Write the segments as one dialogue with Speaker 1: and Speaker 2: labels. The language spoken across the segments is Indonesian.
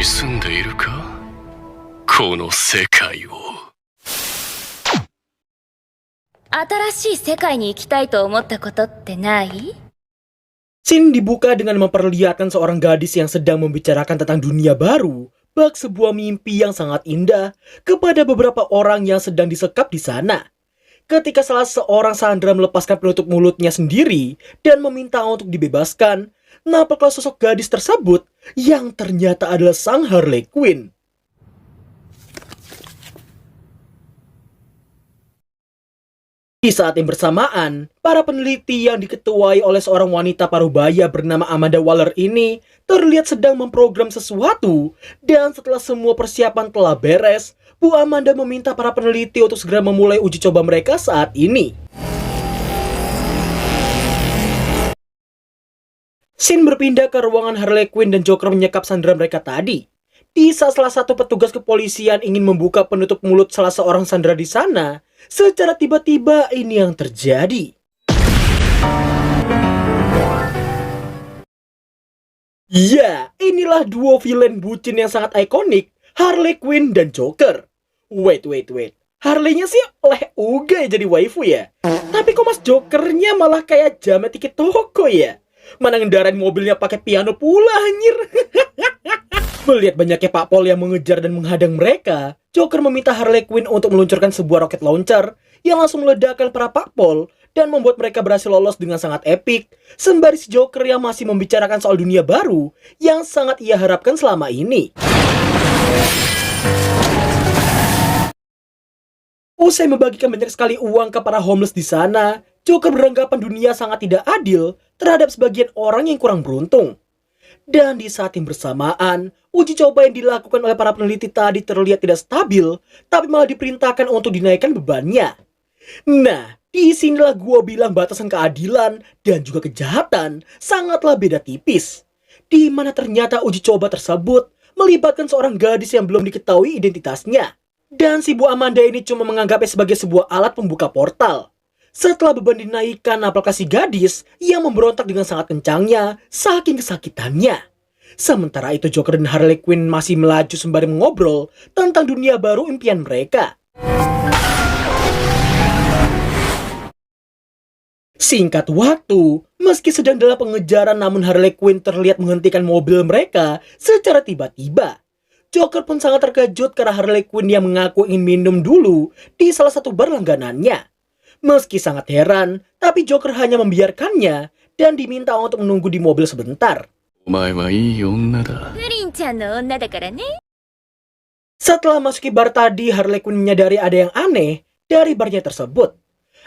Speaker 1: 住んでいるかこの世界を。
Speaker 2: 新しい世界に行きたいと思ったことってない？
Speaker 3: Scene dibuka dengan memperlihatkan seorang gadis yang sedang membicarakan tentang dunia baru, bak sebuah mimpi yang sangat indah kepada beberapa orang yang sedang disekap di sana. Ketika salah seorang sandera melepaskan penutup mulutnya sendiri dan meminta untuk dibebaskan, nampaklah sosok gadis tersebut yang ternyata adalah sang Harley Quinn. Di saat yang bersamaan, para peneliti yang diketuai oleh seorang wanita parubaya bernama Amanda Waller ini terlihat sedang memprogram sesuatu, dan setelah semua persiapan telah beres, Bu Amanda meminta para peneliti untuk segera memulai uji coba mereka saat ini. Scene berpindah ke ruangan Harley Quinn dan Joker menyekap sandera mereka tadi. Di saat salah satu petugas kepolisian ingin membuka penutup mulut salah seorang sandera di sana, secara tiba-tiba ini yang terjadi. Ya, inilah duo villain bucin yang sangat ikonik, Harley Quinn dan Joker. Wait. Harley-nya sih oleh uga jadi waifu ya. Tapi kok Mas Jokernya malah kayak jamet tiki toko ya? Mana ngendarain mobilnya pakai piano pula anjir. Melihat banyaknya Pak Pol yang mengejar dan menghadang mereka, Joker meminta Harley Quinn untuk meluncurkan sebuah roket launcher yang langsung meledakkan para Pak Pol dan membuat mereka berhasil lolos dengan sangat epik, sembari si Joker yang masih membicarakan soal dunia baru yang sangat ia harapkan selama ini. Usai membagikan banyak sekali uang ke para homeless di sana, Joker beranggapan dunia sangat tidak adil terhadap sebagian orang yang kurang beruntung. Dan di saat yang bersamaan, uji coba yang dilakukan oleh para peneliti tadi terlihat tidak stabil, tapi malah diperintahkan untuk dinaikkan bebannya. Nah, disinilah gua bilang batasan keadilan dan juga kejahatan sangatlah beda tipis. Di mana ternyata uji coba tersebut melibatkan seorang gadis yang belum diketahui identitasnya. Dan si Bu Amanda ini cuma menganggapnya sebagai sebuah alat pembuka portal. Setelah beban dinaikkan, nampaknya si gadis yang memberontak dengan sangat kencangnya saking kesakitannya. Sementara itu Joker dan Harley Quinn masih melaju sembari mengobrol tentang dunia baru impian mereka. Singkat waktu, meski sedang dalam pengejaran namun Harley Quinn terlihat menghentikan mobil mereka secara tiba-tiba. Joker pun sangat terkejut karena Harley Quinn yang mengaku ingin minum dulu di salah satu bar langganannya. Meski sangat heran, tapi Joker hanya membiarkannya dan diminta untuk menunggu di mobil sebentar. Setelah masuki bar tadi, Harley Quinn menyadari ada yang aneh dari barnya tersebut.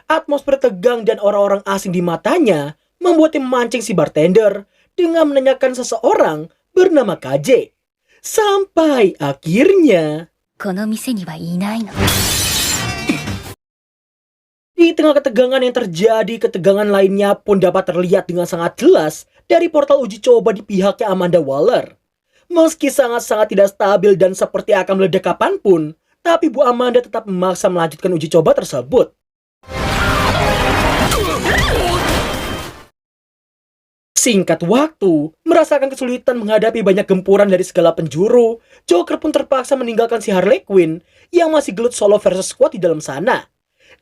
Speaker 3: Atmosfer tegang dan orang-orang asing di matanya membuatnya memancing si bartender dengan menanyakan seseorang bernama KJ. Sampai akhirnya di tengah ketegangan yang terjadi, ketegangan lainnya pun dapat terlihat dengan sangat jelas dari portal uji coba di pihaknya Amanda Waller. Meski sangat-sangat tidak stabil dan seperti akan meledak kapanpun, tapi Bu Amanda tetap memaksa melanjutkan uji coba tersebut. Singkat waktu, merasakan kesulitan menghadapi banyak gempuran dari segala penjuru, Joker pun terpaksa meninggalkan si Harley Quinn yang masih gelut solo versus squad di dalam sana.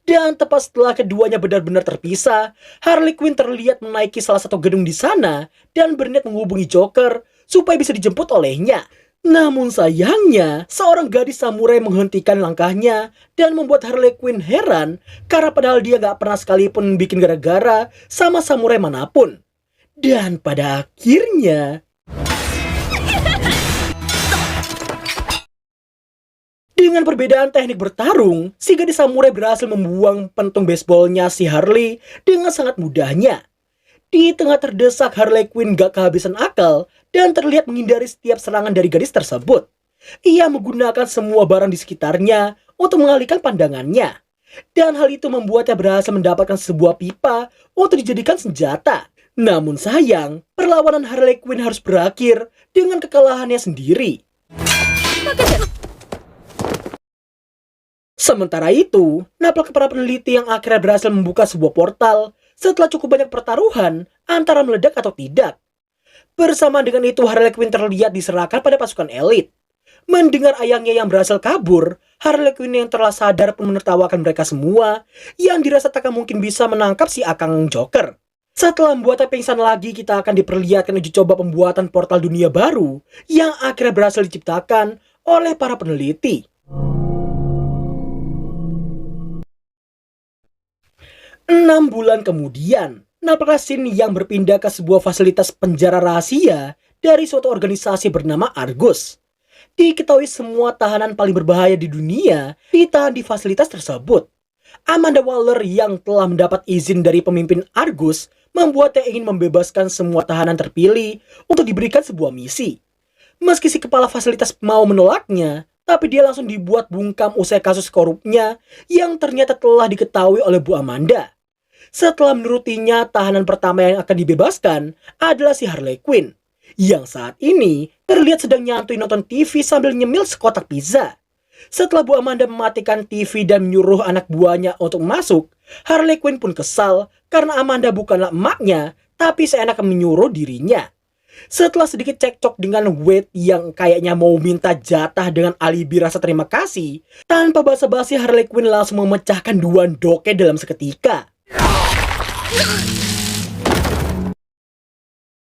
Speaker 3: Dan tepat setelah keduanya benar-benar terpisah, Harley Quinn terlihat menaiki salah satu gedung di sana dan berniat menghubungi Joker supaya bisa dijemput olehnya. Namun sayangnya, seorang gadis samurai menghentikan langkahnya dan membuat Harley Quinn heran karena padahal dia gak pernah sekalipun bikin gara-gara sama samurai manapun. Dan pada akhirnya, dengan perbedaan teknik bertarung, si gadis samurai berhasil membuang pentung baseballnya si Harley dengan sangat mudahnya. Di tengah terdesak, Harley Quinn gak kehabisan akal dan terlihat menghindari setiap serangan dari gadis tersebut. Ia menggunakan semua barang di sekitarnya untuk mengalihkan pandangannya. Dan hal itu membuatnya berhasil mendapatkan sebuah pipa untuk dijadikan senjata. Namun sayang, perlawanan Harley Quinn harus berakhir dengan kekalahannya sendiri. Sementara itu, nampaknya para peneliti yang akhirnya berhasil membuka sebuah portal setelah cukup banyak pertaruhan antara meledak atau tidak. Bersama dengan itu, Harley Quinn terlihat diserahkan pada pasukan elit. Mendengar ayangnya yang berhasil kabur, Harley Quinn yang telah sadar pun menertawakan mereka semua yang dirasa tak mungkin bisa menangkap si Akang Joker. Setelah membuatnya pingsan lagi, kita akan diperlihatkan uji coba pembuatan portal dunia baru yang akhirnya berhasil diciptakan oleh para peneliti. 6 bulan kemudian, Napaka Shin yang berpindah ke sebuah fasilitas penjara rahasia dari suatu organisasi bernama Argus. Diketahui semua tahanan paling berbahaya di dunia ditahan di fasilitas tersebut. Amanda Waller yang telah mendapat izin dari pemimpin Argus membuatnya ingin membebaskan semua tahanan terpilih untuk diberikan sebuah misi. Meski si kepala fasilitas mau menolaknya, tapi dia langsung dibuat bungkam usai kasus korupnya yang ternyata telah diketahui oleh Bu Amanda. Setelah menurutinya, tahanan pertama yang akan dibebaskan adalah si Harley Quinn, yang saat ini terlihat sedang nyantui nonton TV sambil nyemil sekotak pizza. Setelah Bu Amanda mematikan TV dan menyuruh anak buahnya untuk masuk, Harley Quinn pun kesal karena Amanda bukanlah emaknya, tapi seenaknya menyuruh dirinya. Setelah sedikit cekcok dengan Wade yang kayaknya mau minta jatah dengan alibi rasa terima kasih, tanpa basa-basi Harley Quinn langsung memecahkan dua doke dalam seketika.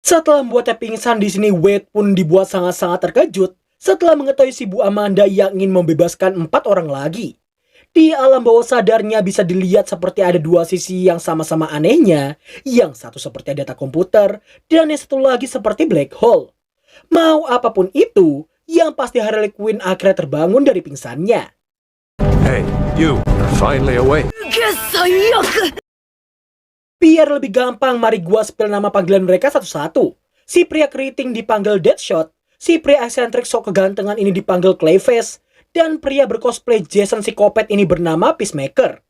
Speaker 3: Setelah membuatnya pingsan di sini, Wade pun dibuat sangat-sangat terkejut setelah mengetahui si Bu Amanda yang ingin membebaskan 4 orang lagi. Di alam bawah sadarnya bisa dilihat seperti ada dua sisi yang sama-sama anehnya, yang satu seperti data komputer dan yang satu lagi seperti black hole. Mau apapun itu, yang pasti Harley Quinn akhirnya terbangun dari pingsannya.
Speaker 4: Hey, you are finally awake.
Speaker 3: Biar lebih gampang, mari gua spill nama panggilan mereka satu-satu. Si pria keriting dipanggil Deadshot, si pria eksentrik sok kegantengan ini dipanggil Clayface, dan pria bercosplay Jason Psikopat ini bernama Peacemaker.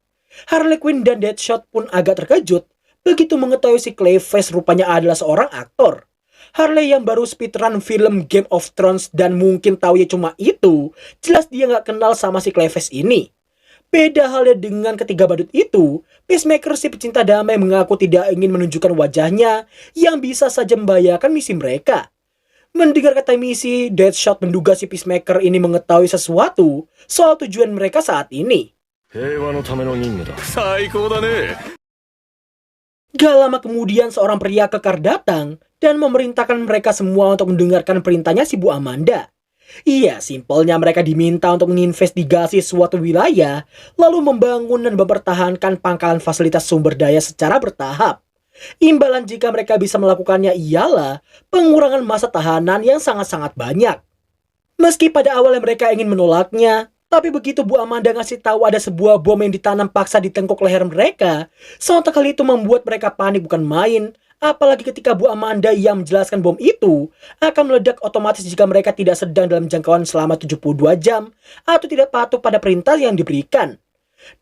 Speaker 3: Harley Quinn dan Deadshot pun agak terkejut begitu mengetahui si Clayface rupanya adalah seorang aktor. Harley yang baru speedrun film Game of Thrones dan mungkin taunya cuma itu, jelas dia nggak kenal sama si Clayface ini. Beda halnya dengan ketiga badut itu, Peacemaker si pecinta damai mengaku tidak ingin menunjukkan wajahnya yang bisa saja membahayakan misi mereka. Mendengar kata misi, Deadshot menduga si Peacemaker ini mengetahui sesuatu soal tujuan mereka saat ini. Gak lama kemudian seorang pria kekar datang dan memerintahkan mereka semua untuk mendengarkan perintahnya si Bu Amanda. Iya, simpelnya mereka diminta untuk menginvestigasi suatu wilayah, lalu membangun dan mempertahankan pangkalan fasilitas sumber daya secara bertahap. Imbalan jika mereka bisa melakukannya ialah pengurangan masa tahanan yang sangat-sangat banyak. Meski pada awalnya mereka ingin menolaknya, tapi begitu Bu Amanda ngasih tahu ada sebuah bom yang ditanam paksa di tengkuk leher mereka, sontak hal itu membuat mereka panik bukan main. Apalagi ketika Bu Amanda yang menjelaskan bom itu akan meledak otomatis jika mereka tidak sedang dalam jangkauan selama 72 jam atau tidak patuh pada perintah yang diberikan.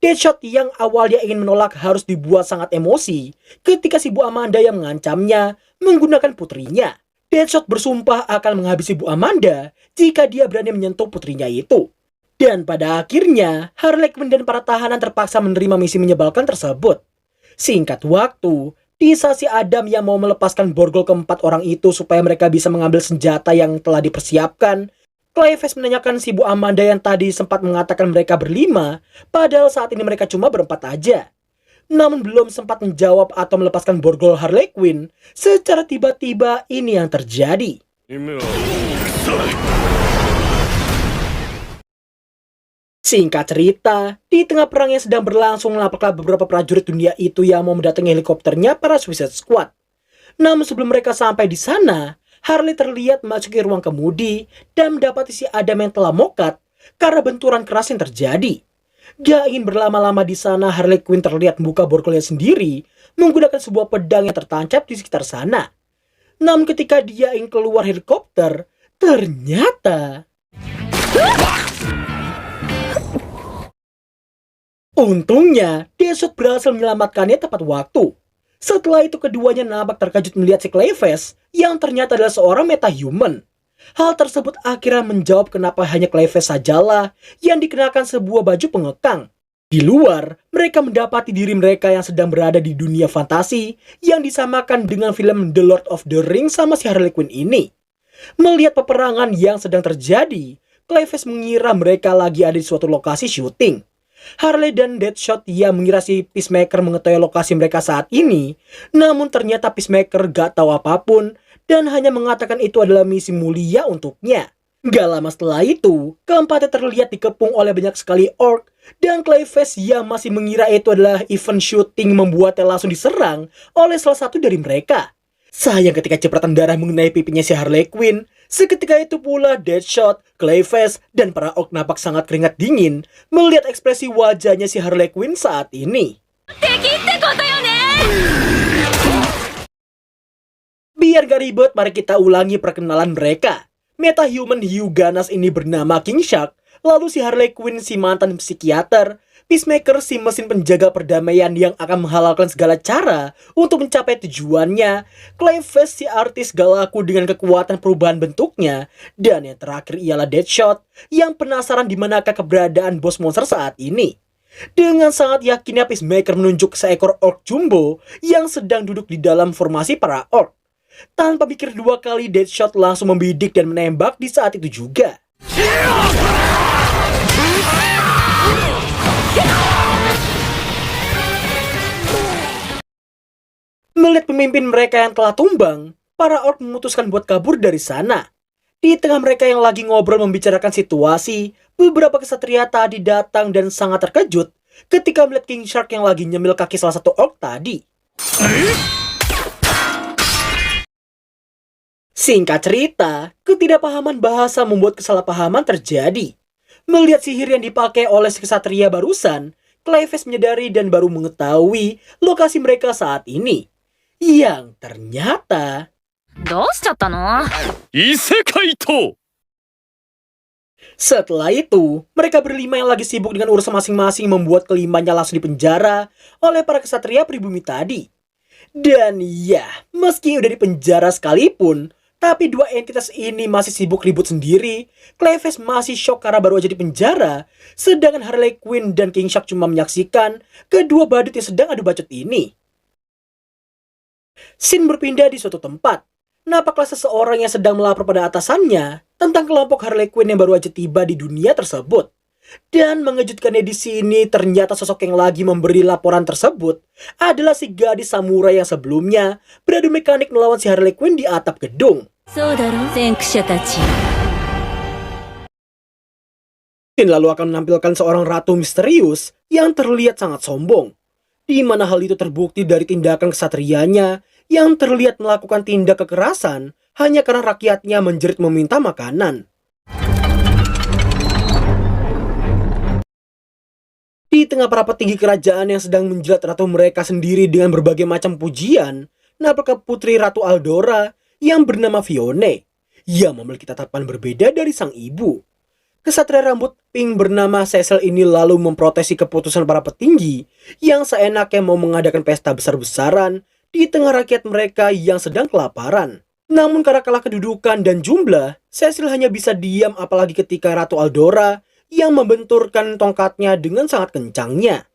Speaker 3: Deadshot yang awalnya ingin menolak harus dibuat sangat emosi ketika si Bu Amanda yang mengancamnya menggunakan putrinya. Deadshot bersumpah akan menghabisi Bu Amanda jika dia berani menyentuh putrinya itu. Dan pada akhirnya, Harley Quinn dan para tahanan terpaksa menerima misi menyebalkan tersebut. Singkat waktu, di saat si Adam yang mau melepaskan borgol keempat orang itu supaya mereka bisa mengambil senjata yang telah dipersiapkan, Clayface menanyakan si Bu Amanda yang tadi sempat mengatakan mereka berlima, padahal saat ini mereka cuma berempat aja. Namun belum sempat menjawab atau melepaskan borgol Harley Quinn, secara tiba-tiba ini yang terjadi. Singkat cerita, di tengah perang yang sedang berlangsung, nampaklah beberapa prajurit dunia itu yang mau mendatangi helikopternya para Suicide Squad. Namun sebelum mereka sampai di sana, Harley terlihat memasuki ruang kemudi dan mendapati si Adam yang telah mokat karena benturan keras yang terjadi. Gak ingin berlama-lama di sana, Harley Quinn terlihat membuka borgolnya sendiri menggunakan sebuah pedang yang tertancap di sekitar sana. Namun ketika dia ingin keluar helikopter, ternyata untungnya, Deadshot berhasil menyelamatkannya tepat waktu. Setelah itu keduanya nampak terkejut melihat si Clayface yang ternyata adalah seorang metahuman. Hal tersebut akhirnya menjawab kenapa hanya Clayface sajalah yang dikenakan sebuah baju pengekang. Di luar, mereka mendapati diri mereka yang sedang berada di dunia fantasi yang disamakan dengan film The Lord of the Rings sama si Harley Quinn ini. Melihat peperangan yang sedang terjadi, Clayface mengira mereka lagi ada di suatu lokasi syuting. Harley dan Deadshot yang mengira si Peacemaker mengetahui lokasi mereka saat ini, namun ternyata Peacemaker gak tahu apapun dan hanya mengatakan itu adalah misi mulia untuknya. Gak lama setelah itu, keempatnya terlihat dikepung oleh banyak sekali orc dan Clayface yang masih mengira itu adalah event syuting membuatnya langsung diserang oleh salah satu dari mereka. Sayang ketika cipratan darah mengenai pipinya si Harley Quinn, seketika itu pula Deadshot, Clayface, dan para orc nampak sangat keringat dingin melihat ekspresi wajahnya si Harley Quinn saat ini. Biar gak ribet, mari kita ulangi perkenalan mereka. Metahuman hiu ganas ini bernama King Shark, lalu si Harley Quinn si mantan psikiater, Peacemaker si mesin penjaga perdamaian yang akan menghalalkan segala cara untuk mencapai tujuannya, Clayface si artis gak laku dengan kekuatan perubahan bentuknya, dan yang terakhir ialah Deadshot yang penasaran di manakah keberadaan bos monster saat ini. Dengan sangat yakinnya Peacemaker menunjuk seekor orc jumbo yang sedang duduk di dalam formasi para orc. Tanpa pikir dua kali, Deadshot langsung membidik dan menembak di saat itu juga. Melihat pemimpin mereka yang telah tumbang, para orc memutuskan buat kabur dari sana. Di tengah mereka yang lagi ngobrol membicarakan situasi, beberapa kesatria tadi datang dan sangat terkejut ketika melihat King Shark yang lagi nyemil kaki salah satu orc tadi. Singkat cerita, ketidakpahaman bahasa membuat kesalahpahaman terjadi. Melihat sihir yang dipakai oleh si kesatria barusan, Clayface menyadari dan baru mengetahui lokasi mereka saat ini. Yang ternyata...
Speaker 2: どうしちゃったの？
Speaker 1: Isekai to!
Speaker 3: Setelah itu, mereka berlima yang lagi sibuk dengan urusan masing-masing membuat kelimanya langsung dipenjara oleh para kesatria pribumi tadi. Dan ya, meski udah dipenjara sekalipun, tapi dua entitas ini masih sibuk ribut sendiri. Clayface masih shock karena baru aja dipenjara, sedangkan Harley Quinn dan King Shark cuma menyaksikan kedua badut yang sedang adu bacot ini. Scene berpindah di suatu tempat. Nampaklah seseorang yang sedang melapor pada atasannya tentang kelompok Harley Quinn yang baru aja tiba di dunia tersebut. Dan mengejutkannya di sini, ternyata sosok yang lagi memberi laporan tersebut adalah si gadis samurai yang sebelumnya beradu mekanik melawan si Harley Quinn di atap gedung. Dan lalu akan menampilkan seorang ratu misterius yang terlihat sangat sombong, di mana hal itu terbukti dari tindakan kesatrianya yang terlihat melakukan tindak kekerasan hanya karena rakyatnya menjerit meminta makanan. Di tengah para petinggi kerajaan yang sedang menjilat ratu mereka sendiri dengan berbagai macam pujian, nampaknya putri Ratu Aldora yang bernama Fione, yang memiliki tatapan berbeda dari sang ibu. Kesatria rambut pink bernama Cecil ini lalu memprotesi keputusan para petinggi yang seenaknya mau mengadakan pesta besar-besaran di tengah rakyat mereka yang sedang kelaparan. Namun karena kalah kedudukan dan jumlah, Cecil hanya bisa diam apalagi ketika Ratu Aldora yang membenturkan tongkatnya dengan sangat kencangnya.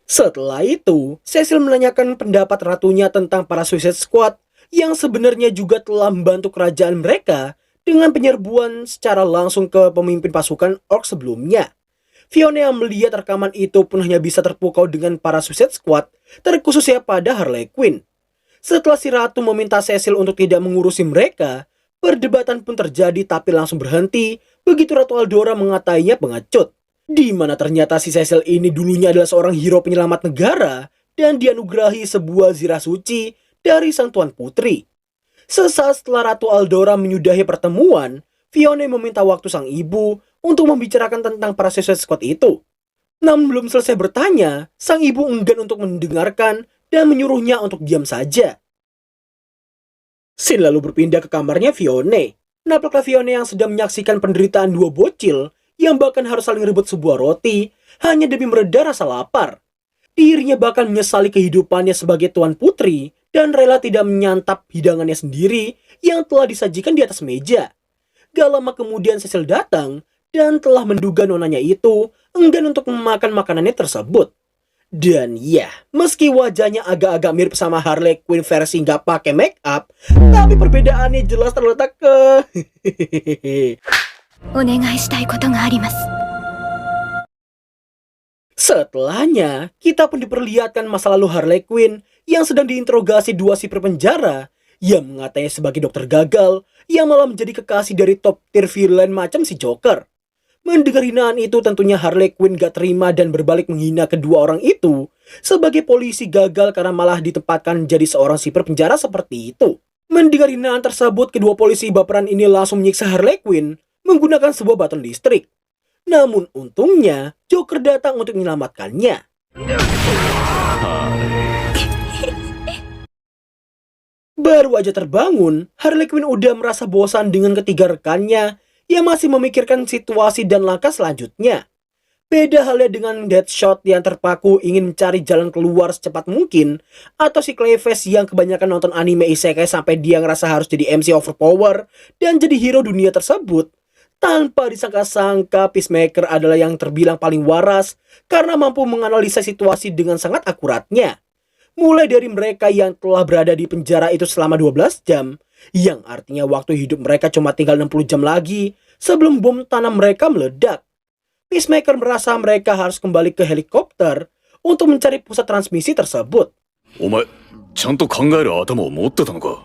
Speaker 3: Setelah itu, Cecil menanyakan pendapat ratunya tentang para Suicide Squad yang sebenarnya juga telah membantu kerajaan mereka dengan penyerbuan secara langsung ke pemimpin pasukan orc sebelumnya. Fiona yang melihat rekaman itu pun hanya bisa terpukau dengan para Suicide Squad, terkhususnya pada Harley Quinn. Setelah si ratu meminta Cecil untuk tidak mengurusi mereka, perdebatan pun terjadi tapi langsung berhenti begitu Ratu Aldora mengatainya pengecut. Di mana ternyata si Cecil ini dulunya adalah seorang hero penyelamat negara dan dianugerahi sebuah zirah suci dari sang tuan putri. Sesaat setelah Ratu Aldora menyudahi pertemuan, Fiona meminta waktu sang ibu untuk membicarakan tentang para Suicide Squad itu. Namun belum selesai bertanya, sang ibu enggan untuk mendengarkan dan menyuruhnya untuk diam saja. Scene lalu berpindah ke kamarnya Fiona. Nampaklah Fiona yang sedang menyaksikan penderitaan dua bocil yang bahkan harus saling rebut sebuah roti hanya demi mereda rasa lapar. Dirinya bahkan menyesali kehidupannya sebagai tuan putri dan rela tidak menyantap hidangannya sendiri yang telah disajikan di atas meja. Gak lama kemudian Cecil datang dan telah menduga nonanya itu enggan untuk memakan makanannya tersebut. Dan ya, meski wajahnya agak-agak mirip sama Harley Quinn versi nggak pakai make up, tapi perbedaannya jelas terletak ke
Speaker 2: お願いしたいことがあります。
Speaker 3: Setelahnya, kita pun diperlihatkan masa lalu Harley Quinn yang sedang diinterogasi dua sipir penjara yang mengatanya sebagai dokter gagal yang malah menjadi kekasih dari top tier villain macam si Joker. Mendengar hinaan itu tentunya Harley Quinn gak terima dan berbalik menghina kedua orang itu sebagai polisi gagal karena malah ditempatkan jadi seorang sipir penjara seperti itu. Mendengar hinaan tersebut, kedua polisi baperan ini langsung menyiksa Harley Quinn menggunakan sebuah baton listrik. Namun untungnya Joker datang untuk menyelamatkannya. Baru aja terbangun, Harley Quinn udah merasa bosan dengan ketiga rekannya yang masih memikirkan situasi dan langkah selanjutnya. Beda halnya dengan Deadshot yang terpaku ingin mencari jalan keluar secepat mungkin, atau si Clayface yang kebanyakan nonton anime isekai sampai dia ngerasa harus jadi MC overpower dan jadi hero dunia tersebut. Tanpa disangka-sangka, Peacemaker adalah yang terbilang paling waras karena mampu menganalisa situasi dengan sangat akuratnya. Mulai dari mereka yang telah berada di penjara itu selama 12 jam, yang artinya waktu hidup mereka cuma tinggal 60 jam lagi sebelum bom tanam mereka meledak. Peacemaker merasa mereka harus kembali ke helikopter untuk mencari pusat transmisi tersebut.
Speaker 1: お前、ちゃんと考える頭を持ってたのか?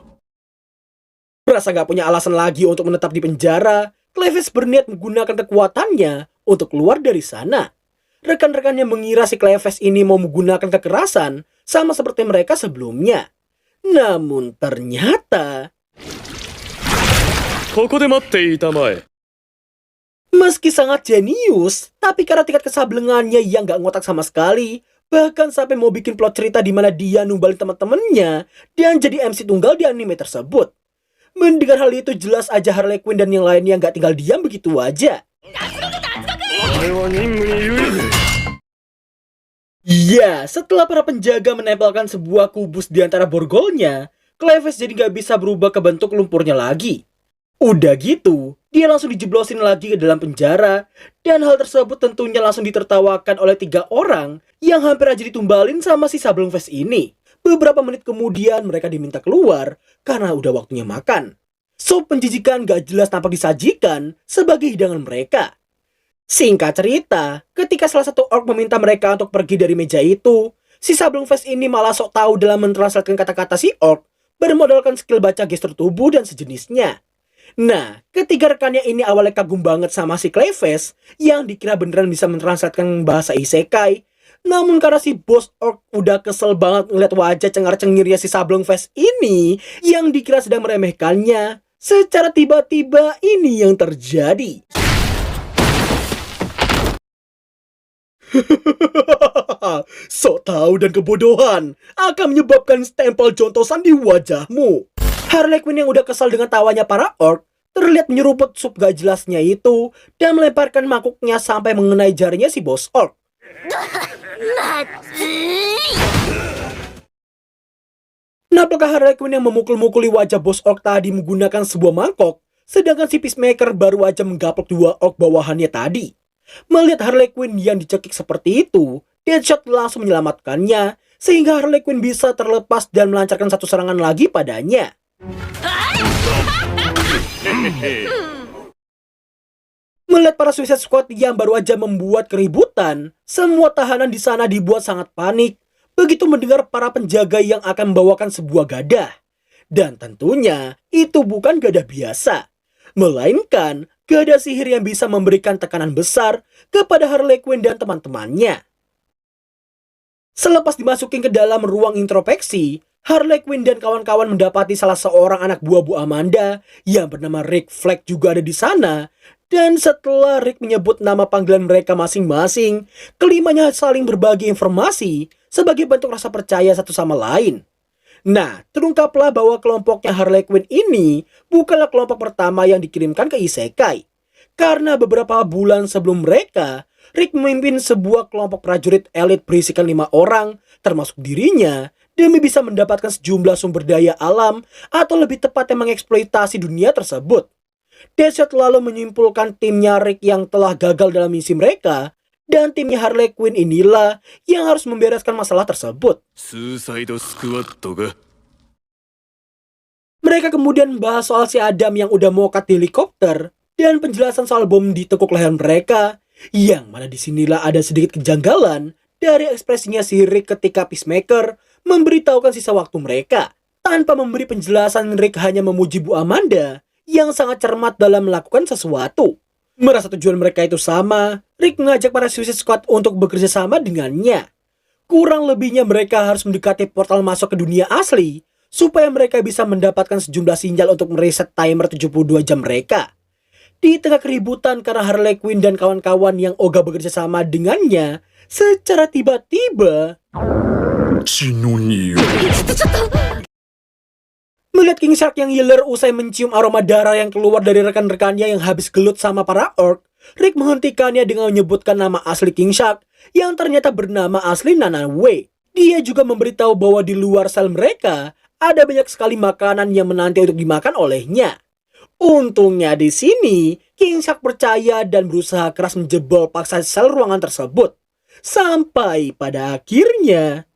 Speaker 3: Merasa gak punya alasan lagi untuk menetap di penjara, Clayface berniat menggunakan kekuatannya untuk keluar dari sana. Rekan-rekannya mengira si Clayface ini mau menggunakan kekerasan sama seperti mereka sebelumnya. Namun ternyata
Speaker 1: ここで待っていたまえ。
Speaker 3: meski sangat jenius, tapi karena tingkat kesablengannya yang gak ngotak sama sekali, bahkan sampai mau bikin plot cerita di mana dia numbalin teman-temannya dan jadi MC tunggal di anime tersebut. Mendengar hal itu jelas aja Harley Quinn dan yang lainnya gak tinggal diam begitu aja. Ya, setelah para penjaga menempelkan sebuah kubus di antara borgolnya, Clayface jadi gak bisa berubah ke bentuk lumpurnya lagi. Udah gitu, dia langsung dijeblosin lagi ke dalam penjara, dan hal tersebut tentunya langsung ditertawakan oleh 3 orang yang hampir aja ditumbalin sama si Sableng Face ini. Beberapa menit kemudian mereka diminta keluar karena udah waktunya makan. Sup penjijikan gak jelas tampak disajikan sebagai hidangan mereka. Singkat cerita, ketika salah satu orc meminta mereka untuk pergi dari meja itu, si Sableng Face ini malah sok tahu dalam mentranslatekan kata-kata si orc bermodalkan skill baca gestur tubuh dan sejenisnya. Nah, ketiga rekannya ini awalnya kagum banget sama si Clayface yang dikira beneran bisa mentranslatekan bahasa isekai. Namun karena si bos orc udah kesel banget ngeliat wajah cengar-cengirnya si Sableng Face ini yang dikira sedang meremehkannya, secara tiba-tiba ini yang terjadi. Sok tahu dan kebodohan akan menyebabkan stempel jontosan di wajahmu. Harley Quinn yang udah kesal dengan tawanya para orc terlihat menyeruput sup gak jelasnya itu dan melemparkan mangkuknya sampai mengenai jarinya si bos orc. Nampaknya Harley Quinn yang memukul-mukuli wajah bos orc tadi menggunakan sebuah mangkok, sedangkan si Peacemaker baru aja menggaplok 2 orc bawahannya tadi. Melihat Harley Quinn yang dicekik seperti itu, Deadshot langsung menyelamatkannya sehingga Harley Quinn bisa terlepas dan melancarkan satu serangan lagi padanya. Melihat para Suicide Squad yang baru aja membuat keributan, semua tahanan di sana dibuat sangat panik begitu mendengar para penjaga yang akan membawakan sebuah gadah. Dan tentunya itu bukan gadah biasa, melainkan gadah sihir yang bisa memberikan tekanan besar kepada Harley Quinn dan teman-temannya. Selepas dimasukin ke dalam ruang introspeksi, Harley Quinn dan kawan-kawan mendapati salah seorang anak buah Bu Amanda yang bernama Rick Flag juga ada di sana. Dan setelah Rick menyebut nama panggilan mereka masing-masing, kelimanya saling berbagi informasi sebagai bentuk rasa percaya satu sama lain. Nah, terungkaplah bahwa kelompoknya Harley Quinn ini bukanlah kelompok pertama yang dikirimkan ke Isekai. Karena beberapa bulan sebelum mereka, Rick memimpin sebuah kelompok prajurit elit berisikan 5 orang, termasuk dirinya, demi bisa mendapatkan sejumlah sumber daya alam atau lebih tepatnya mengeksploitasi dunia tersebut. Deadshot lalu menyimpulkan timnya Rick yang telah gagal dalam misi mereka, dan timnya Harley Quinn inilah yang harus membereskan masalah tersebut.
Speaker 1: スーサイドスクワットが
Speaker 3: Mereka kemudian bahas soal si Adam yang udah mokat di helikopter, dan penjelasan soal bom di tekuk leher mereka, yang mana disinilah ada sedikit kejanggalan dari ekspresinya si Rick ketika Peacemaker memberitahukan sisa waktu mereka. Tanpa memberi penjelasan, Rick hanya memuji Bu Amanda yang sangat cermat dalam melakukan sesuatu. Merasa tujuan mereka itu sama, Rick mengajak para Suicide Squad untuk bekerja sama dengannya. Kurang lebihnya mereka harus mendekati portal masuk ke dunia asli, supaya mereka bisa mendapatkan sejumlah sinyal untuk mereset timer 72 jam mereka. Di tengah keributan karena Harley Quinn dan kawan-kawan yang ogah bekerja sama dengannya, secara tiba-tiba
Speaker 1: 血の匂い
Speaker 3: melihat King Shark yang ngiler usai mencium aroma darah yang keluar dari rekan-rekannya yang habis gelut sama para orc, Rick menghentikannya dengan menyebutkan nama asli King Shark yang ternyata bernama asli Nanaue. Dia juga memberitahu bahwa di luar sel mereka ada banyak sekali makanan yang menanti untuk dimakan olehnya. Untungnya di sini, King Shark percaya dan berusaha keras menjebol paksa sel ruangan tersebut. Sampai pada akhirnya...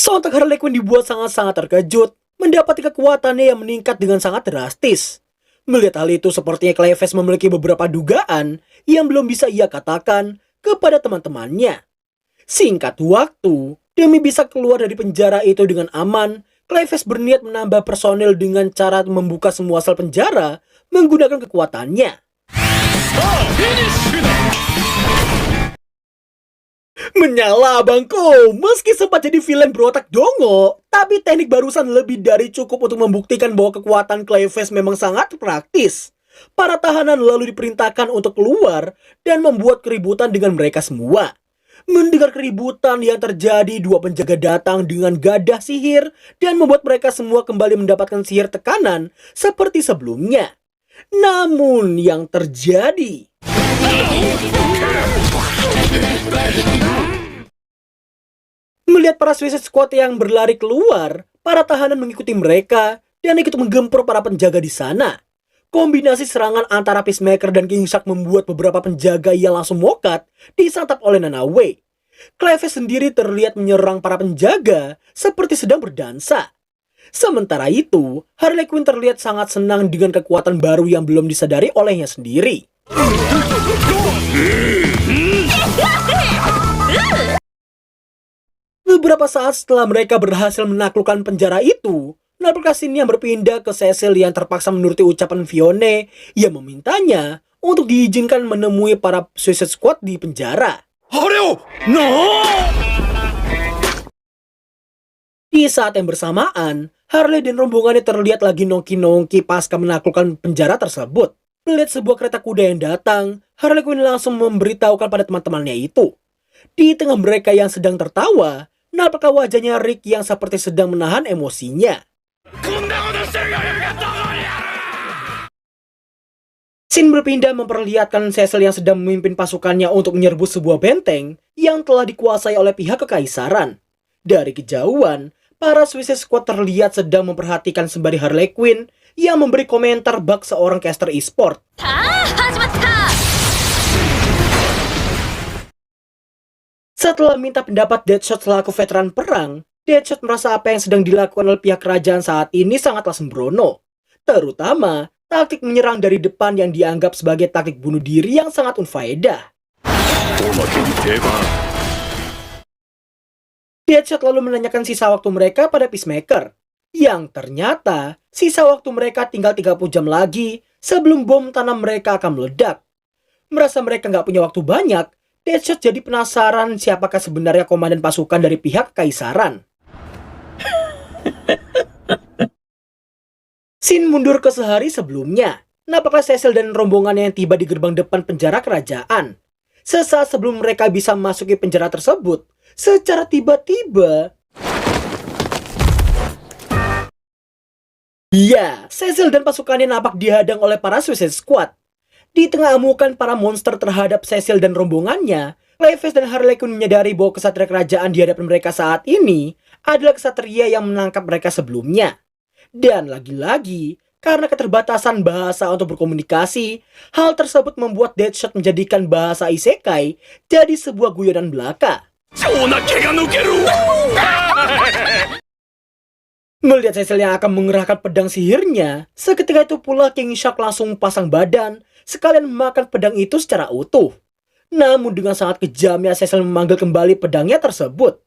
Speaker 3: sontak Harley Quinn dibuat sangat-sangat terkejut, mendapati kekuatannya yang meningkat dengan sangat drastis. Melihat hal itu, sepertinya Clayface memiliki beberapa dugaan yang belum bisa ia katakan kepada teman-temannya. Singkat waktu, demi bisa keluar dari penjara itu dengan aman, Clayface berniat menambah personil dengan cara membuka semua sel penjara menggunakan kekuatannya. Menyala abangku, meski sempat jadi villain berotak dongo, tapi teknik barusan lebih dari cukup untuk membuktikan bahwa kekuatan Clayface memang sangat praktis. Para tahanan lalu diperintahkan untuk keluar dan membuat keributan dengan mereka semua. Mendengar keributan yang terjadi, dua penjaga datang dengan gadah sihir dan membuat mereka semua kembali mendapatkan sihir tekanan seperti sebelumnya. Namun yang terjadi... melihat para Suicide Squad yang berlari keluar, para tahanan mengikuti mereka dan ikut menggempur para penjaga di sana. Kombinasi serangan antara Peacemaker dan King Shark membuat beberapa penjaga yang langsung mokat disantap oleh Nanaue. Clayface sendiri terlihat menyerang para penjaga seperti sedang berdansa. Sementara itu, Harley Quinn terlihat sangat senang dengan kekuatan baru yang belum disadari olehnya sendiri. Beberapa saat setelah mereka berhasil menaklukkan penjara itu, Nabrakasin yang berpindah ke Cecil yang terpaksa menuruti ucapan Fione yang memintanya untuk diizinkan menemui para Suicide Squad di penjara. Di saat yang bersamaan, Harley dan rombongannya terlihat lagi nongki-nongki pasca menaklukkan penjara tersebut. Melihat sebuah kereta kuda yang datang, Harley Quinn langsung memberitahukan pada teman-temannya itu. Di tengah mereka yang sedang tertawa, nampaknya wajahnya Rick yang seperti sedang menahan emosinya. Scene berpindah memperlihatkan Cecil yang sedang memimpin pasukannya untuk menyerbu sebuah benteng yang telah dikuasai oleh pihak kekaisaran. Dari kejauhan, para Suicide Squad terlihat sedang memperhatikan sembari Harley Quinn yang memberi komentar bak seorang caster e-sport. Setelah minta pendapat Deadshot selaku veteran perang, Deadshot merasa apa yang sedang dilakukan oleh pihak kerajaan saat ini sangatlah sembrono. Terutama, taktik menyerang dari depan yang dianggap sebagai taktik bunuh diri yang sangat unfaedah. Deadshot lalu menanyakan sisa waktu mereka pada Peacemaker, yang ternyata sisa waktu mereka tinggal 30 jam lagi sebelum bom tanam mereka akan meledak. Merasa mereka nggak punya waktu banyak, Deadshot jadi penasaran siapakah sebenarnya komandan pasukan dari pihak kekaisaran. Scene mundur ke sehari sebelumnya. Nampaknya Cecil dan rombongannya yang tiba di gerbang depan penjara kerajaan. Sesaat sebelum mereka bisa memasuki penjara tersebut, secara tiba-tiba... ya, Cecil dan pasukannya nampak dihadang oleh para Suicide Squad. Di tengah amukan para monster terhadap Cecil dan rombongannya, Clayface dan Harley Quinn menyadari bahwa kesatria kerajaan di hadapan mereka saat ini adalah kesatria yang menangkap mereka sebelumnya. Dan lagi-lagi, karena keterbatasan bahasa untuk berkomunikasi, hal tersebut membuat Deadshot menjadikan bahasa isekai jadi sebuah guyonan belaka.
Speaker 1: 超な毛が抜ける
Speaker 3: Melihat Cecil yang akan mengerahkan pedang sihirnya, seketika itu pula King Shark langsung pasang badan, sekalian memakan pedang itu secara utuh. Namun dengan sangat kejamnya Cecil memanggil kembali pedangnya tersebut.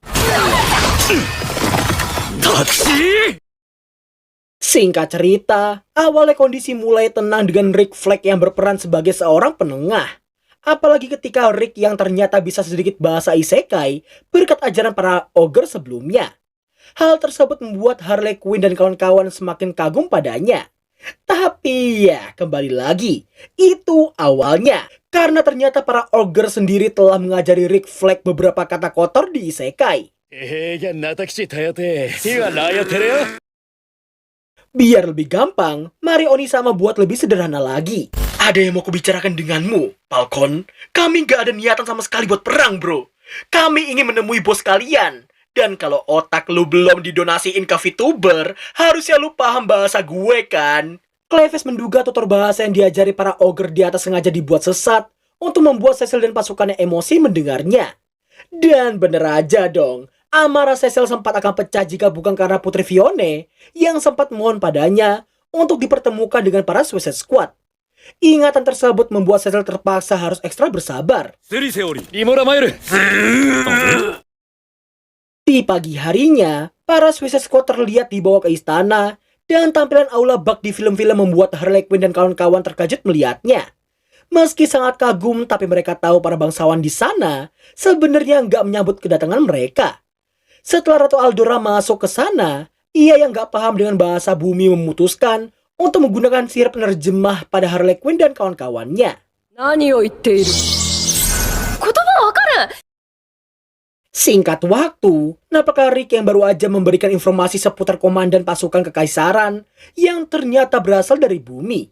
Speaker 1: Tachi!
Speaker 3: Singkat cerita, awalnya kondisi mulai tenang dengan Rick Flag yang berperan sebagai seorang penengah. Apalagi ketika Rick yang ternyata bisa sedikit bahasa isekai berkat ajaran para ogre sebelumnya. Hal tersebut membuat Harley Quinn dan kawan-kawan semakin kagum padanya. Tapi ya, kembali lagi, itu awalnya. Karena ternyata para ogre sendiri telah mengajari Rick Flag beberapa kata kotor di isekai. Biar lebih gampang, mari Onisama buat lebih sederhana lagi. Ada yang mau kubicarakan denganmu, Falcon. Kami gak ada niatan sama sekali buat perang, bro. Kami ingin menemui bos kalian. Dan kalau otak lu belum didonasiin ke VTuber, harusnya lu paham bahasa gue kan? Cleves menduga tutor bahasa yang diajari para ogre di atas sengaja dibuat sesat untuk membuat Cecil dan pasukannya emosi mendengarnya. Dan bener aja dong, amarah Cecil sempat akan pecah jika bukan karena Putri Fione yang sempat mohon padanya untuk dipertemukan dengan para Suicide Squad. Ingatan tersebut membuat Cecil terpaksa harus ekstra bersabar. Di pagi harinya, para Suicide Squad terlihat dibawa ke istana dan tampilan aula bak di film-film membuat Harley Quinn dan kawan-kawan terkejut melihatnya. Meski sangat kagum, tapi mereka tahu para bangsawan di sana sebenarnya nggak menyambut kedatangan mereka. Setelah Ratu Aldora masuk ke sana, ia yang nggak paham dengan bahasa bumi memutuskan untuk menggunakan sihir penerjemah pada Harley Quinn dan kawan-kawannya. Singkat waktu, nampaknya Rick yang baru aja memberikan informasi seputar komandan pasukan kekaisaran yang ternyata berasal dari bumi.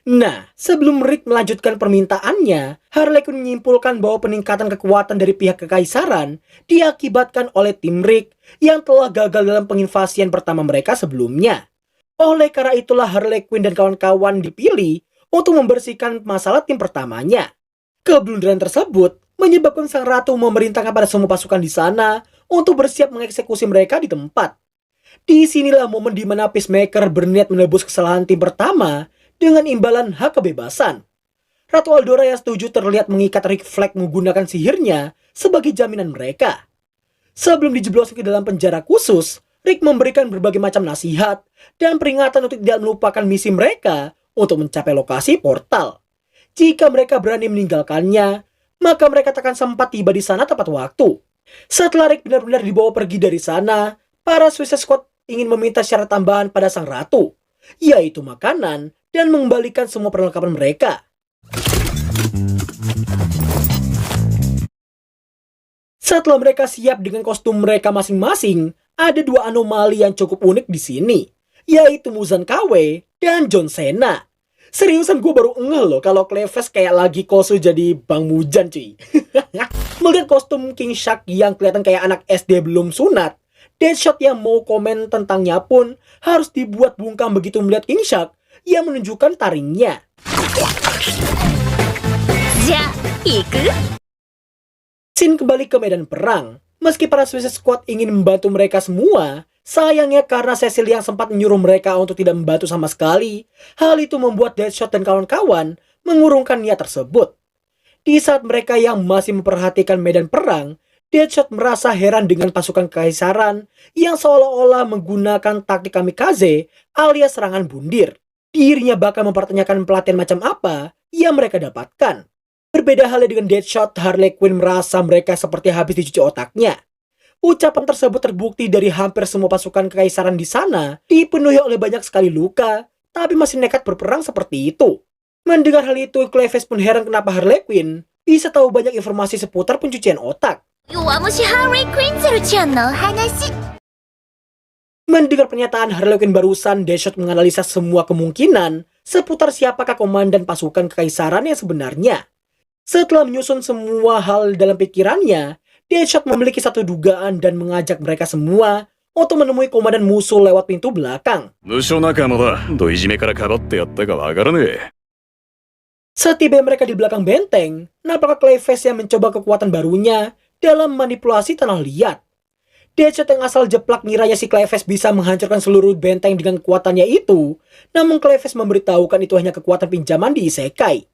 Speaker 3: Nah, sebelum Rick melanjutkan permintaannya, Harley Quinn menyimpulkan bahwa peningkatan kekuatan dari pihak kekaisaran diakibatkan oleh tim Rick yang telah gagal dalam penginvasian pertama mereka sebelumnya. Oleh karena itulah Harley Quinn dan kawan-kawan dipilih untuk membersihkan masalah tim pertamanya. Keblunderan tersebut menyebabkan sang ratu memerintahkan pada semua pasukan di sana untuk bersiap mengeksekusi mereka di tempat. Disinilah momen di mana Peacemaker berniat menebus kesalahan tim pertama dengan imbalan hak kebebasan. Ratu Aldora yang setuju terlihat mengikat Rick Flag menggunakan sihirnya sebagai jaminan mereka. Sebelum dijebloskan ke dalam penjara khusus, Rick memberikan berbagai macam nasihat dan peringatan untuk tidak melupakan misi mereka untuk mencapai lokasi portal. Jika mereka berani meninggalkannya, maka mereka takkan sempat tiba di sana tepat waktu. Setelah Rick benar-benar dibawa pergi dari sana, para Suicide Squad ingin meminta syarat tambahan pada sang ratu, yaitu makanan dan mengembalikan semua perlengkapan mereka. Setelah mereka siap dengan kostum mereka masing-masing, ada dua anomali yang cukup unik di sini, yaitu Muzan KW dan John Cena. Seriusan gue baru ngeh loh kalau Cleves kayak lagi kosu jadi Bang Mujan cuy. Melihat kostum King Shark yang kelihatan kayak anak SD belum sunat, Deadshot yang mau komen tentangnya pun harus dibuat bungkam begitu melihat King Shark yang menunjukkan taringnya. Scene kembali ke medan perang. Meski para Suicide Squad ingin membantu mereka semua, sayangnya karena Cecil yang sempat menyuruh mereka untuk tidak membantu sama sekali, hal itu membuat Deadshot dan kawan-kawan mengurungkan niat tersebut. Di saat mereka yang masih memperhatikan medan perang, Deadshot merasa heran dengan pasukan kekaisaran yang seolah-olah menggunakan taktik kamikaze alias serangan bundir. Dirinya bahkan mempertanyakan pelatihan macam apa yang mereka dapatkan. Berbeda halnya dengan Deadshot, Harley Quinn merasa mereka seperti habis dicuci otaknya. Ucapan tersebut terbukti dari hampir semua pasukan kekaisaran di sana dipenuhi oleh banyak sekali luka, tapi masih nekat berperang seperti itu. Mendengar hal itu, Cleves pun heran kenapa Harley Quinn bisa tahu banyak informasi seputar pencucian otak. Mendengar pernyataan Harley Quinn barusan, Deadshot menganalisa semua kemungkinan seputar siapakah komandan pasukan kekaisaran yang sebenarnya. Setelah menyusun semua hal dalam pikirannya, Deadshot memiliki satu dugaan dan mengajak mereka semua untuk menemui komandan musuh lewat pintu belakang.
Speaker 4: 無所仲間だ。どいじめからかばってやったかわからねえ。
Speaker 3: Setiba mereka di belakang benteng, nampaknya Clayface yang mencoba kekuatan barunya dalam manipulasi tanah liat. Deadshot yang asal jeplak ngiranya si Clayface bisa menghancurkan seluruh benteng dengan kekuatannya itu, namun Clayface memberitahukan itu hanya kekuatan pinjaman di isekai.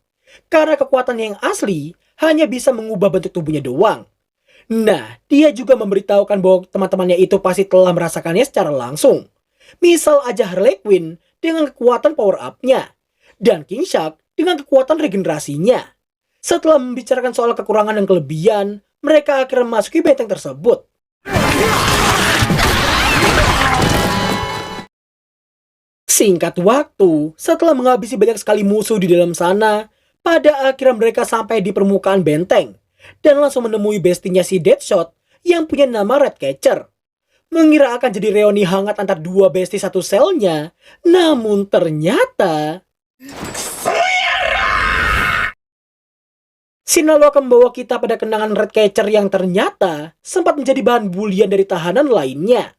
Speaker 3: Karena kekuatannya yang asli hanya bisa mengubah bentuk tubuhnya doang. Nah, dia juga memberitahukan bahwa teman-temannya itu pasti telah merasakannya secara langsung. Misal aja Harley Quinn dengan kekuatan power up-nya, dan King Shark dengan kekuatan regenerasinya. Setelah membicarakan soal kekurangan dan kelebihan, mereka akhirnya memasuki benteng tersebut. Singkat waktu, setelah menghabisi banyak sekali musuh di dalam sana, pada akhirnya mereka sampai di permukaan benteng dan langsung menemui bestinya si Deadshot yang punya nama Ratcatcher. Mengira akan jadi reuni hangat antar dua besti satu selnya, namun ternyata Sinalo akan membawa kita pada kenangan Ratcatcher yang ternyata sempat menjadi bahan bulian dari tahanan lainnya.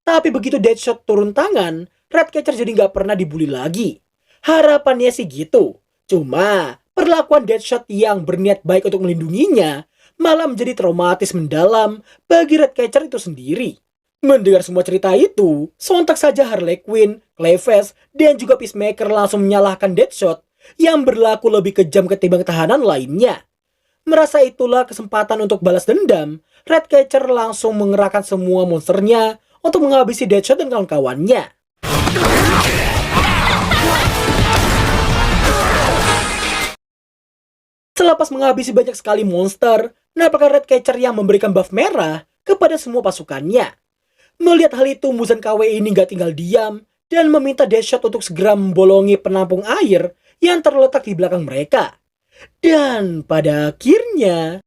Speaker 3: Tapi begitu Deadshot turun tangan, Ratcatcher jadi nggak pernah dibully lagi. Harapannya sih gitu. Cuma perlakuan Deadshot yang berniat baik untuk melindunginya malah menjadi traumatis mendalam bagi Ratcatcher itu sendiri. Mendengar semua cerita itu, sontak saja Harley Quinn, Clayface, dan juga Peacemaker langsung menyalahkan Deadshot yang berlaku lebih kejam ketimbang tahanan lainnya. Merasa itulah kesempatan untuk balas dendam, Ratcatcher langsung mengerahkan semua monsternya untuk menghabisi Deadshot dan kawan-kawannya. Selepas menghabisi banyak sekali monster, nampaknya Ratcatcher yang memberikan buff merah kepada semua pasukannya. Melihat hal itu, Muzan KW ini gak tinggal diam dan meminta Deadshot untuk segera membolongi penampung air yang terletak di belakang mereka. Dan pada akhirnya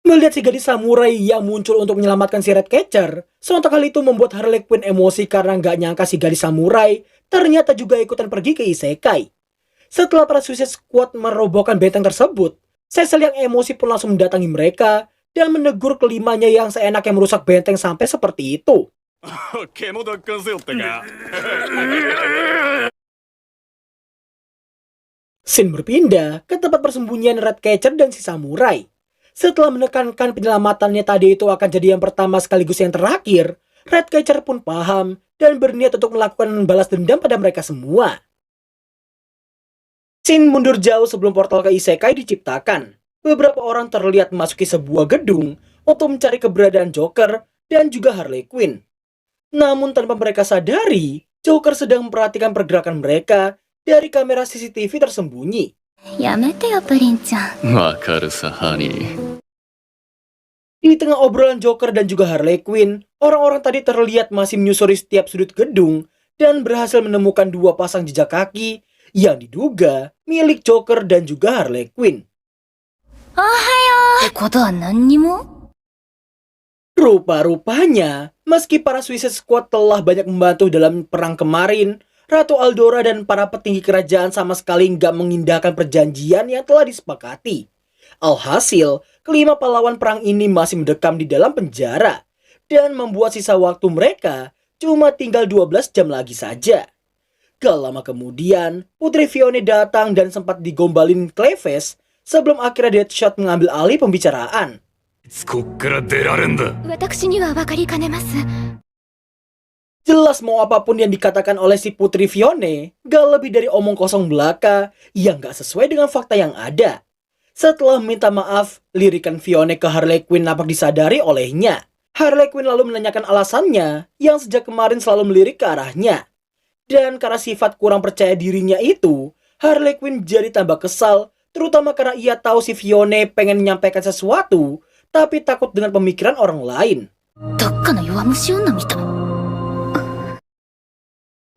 Speaker 3: melihat si gadis samurai yang muncul untuk menyelamatkan si Ratcatcher, sontak hal itu membuat Harley Quinn emosi karena gak nyangka si gadis samurai ternyata juga ikutan pergi ke isekai. Setelah para Suicide Squad merobohkan benteng tersebut, Cecil yang emosi pun langsung mendatangi mereka dan menegur kelimanya yang seenaknya merusak benteng sampai seperti itu.
Speaker 4: 毛も奪還せよってか。
Speaker 3: Scene berpindah ke tempat persembunyian Ratcatcher dan si samurai. Setelah menekankan penyelamatannya tadi itu akan jadi yang pertama sekaligus yang terakhir, Ratcatcher pun paham dan berniat untuk melakukan balas dendam pada mereka semua. Scene mundur jauh sebelum portal ke isekai diciptakan. Beberapa orang terlihat memasuki sebuah gedung untuk mencari keberadaan Joker dan juga Harley Quinn. Namun tanpa mereka sadari, Joker sedang memperhatikan pergerakan mereka dari kamera CCTV tersembunyi.
Speaker 2: やめてよプリンちゃん。
Speaker 1: わかるさ、ハニー。
Speaker 3: Di tengah obrolan Joker dan juga Harley Quinn, orang-orang tadi terlihat masih menyusuri setiap sudut gedung dan berhasil menemukan dua pasang jejak kaki yang diduga milik Joker dan juga Harley Quinn.
Speaker 2: おはよう。ってことは何にも？
Speaker 3: Rupa-rupanya, meski para Suicide Squad telah banyak membantu dalam perang kemarin, Ratu Aldora dan para petinggi kerajaan sama sekali nggak mengindahkan perjanjian yang telah disepakati. Alhasil, kelima pahlawan perang ini masih mendekam di dalam penjara dan membuat sisa waktu mereka cuma tinggal 12 jam lagi saja. Gak lama kemudian, Putri Fiona datang dan sempat digombalin Clayface sebelum akhirnya Deadshot mengambil alih pembicaraan.
Speaker 4: こっから出られんだ。
Speaker 2: 私には分かりかねます。
Speaker 3: Jelas mau apapun yang dikatakan oleh si Putri Fiona, gak lebih dari omong kosong belaka yang gak sesuai dengan fakta yang ada. Setelah minta maaf, lirikan Fiona ke Harley Quinn nampak disadari olehnya. Harley Quinn lalu menanyakan alasannya yang sejak kemarin selalu melirik ke arahnya. Dan karena sifat kurang percaya dirinya itu, Harley Quinn jadi tambah kesal, terutama karena ia tahu si Fiona pengen menyampaikan sesuatu, tapi takut dengan pemikiran orang lain.
Speaker 2: どっかの弱虫女みたい。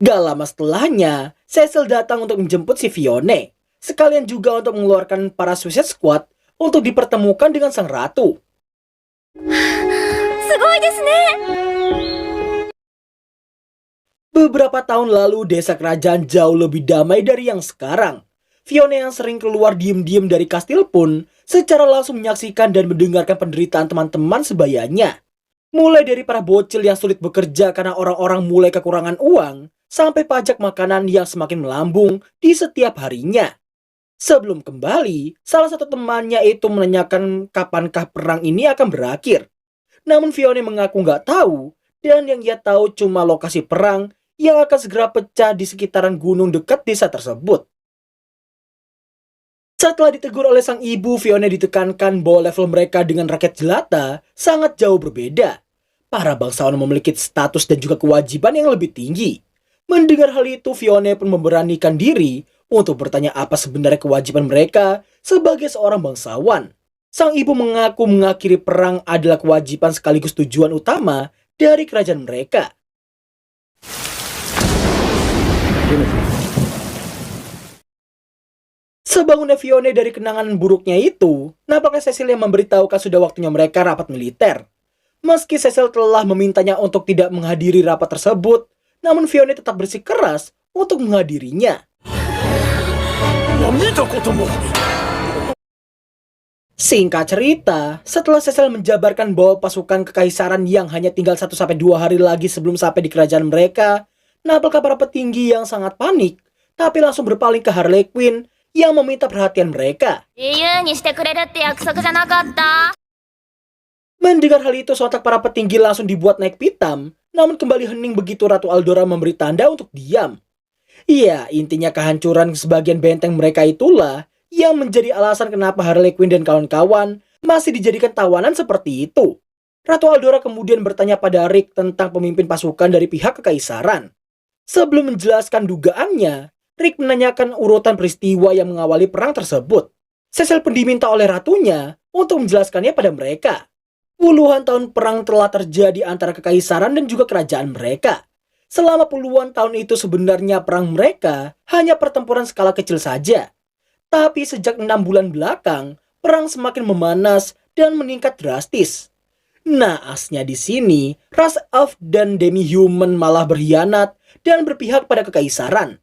Speaker 3: Gak lama setelahnya, Cecil datang untuk menjemput si Fiona. Sekalian juga untuk mengeluarkan para Suicide Squad untuk dipertemukan dengan sang ratu.
Speaker 2: すごいですね。
Speaker 3: Beberapa tahun lalu, desa kerajaan jauh lebih damai dari yang sekarang. Fiona yang sering keluar diem-diem dari kastil pun secara langsung menyaksikan dan mendengarkan penderitaan teman-teman sebayanya. Mulai dari para bocil yang sulit bekerja karena orang-orang mulai kekurangan uang, sampai pajak makanan yang semakin melambung di setiap harinya. Sebelum kembali, salah satu temannya itu menanyakan kapankah perang ini akan berakhir. Namun Fiona mengaku nggak tahu, dan yang ia tahu cuma lokasi perang yang akan segera pecah di sekitaran gunung dekat desa tersebut. Setelah ditegur oleh sang ibu, Fiona ditekankan bahwa level mereka dengan rakyat jelata sangat jauh berbeda. Para bangsawan memiliki status dan juga kewajiban yang lebih tinggi. Mendengar hal itu, Fiona pun memberanikan diri untuk bertanya apa sebenarnya kewajiban mereka sebagai seorang bangsawan. Sang ibu mengaku mengakhiri perang adalah kewajiban sekaligus tujuan utama dari kerajaan mereka. Sebangunnya Fiona dari kenangan buruknya itu, nampaknya Cecil yang memberitahukan sudah waktunya mereka rapat militer. Meski Cecil telah memintanya untuk tidak menghadiri rapat tersebut, namun Fiona tetap bersikeras untuk menghadirinya. Singkat cerita, setelah Cecil menjabarkan bahwa pasukan kekaisaran yang hanya tinggal 1-2 hari lagi sebelum sampai di kerajaan mereka, nampaknya para petinggi yang sangat panik, tapi langsung berpaling ke Harley Quinn yang meminta perhatian mereka. Mendengar hal itu, sontak para petinggi langsung dibuat naik pitam, namun kembali hening begitu Ratu Aldora memberi tanda untuk diam. Iya, intinya kehancuran sebagian benteng mereka itulah yang menjadi alasan kenapa Harley Quinn dan kawan-kawan masih dijadikan tawanan seperti itu. Ratu Aldora kemudian bertanya pada Rick tentang pemimpin pasukan dari pihak kekaisaran. Sebelum menjelaskan dugaannya, Rick menanyakan urutan peristiwa yang mengawali perang tersebut. Cecil pun diminta oleh ratunya untuk menjelaskannya pada mereka. Puluhan tahun perang telah terjadi antara kekaisaran dan juga kerajaan mereka. Selama puluhan tahun itu sebenarnya perang mereka hanya pertempuran skala kecil saja. Tapi sejak 6 bulan belakang, perang semakin memanas dan meningkat drastis. Naasnya di sini, ras elf dan demi-human malah berkhianat dan berpihak pada kekaisaran.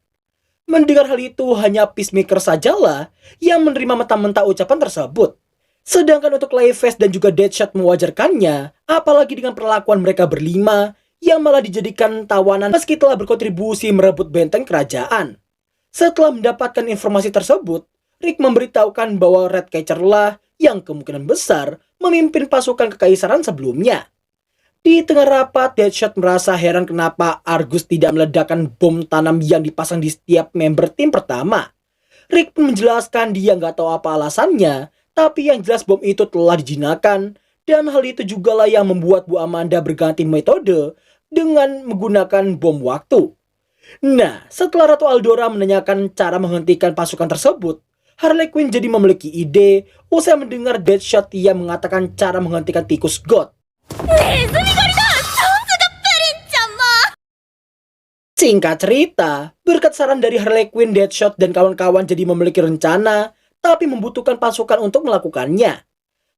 Speaker 3: Mendengar hal itu, hanya Peacemaker sajalah yang menerima mentah-mentah ucapan tersebut. Sedangkan untuk Clayface dan juga Deadshot mewajarkannya, apalagi dengan perlakuan mereka berlima yang malah dijadikan tawanan meski telah berkontribusi merebut benteng kerajaan. Setelah mendapatkan informasi tersebut, Rick memberitahukan bahwa Ratcatcher lah yang kemungkinan besar memimpin pasukan kekaisaran sebelumnya. Di tengah rapat, Deadshot merasa heran kenapa Argus tidak meledakkan bom tanam yang dipasang di setiap member tim pertama. Rick pun menjelaskan dia nggak tahu apa alasannya, tapi yang jelas bom itu telah dijinakkan, dan hal itu jugalah yang membuat Bu Amanda berganti metode dengan menggunakan bom waktu. Nah, setelah Ratu Aldora menanyakan cara menghentikan pasukan tersebut, Harley Quinn jadi memiliki ide usai mendengar Deadshot yang mengatakan cara menghentikan tikus God. Singkat cerita, berkat saran dari Harley Quinn, Deadshot dan kawan-kawan jadi memiliki rencana, tapi membutuhkan pasukan untuk melakukannya.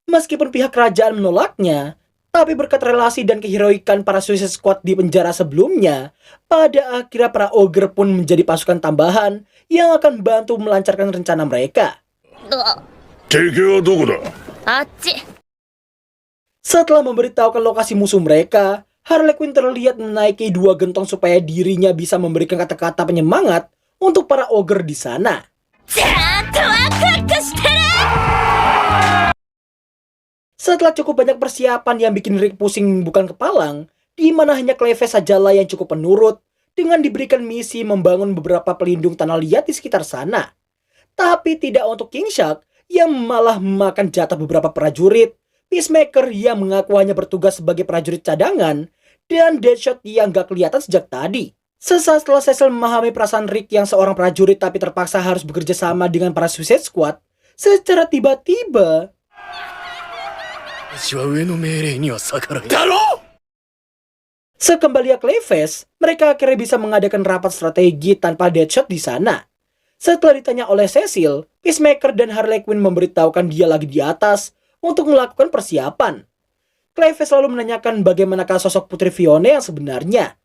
Speaker 3: Meskipun pihak kerajaan menolaknya, tapi berkat relasi dan keheroikan para Suicide Squad di penjara sebelumnya, pada akhirnya para Ogre pun menjadi pasukan tambahan yang akan bantu melancarkan rencana mereka. Setelah memberitahukan lokasi musuh mereka, Harley Quinn terlihat menaiki 2 gentong supaya dirinya bisa memberikan kata-kata penyemangat untuk para ogre di sana. Setelah cukup banyak persiapan yang bikin Rick pusing bukan kepalang, di mana hanya Clayface sajalah yang cukup penurut dengan diberikan misi membangun beberapa pelindung tanah liat di sekitar sana. Tapi tidak untuk King Shark yang malah memakan jatah beberapa prajurit, Peacemaker yang mengaku hanya bertugas sebagai prajurit cadangan, dan Deadshot yang gak kelihatan sejak tadi. Sesaat setelah Cecil memahami perasaan Rick yang seorang prajurit tapi terpaksa harus bekerja sama dengan para Suicide Squad, secara tiba-tiba sekembalinya Clayface, mereka akhirnya bisa mengadakan rapat strategi tanpa Deadshot di sana. Setelah ditanya oleh Cecil, Peacemaker dan Harley Quinn memberitahukan dia lagi di atas untuk melakukan persiapan. Clayface selalu menanyakan bagaimanakah sosok Putri Fiona yang sebenarnya.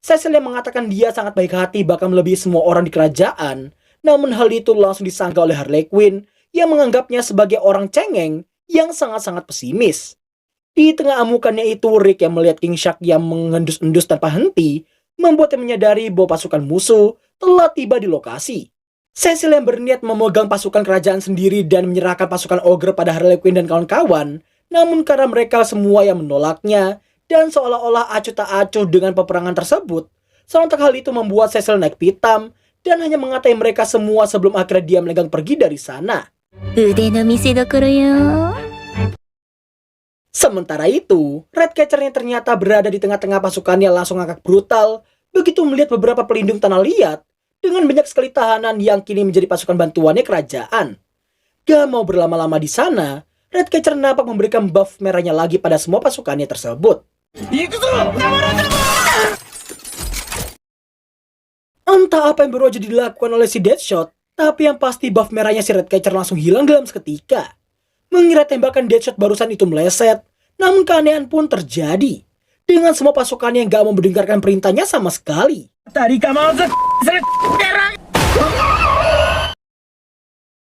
Speaker 3: Cecil yang mengatakan dia sangat baik hati bahkan melebihi semua orang di kerajaan, namun hal itu langsung disangka oleh Harley Quinn yang menganggapnya sebagai orang cengeng yang sangat-sangat pesimis. Di tengah amukannya itu, Rick yang melihat King Shark yang mengendus-endus tanpa henti, membuatnya menyadari bahwa pasukan musuh telah tiba di lokasi. Cecil yang berniat memegang pasukan kerajaan sendiri dan menyerahkan pasukan Ogre pada Harley Quinn dan kawan-kawan, namun karena mereka semua yang menolaknya, dan seolah-olah acuh tak acuh dengan peperangan tersebut, sontak hal itu membuat Cecil naik pitam, dan hanya mengatai mereka semua sebelum akhirnya dia melenggang pergi dari sana.
Speaker 2: 腕の見せ所よ。
Speaker 3: Sementara itu, Ratcatcher yang ternyata berada di tengah-tengah pasukannya langsung ngakak brutal begitu melihat beberapa pelindung tanah liat dengan banyak sekali tahanan yang kini menjadi pasukan bantuannya kerajaan. Gak mau berlama-lama di sana, Ratcatcher nampak memberikan buff merahnya lagi pada semua pasukannya tersebut. Entah apa yang baru aja dilakukan oleh si Deadshot, tapi yang pasti buff merahnya si Ratcatcher langsung hilang dalam seketika. Mengira tembakan Deadshot barusan itu meleset, namun keanehan pun terjadi. Dengan semua pasukannya yang gak mau mendengarkan perintahnya sama sekali.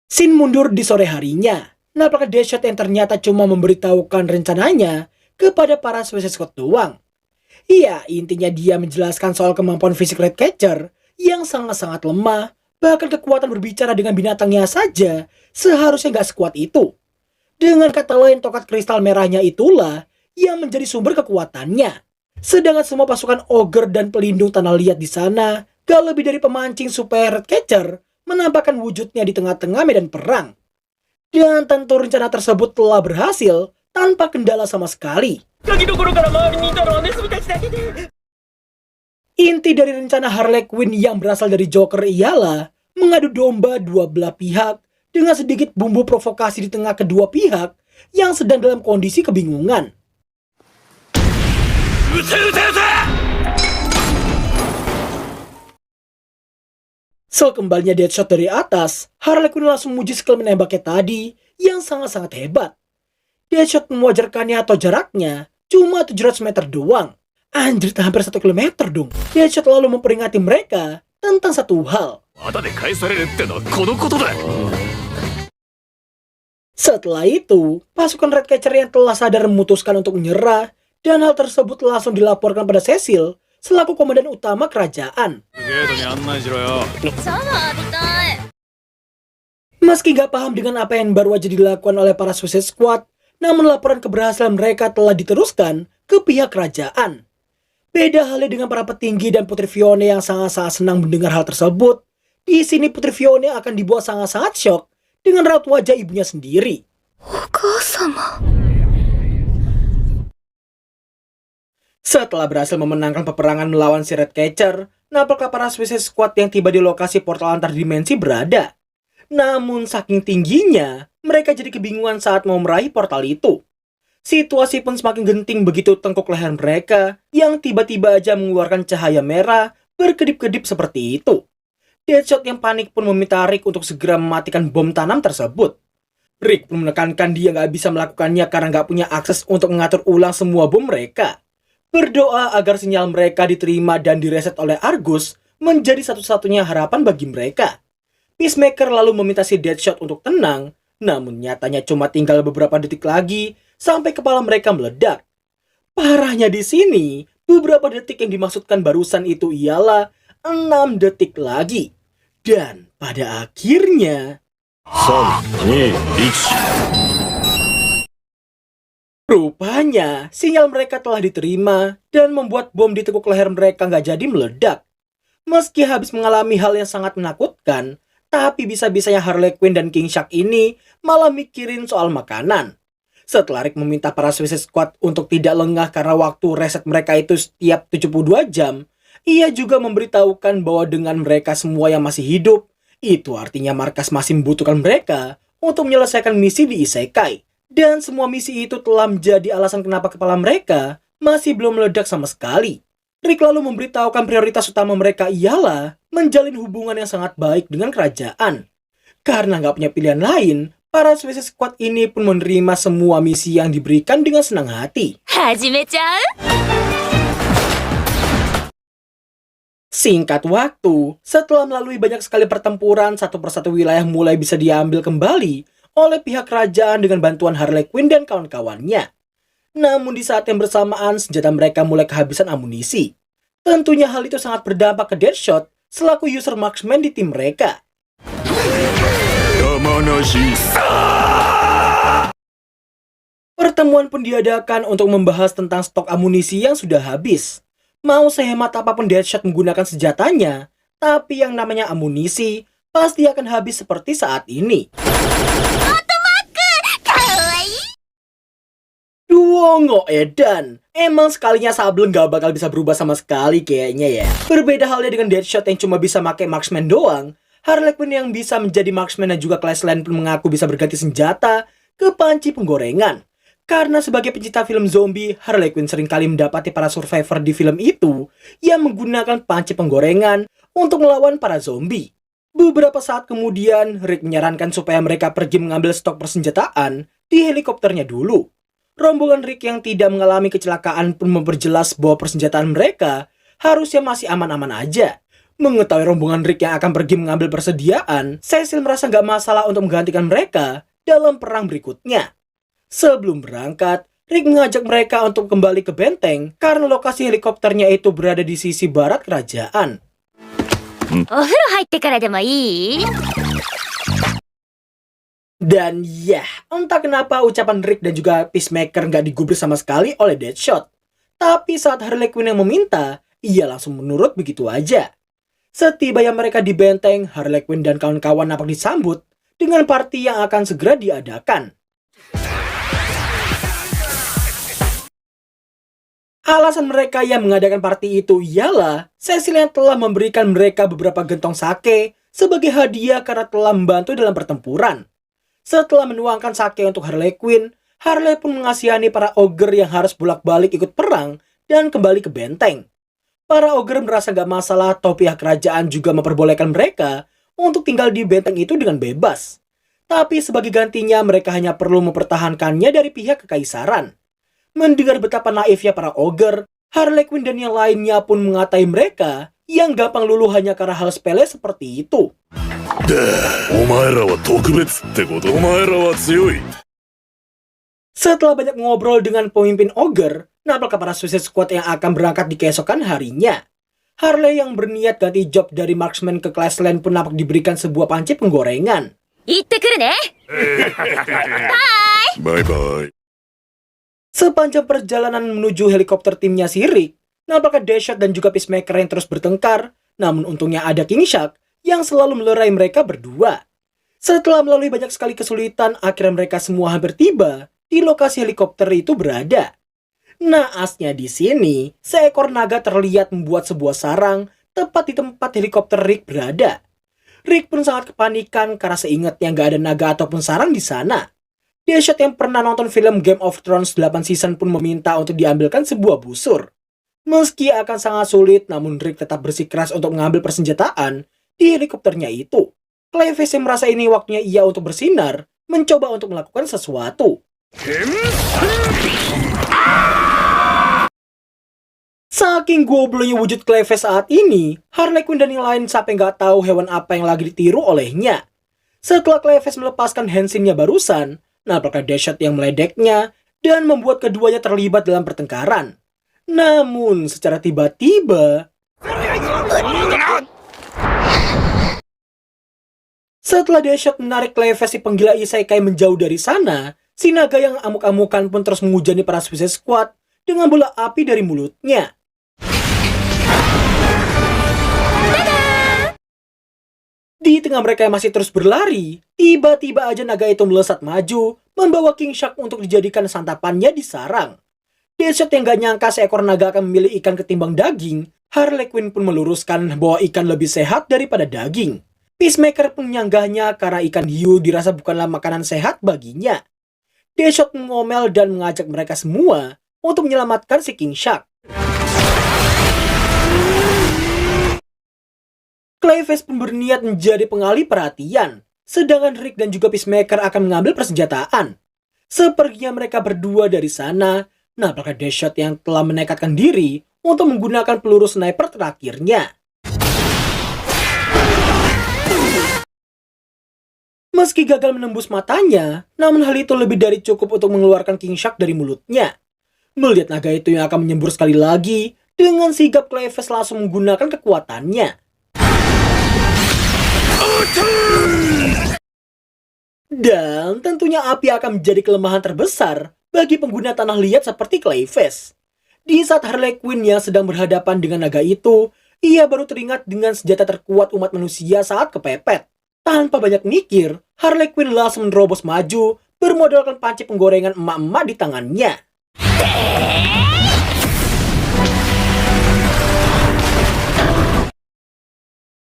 Speaker 3: Sin mundur di sore harinya. Nampaknya Deadshot yang ternyata cuma memberitahukan rencananya kepada para Suicide Squad doang. Iya, intinya dia menjelaskan soal kemampuan fisik Ratcatcher yang sangat-sangat lemah. Bahkan kekuatan berbicara dengan binatangnya saja seharusnya gak sekuat itu. Dengan kata lain, tongkat kristal merahnya itulah yang menjadi sumber kekuatannya. Sedangkan semua pasukan Ogre dan pelindung tanah liat di sana gak lebih dari pemancing supaya Ratcatcher menampakkan wujudnya di tengah-tengah medan perang. Dan tentu rencana tersebut telah berhasil tanpa kendala sama sekali. Inti dari rencana Harley Quinn yang berasal dari Joker ialah mengadu domba dua belah pihak dengan sedikit bumbu provokasi di tengah kedua pihak yang sedang dalam kondisi kebingungan. Sekembalnya Deadshot dari atas, Harley Quinn langsung memuji skill menembaknya tadi yang sangat-sangat hebat. Deadshot mewajarkannya atau jaraknya cuma 700 meter doang. Anjir, hampir 1 kilometer dong. Deadshot lalu memperingati mereka tentang satu hal. Setelah itu, pasukan Ratcatcher yang telah sadar memutuskan untuk menyerah, dan hal tersebut langsung dilaporkan pada Cecil selaku komandan utama kerajaan. Meski gak paham dengan apa yang baru aja dilakukan oleh para Suicide Squad, namun laporan keberhasilan mereka telah diteruskan ke pihak kerajaan. Beda halnya dengan para petinggi dan Putri Fiona yang sangat-sangat senang mendengar hal tersebut. Di sini Putri Fiona akan dibuat sangat-sangat shock dengan raut wajah ibunya sendiri. Setelah berhasil memenangkan peperangan melawan si Ratcatcher, nampaklah para Suicide Squad yang tiba di lokasi portal antar dimensi berada. Namun saking tingginya, mereka jadi kebingungan saat mau meraih portal itu. Situasi pun semakin genting begitu tengkuk leher mereka yang tiba-tiba aja mengeluarkan cahaya merah berkedip-kedip seperti itu. Deadshot yang panik pun meminta Rick untuk segera mematikan bom tanam tersebut. Rick pun menekankan dia gak bisa melakukannya karena gak punya akses untuk mengatur ulang semua bom mereka. Berdoa agar sinyal mereka diterima dan direset oleh Argus menjadi satu-satunya harapan bagi mereka. Peacemaker lalu meminta si Deadshot untuk tenang, namun nyatanya cuma tinggal beberapa detik lagi sampai kepala mereka meledak. Parahnya di sini, beberapa detik yang dimaksudkan barusan itu ialah 6 detik lagi. Dan pada akhirnya
Speaker 4: 3、2、1。
Speaker 3: rupanya sinyal mereka telah diterima dan membuat bom di tekuk leher mereka nggak jadi meledak. Meski habis mengalami hal yang sangat menakutkan, tapi bisa-bisanya Harley Quinn dan King Shark ini malah mikirin soal makanan. Setelah Rick meminta para Suicide Squad untuk tidak lengah karena waktu reset mereka itu setiap 72 jam, ia juga memberitahukan bahwa dengan mereka semua yang masih hidup, itu artinya markas masih membutuhkan mereka untuk menyelesaikan misi di Isekai. Dan semua misi itu telah menjadi alasan kenapa kepala mereka masih belum meledak sama sekali. Rick lalu memberitahukan prioritas utama mereka ialah menjalin hubungan yang sangat baik dengan kerajaan. Karena nggak punya pilihan lain, para Suicide Squad ini pun menerima semua misi yang diberikan dengan senang hati. Singkat waktu, setelah melalui banyak sekali pertempuran, satu persatu wilayah mulai bisa diambil kembali oleh pihak kerajaan dengan bantuan Harley Quinn dan kawan-kawannya. Namun di saat yang bersamaan, senjata mereka mulai kehabisan amunisi. Tentunya hal itu sangat berdampak ke Deadshot selaku user marksman di tim mereka. Pertemuan pun diadakan untuk membahas tentang stok amunisi yang sudah habis. Mau sehemat apapun Deadshot menggunakan senjatanya, tapi yang namanya amunisi pasti akan habis seperti saat ini. Duongo Edan, emang sekalinya Sable nggak bakal bisa berubah sama sekali kayaknya ya. Berbeda halnya dengan Deadshot yang cuma bisa pakai marksman doang, Harley Quinn yang bisa menjadi marksman dan juga Class Lane pun mengaku bisa berganti senjata ke panci penggorengan. Karena sebagai pencinta film zombie, Harley Quinn seringkali mendapati para survivor di film itu yang menggunakan panci penggorengan untuk melawan para zombie. Beberapa saat kemudian, Rick menyarankan supaya mereka pergi mengambil stok persenjataan di helikopternya dulu. Rombongan Rick yang tidak mengalami kecelakaan pun memperjelas bahwa persenjataan mereka harusnya masih aman-aman aja. Mengetahui rombongan Rick yang akan pergi mengambil persediaan, Cecil merasa nggak masalah untuk menggantikan mereka dalam perang berikutnya. Sebelum berangkat, Rick mengajak mereka untuk kembali ke benteng karena lokasi helikopternya itu berada di sisi barat kerajaan.
Speaker 2: お風呂入ってからでもいい？
Speaker 3: Dan ya, entah kenapa ucapan Rick dan juga Peacemaker nggak digubris sama sekali oleh Deadshot. Tapi saat Harley Quinn yang meminta, ia langsung menurut begitu aja. Setibanya mereka di benteng, Harley Quinn dan kawan-kawan nampak disambut dengan party yang akan segera diadakan. Alasan mereka yang mengadakan party itu ialah Cecil yang telah memberikan mereka beberapa gentong sake sebagai hadiah karena telah membantu dalam pertempuran. Setelah menuangkan sake untuk Harley Quinn, Harley pun mengasihani para ogre yang harus bolak-balik ikut perang dan kembali ke benteng. Para ogre merasa gak masalah toh pihak kerajaan juga memperbolehkan mereka untuk tinggal di benteng itu dengan bebas. Tapi sebagai gantinya mereka hanya perlu mempertahankannya dari pihak kekaisaran. Mendengar betapa naifnya para ogre, Harley Quinn dan yang lainnya pun mengatai mereka yang gampang luluh hanya karena hal sepele seperti itu. Setelah banyak ngobrol dengan pemimpin ogre, nampaknya para Suicide Squad yang akan berangkat di keesokan harinya. Harley yang berniat ganti job dari marksman ke Class Lane pun nampak diberikan sebuah panci penggorengan.
Speaker 2: 行ってくるね。
Speaker 4: Bye-bye.
Speaker 3: Sepanjang perjalanan menuju helikopter timnya si Rick, nampaknya Deadshot dan juga Peacemaker yang terus bertengkar, namun untungnya ada King Shark yang selalu melerai mereka berdua. Setelah melalui banyak sekali kesulitan, akhirnya mereka semua hampir tiba di lokasi helikopter itu berada. Naasnya di sini, seekor naga terlihat membuat sebuah sarang tepat di tempat helikopter Rick berada. Rick pun sangat kepanikan karena seingatnya nggak ada naga ataupun sarang di sana. Deadshot yang pernah nonton film Game of Thrones 8 season pun meminta untuk diambilkan sebuah busur. Meski akan sangat sulit, namun Rick tetap bersikeras untuk mengambil persenjataan di helikopternya itu. Cleves yang merasa ini waktunya ia untuk bersinar, mencoba untuk melakukan sesuatu. Saking gobloknya wujud Cleves saat ini, Harley Quinn dan yang lain sampai nggak tahu hewan apa yang lagi ditiru olehnya. Setelah Cleves melepaskan Hansin-nya barusan, nampaknya Deadshot yang meledeknya dan membuat keduanya terlibat dalam pertengkaran. Namun secara tiba-tiba, setelah Deadshot menarik Cleves si penggila isekai menjauh dari sana, si naga yang amuk-amukan pun terus menghujani para Suicide Squad dengan bola api dari mulutnya. Di tengah mereka yang masih terus berlari, tiba-tiba aja naga itu melesat maju, membawa King Shark untuk dijadikan santapannya di sarang. Deadshot yang gak nyangka seekor naga akan memilih ikan ketimbang daging, Harley Quinn pun meluruskan bahwa ikan lebih sehat daripada daging. Peacemaker pun menyanggahnya karena ikan hiu dirasa bukanlah makanan sehat baginya. Deadshot mengomel dan mengajak mereka semua untuk menyelamatkan si King Shark. Cleves pun berniat menjadi pengalih perhatian, sedangkan Rick dan juga Peacemaker akan mengambil persenjataan. Sepertinya mereka berdua dari sana, nampaknya Deadshot yang telah menekatkan diri untuk menggunakan peluru sniper terakhirnya. Meski gagal menembus matanya, namun hal itu lebih dari cukup untuk mengeluarkan King Shark dari mulutnya. Melihat naga itu yang akan menyembur sekali lagi, dengan sigap Cleves langsung menggunakan kekuatannya. Dan tentunya api akan menjadi kelemahan terbesar bagi pengguna tanah liat seperti Cleves. Di saat Harley Quinn yang sedang berhadapan dengan naga itu, ia baru teringat dengan senjata terkuat umat manusia saat kepepet. Tanpa banyak mikir, Harley Quinn langsung menerobos maju, bermodalkan panci penggorengan emak-emak di tangannya.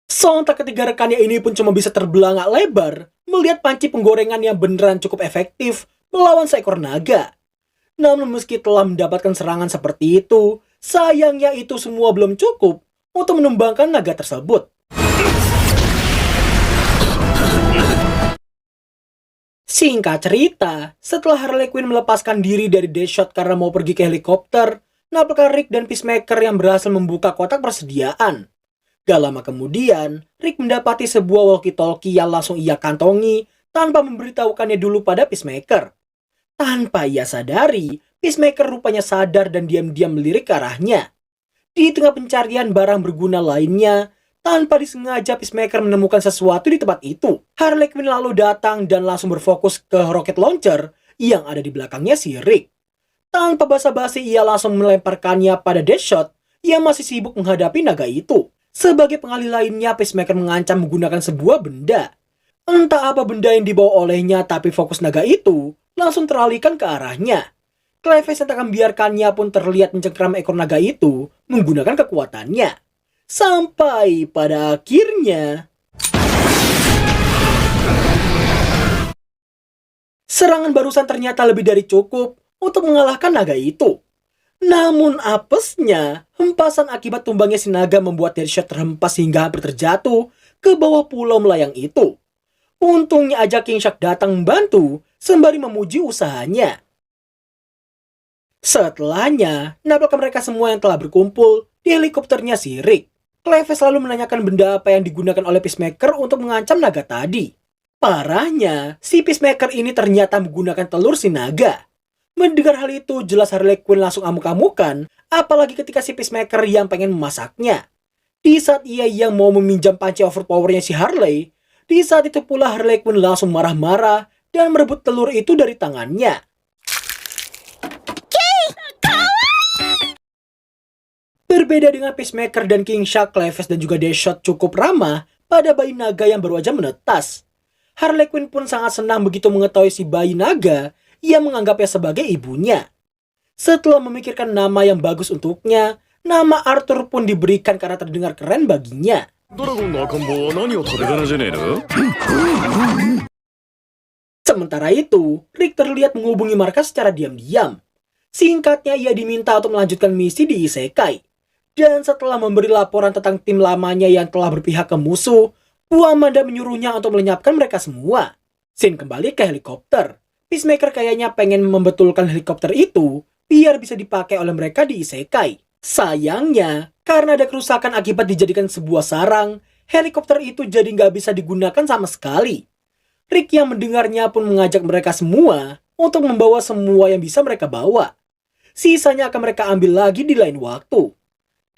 Speaker 3: Sontak ketiga rekannya ini pun cuma bisa terbelangak lebar melihat panci penggorengan yang beneran cukup efektif melawan seekor naga. Namun meski telah mendapatkan serangan seperti itu, sayangnya itu semua belum cukup untuk menumbangkan naga tersebut. Singkat cerita, setelah Harley Quinn melepaskan diri dari Deadshot karena mau pergi ke helikopter, napakah Rick dan Peacemaker yang berhasil membuka kotak persediaan. Gak lama kemudian, Rick mendapati sebuah walkie-talkie yang langsung ia kantongi tanpa memberitahukannya dulu pada Peacemaker. Tanpa ia sadari, Peacemaker rupanya sadar dan diam-diam melirik ke arahnya. Di tengah pencarian barang berguna lainnya, tanpa disengaja Peacemaker menemukan sesuatu di tempat itu. Harley Quinn lalu datang dan langsung berfokus ke rocket launcher yang ada di belakangnya si Rick. Tanpa basa-basi ia langsung melemparkannya pada Deadshot yang masih sibuk menghadapi naga itu. Sebagai pengalih lainnya, Peacemaker mengancam menggunakan sebuah benda. Entah apa benda yang dibawa olehnya, tapi fokus naga itu langsung teralihkan ke arahnya. Cleves yang tak membiarkannya pun terlihat mencengkram ekor naga itu menggunakan kekuatannya. Sampai pada akhirnya, serangan barusan ternyata lebih dari cukup untuk mengalahkan naga itu. Namun apesnya, hempasan akibat tumbangnya si naga membuat Deadshot terhempas hingga hampir terjatuh ke bawah pulau melayang itu. Untungnya aja King Shark datang membantu sembari memuji usahanya. Setelahnya, napakah mereka semua yang telah berkumpul di helikopternya si Rick. Cleves lalu menanyakan benda apa yang digunakan oleh Peacemaker untuk mengancam naga tadi. Parahnya, si Peacemaker ini ternyata menggunakan telur si naga. Mendengar hal itu, jelas Harley Quinn langsung amuk-amukan, apalagi ketika si Peacemaker yang pengen memasaknya. Di saat ia yang mau meminjam panci overpowernya si Harley, di saat itu pula Harley Quinn langsung marah-marah dan merebut telur itu dari tangannya. Berbeda dengan Peacemaker dan King Shark, Cleves dan juga Deadshot cukup ramah pada bayi naga yang baru aja menetas. Harley Quinn pun sangat senang begitu mengetahui si bayi naga yang menganggapnya sebagai ibunya. Setelah memikirkan nama yang bagus untuknya, nama Arthur pun diberikan karena terdengar keren baginya. Sementara itu, Rick terlihat menghubungi Marcus secara diam-diam. Singkatnya, ia diminta untuk melanjutkan misi di Isekai. Dan setelah memberi laporan tentang tim lamanya yang telah berpihak ke musuh, Bu Amanda menyuruhnya untuk melenyapkan mereka semua. Sin kembali ke helikopter. Peacemaker kayaknya pengen membetulkan helikopter itu biar bisa dipakai oleh mereka di Isekai. Sayangnya, karena ada kerusakan akibat dijadikan sebuah sarang, helikopter itu jadi nggak bisa digunakan sama sekali. Rick yang mendengarnya pun mengajak mereka semua untuk membawa semua yang bisa mereka bawa. Sisanya akan mereka ambil lagi di lain waktu.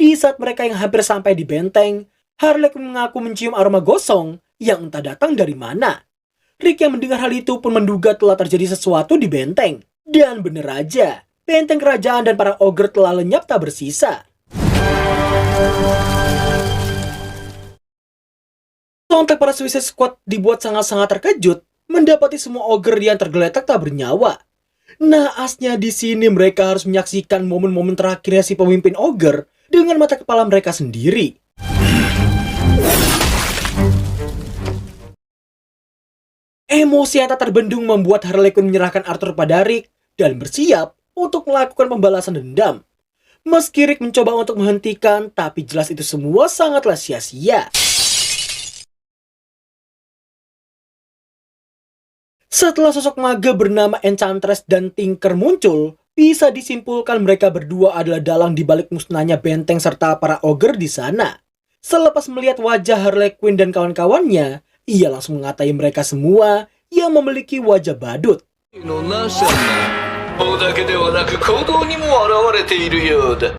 Speaker 3: Di saat mereka yang hampir sampai di benteng, Harley mengaku mencium aroma gosong yang entah datang dari mana. Rick yang mendengar hal itu pun menduga telah terjadi sesuatu di benteng. Dan bener aja, benteng kerajaan dan para ogre telah lenyap tak bersisa. Sontak para Suicide Squad dibuat sangat-sangat terkejut mendapati semua ogre yang tergeletak tak bernyawa. Naasnya di sini mereka harus menyaksikan momen-momen terakhirnya si pemimpin ogre dengan mata kepala mereka sendiri. Emosi yang tak terbendung membuat Harley Quinn menyerahkan Arthur pada Rick dan bersiap untuk melakukan pembalasan dendam. Meski Rick mencoba untuk menghentikan, tapi jelas itu semua sangatlah sia-sia. Setelah sosok maga bernama Enchantress dan Tinker muncul, bisa disimpulkan mereka berdua adalah dalang di balik musnahnya benteng serta para ogre di sana. Selepas melihat wajah Harley Quinn dan kawan-kawannya, ia langsung mengatai mereka semua yang memiliki wajah badut.
Speaker 1: のなしゃな方だけではなく行動にも現れているようだ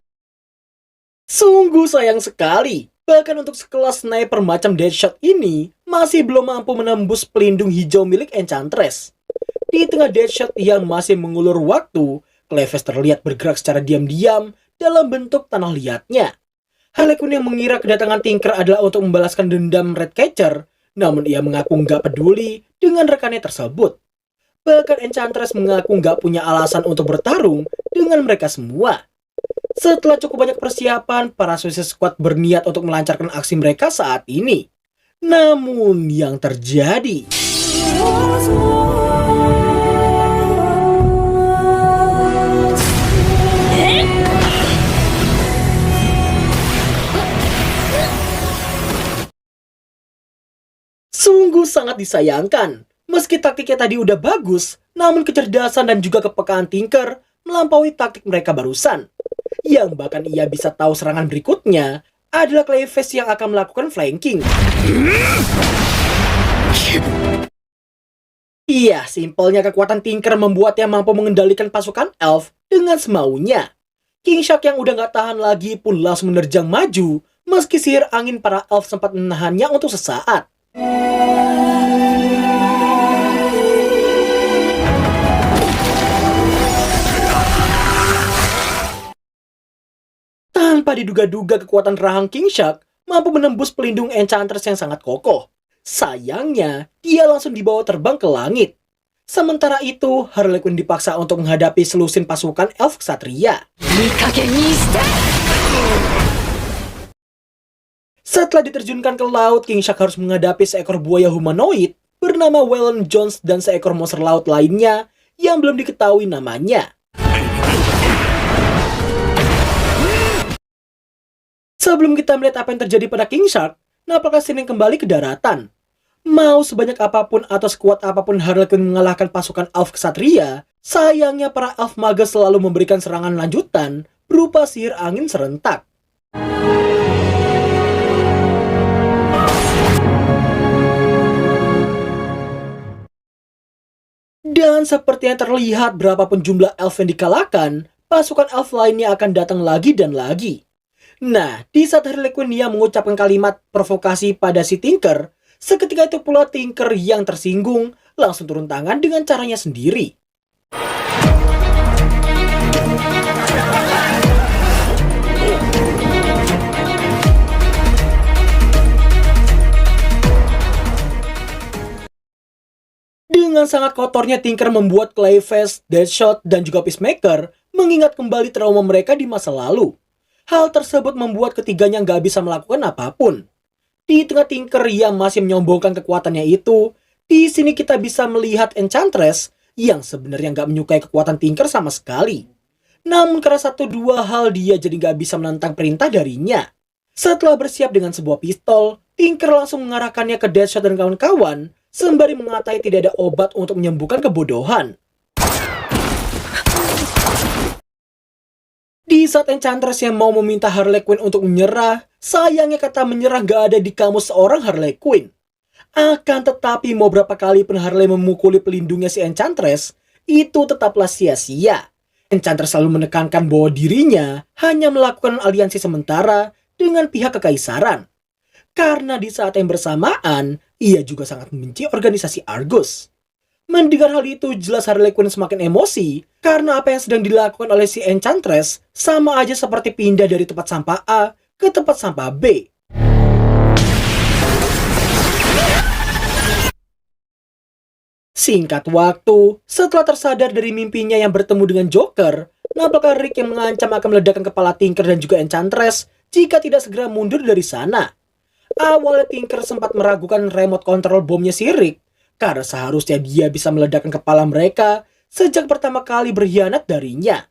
Speaker 3: Sungguh sayang sekali, bahkan untuk sekelas sniper macam Deadshot ini masih belum mampu menembus pelindung hijau milik Enchantress. Di tengah Deadshot yang masih mengulur waktu, Cleves terlihat bergerak secara diam-diam dalam bentuk tanah liatnya. Harley Quinn yang mengira kedatangan Tinker adalah untuk membalaskan dendam Ratcatcher, namun ia mengaku nggak peduli dengan rekannya tersebut. Bahkan Enchantress mengaku nggak punya alasan untuk bertarung dengan mereka semua. Setelah cukup banyak persiapan, para Suicide Squad berniat untuk melancarkan aksi mereka saat ini. Namun yang terjadi... Sungguh sangat disayangkan. Meski taktiknya tadi udah bagus, namun kecerdasan dan juga kepekaan Tinker melampaui taktik mereka barusan. Yang bahkan ia bisa tahu serangan berikutnya adalah Cleves yang akan melakukan flanking. Iya, simpelnya kekuatan Tinker membuatnya mampu mengendalikan pasukan elf dengan semaunya. King Shark yang udah gak tahan lagi pun langsung menerjang maju, meski sihir angin para elf sempat menahannya untuk sesaat. Tanpa diduga-duga kekuatan rahang King Shark mampu menembus pelindung Enchantress yang sangat kokoh. Sayangnya, dia langsung dibawa terbang ke langit. Sementara itu, Harley Quinn dipaksa untuk menghadapi selusin pasukan elf ksatria. Setelah diterjunkan ke laut, King Shark harus menghadapi seekor buaya humanoid bernama Waylon Jones dan seekor monster laut lainnya yang belum diketahui namanya. Sebelum kita melihat apa yang terjadi pada King Shark, nampaknya Sining kembali ke daratan. Mau sebanyak apapun atau sekuat apapun Harley Quinn mengalahkan pasukan elf ksatria, sayangnya para elf maga selalu memberikan serangan lanjutan berupa sihir angin serentak. Dan seperti yang terlihat, berapapun jumlah elf yang dikalahkan, pasukan elf lainnya akan datang lagi dan lagi. Nah, di saat Harley Quinn yang mengucapkan kalimat provokasi pada si Tinker, seketika itu pula Tinker yang tersinggung langsung turun tangan dengan caranya sendiri. Dengan sangat kotornya Tinker membuat Cleves, Deadshot, dan juga Peacemaker mengingat kembali trauma mereka di masa lalu. Hal tersebut membuat ketiganya nggak bisa melakukan apapun. Di tengah Tinker yang masih menyombongkan kekuatannya itu, di sini kita bisa melihat Enchantress yang sebenarnya nggak menyukai kekuatan Tinker sama sekali. Namun karena satu dua hal dia jadi nggak bisa menentang perintah darinya. Setelah bersiap dengan sebuah pistol, Tinker langsung mengarahkannya ke Deadshot dan kawan-kawan, sembari mengatai tidak ada obat untuk menyembuhkan kebodohan. Di saat Enchantress yang mau meminta Harley Quinn untuk menyerah, sayangnya kata menyerah gak ada di kamus seorang Harley Quinn. Akan tetapi mau berapa kali pun Harley memukuli pelindungnya si Enchantress, itu tetaplah sia-sia. Enchantress selalu menekankan bahwa dirinya hanya melakukan aliansi sementara dengan pihak kekaisaran. Karena di saat yang bersamaan, ia juga sangat membenci organisasi Argus. Mendengar hal itu, jelas Harley Quinn semakin emosi, karena apa yang sedang dilakukan oleh si Enchantress sama aja seperti pindah dari tempat sampah A ke tempat sampah B. Singkat waktu, setelah tersadar dari mimpinya yang bertemu dengan Joker, nampaknya Rick yang mengancam akan meledakkan kepala Tinker dan juga Enchantress jika tidak segera mundur dari sana. Awalnya Tinker sempat meragukan remote control bomnya si Rick, karena seharusnya dia bisa meledakkan kepala mereka sejak pertama kali berkhianat darinya.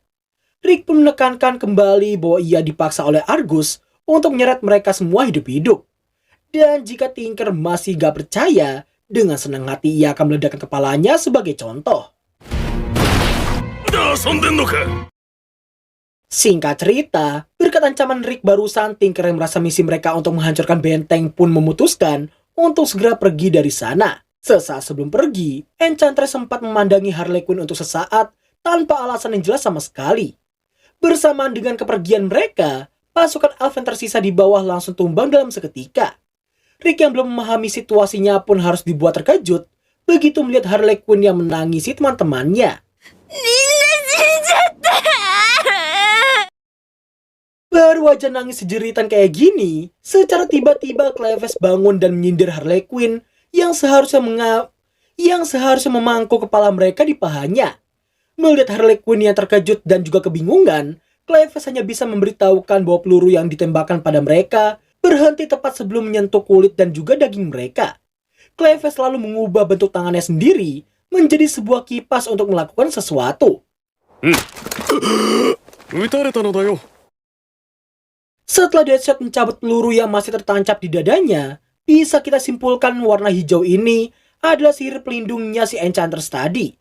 Speaker 3: Rick pun menekankan kembali bahwa ia dipaksa oleh Argus untuk menyeret mereka semua hidup-hidup. Dan jika Tinker masih gak percaya, dengan senang hati ia akan meledakkan kepalanya sebagai contoh. Singkat cerita, berkat ancaman Rick barusan, Tinker yang merasa misi mereka untuk menghancurkan benteng pun memutuskan untuk segera pergi dari sana. Sesaat sebelum pergi, Enchantress sempat memandangi Harley Quinn untuk sesaat tanpa alasan yang jelas sama sekali. Bersamaan dengan kepergian mereka, pasukan elf yang tersisa di bawah langsung tumbang dalam seketika. Rick yang belum memahami situasinya pun harus dibuat terkejut begitu melihat Harley Quinn yang menangisi teman-temannya. Baru aja nangis sejeritan kayak gini, secara tiba-tiba Cleves bangun dan menyindir Harley Quinn yang seharusnya memangku kepala mereka di pahanya. Melihat Harley Quinn yang terkejut dan juga kebingungan, Cleves hanya bisa memberitahukan bahwa peluru yang ditembakkan pada mereka berhenti tepat sebelum menyentuh kulit dan juga daging mereka. Cleves lalu mengubah bentuk tangannya sendiri menjadi sebuah kipas untuk melakukan sesuatu.
Speaker 4: 撃たれたのだよ。
Speaker 3: Setelah Deadshot mencabut peluru yang masih tertancap di dadanya, bisa kita simpulkan warna hijau ini adalah sihir pelindungnya si Enchantress tadi.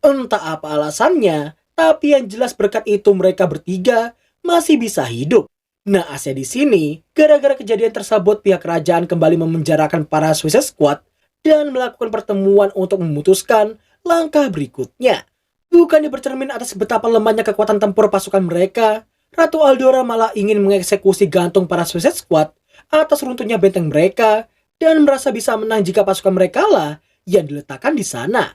Speaker 3: Entah apa alasannya, tapi yang jelas berkat itu mereka bertiga masih bisa hidup. Naasnya di sini, gara-gara kejadian tersebut pihak kerajaan kembali memenjarakan para Suicide Squad dan melakukan pertemuan untuk memutuskan langkah berikutnya. Bukannya bercermin atas betapa lemahnya kekuatan tempur pasukan mereka, Ratu Aldora malah ingin mengeksekusi gantung para Suicide Squad atas runtuhnya benteng mereka dan merasa bisa menang jika pasukan mereka lah yang diletakkan di sana.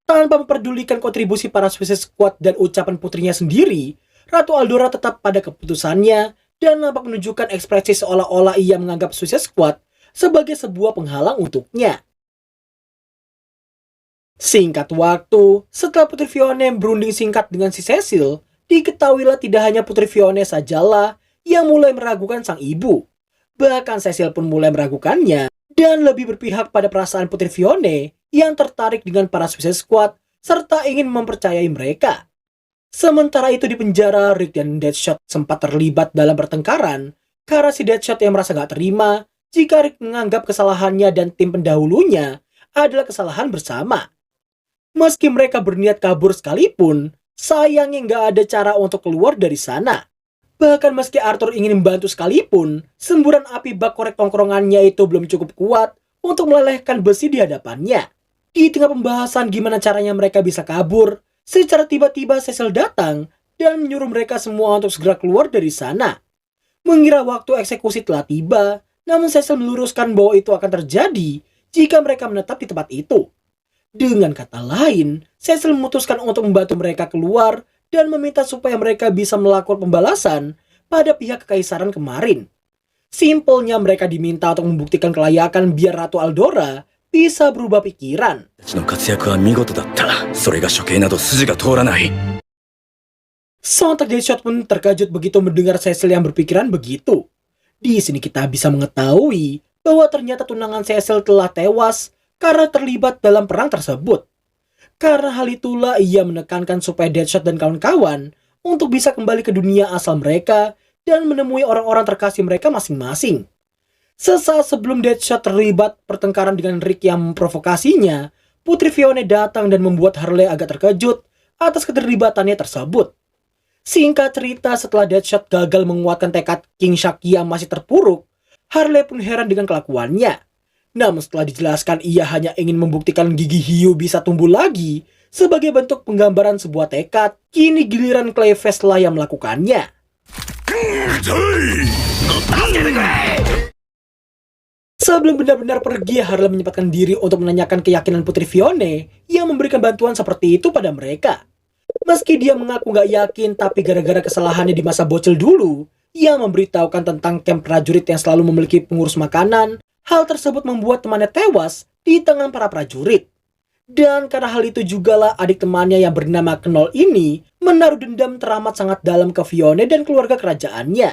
Speaker 3: Tanpa memperdulikan kontribusi para Suicide Squad dan ucapan putrinya sendiri, Ratu Aldora tetap pada keputusannya dan nampak menunjukkan ekspresi seolah-olah ia menganggap Suicide Squad sebagai sebuah penghalang untuknya. Singkat waktu, setelah Putri Fiona berunding singkat dengan si Cecil, diketahuilah tidak hanya Putri Fiona sajalah yang mulai meragukan sang ibu. Bahkan Cecil pun mulai meragukannya dan lebih berpihak pada perasaan Putri Fiona yang tertarik dengan para Suicide Squad serta ingin mempercayai mereka. Sementara itu di penjara, Rick dan Deadshot sempat terlibat dalam pertengkaran karena si Deadshot yang merasa gak terima jika Rick menganggap kesalahannya dan tim pendahulunya adalah kesalahan bersama. Meski mereka berniat kabur sekalipun, sayangnya nggak ada cara untuk keluar dari sana. Bahkan meski Arthur ingin membantu sekalipun, semburan api bak korek tongkrongannya itu belum cukup kuat untuk melelehkan besi di hadapannya. Di tengah pembahasan gimana caranya mereka bisa kabur, secara tiba-tiba Cecil datang dan menyuruh mereka semua untuk segera keluar dari sana. Mengira waktu eksekusi telah tiba, namun Cecil meluruskan bahwa itu akan terjadi jika mereka menetap di tempat itu. Dengan kata lain, Cecil memutuskan untuk membantu mereka keluar dan meminta supaya mereka bisa melakukan pembalasan pada pihak kekaisaran kemarin. Simpelnya mereka diminta untuk membuktikan kelayakan biar Ratu Aldora bisa berubah pikiran. Sontak Deadshot pun terkejut begitu mendengar Cecil yang berpikiran begitu. Di sini kita bisa mengetahui bahwa ternyata tunangan Cecil telah tewas karena terlibat dalam perang tersebut. Karena hal itulah ia menekankan supaya Deadshot dan kawan-kawan untuk bisa kembali ke dunia asal mereka dan menemui orang-orang terkasih mereka masing-masing. Sesaat sebelum Deadshot terlibat pertengkaran dengan Rick yang memprovokasinya, Putri Fiona datang dan membuat Harley agak terkejut atas keterlibatannya tersebut. Singkat cerita, setelah Deadshot gagal menguatkan tekad King Shark yang masih terpuruk, Harley pun heran dengan kelakuannya. Namun setelah dijelaskan ia hanya ingin membuktikan gigi hiu bisa tumbuh lagi sebagai bentuk penggambaran sebuah tekad, kini giliran Cleves lah yang melakukannya. Sebelum benar-benar pergi, Harley menyempatkan diri untuk menanyakan keyakinan Putri Fiona yang memberikan bantuan seperti itu pada mereka. Meski dia mengaku gak yakin, tapi gara-gara kesalahannya di masa bocil dulu, ia memberitahukan tentang camp prajurit yang selalu memiliki pengurus makanan. Hal tersebut membuat temannya tewas di tangan para prajurit. Dan karena hal itu jugalah adik temannya yang bernama Knoll ini menaruh dendam teramat sangat dalam ke Fiona dan keluarga kerajaannya.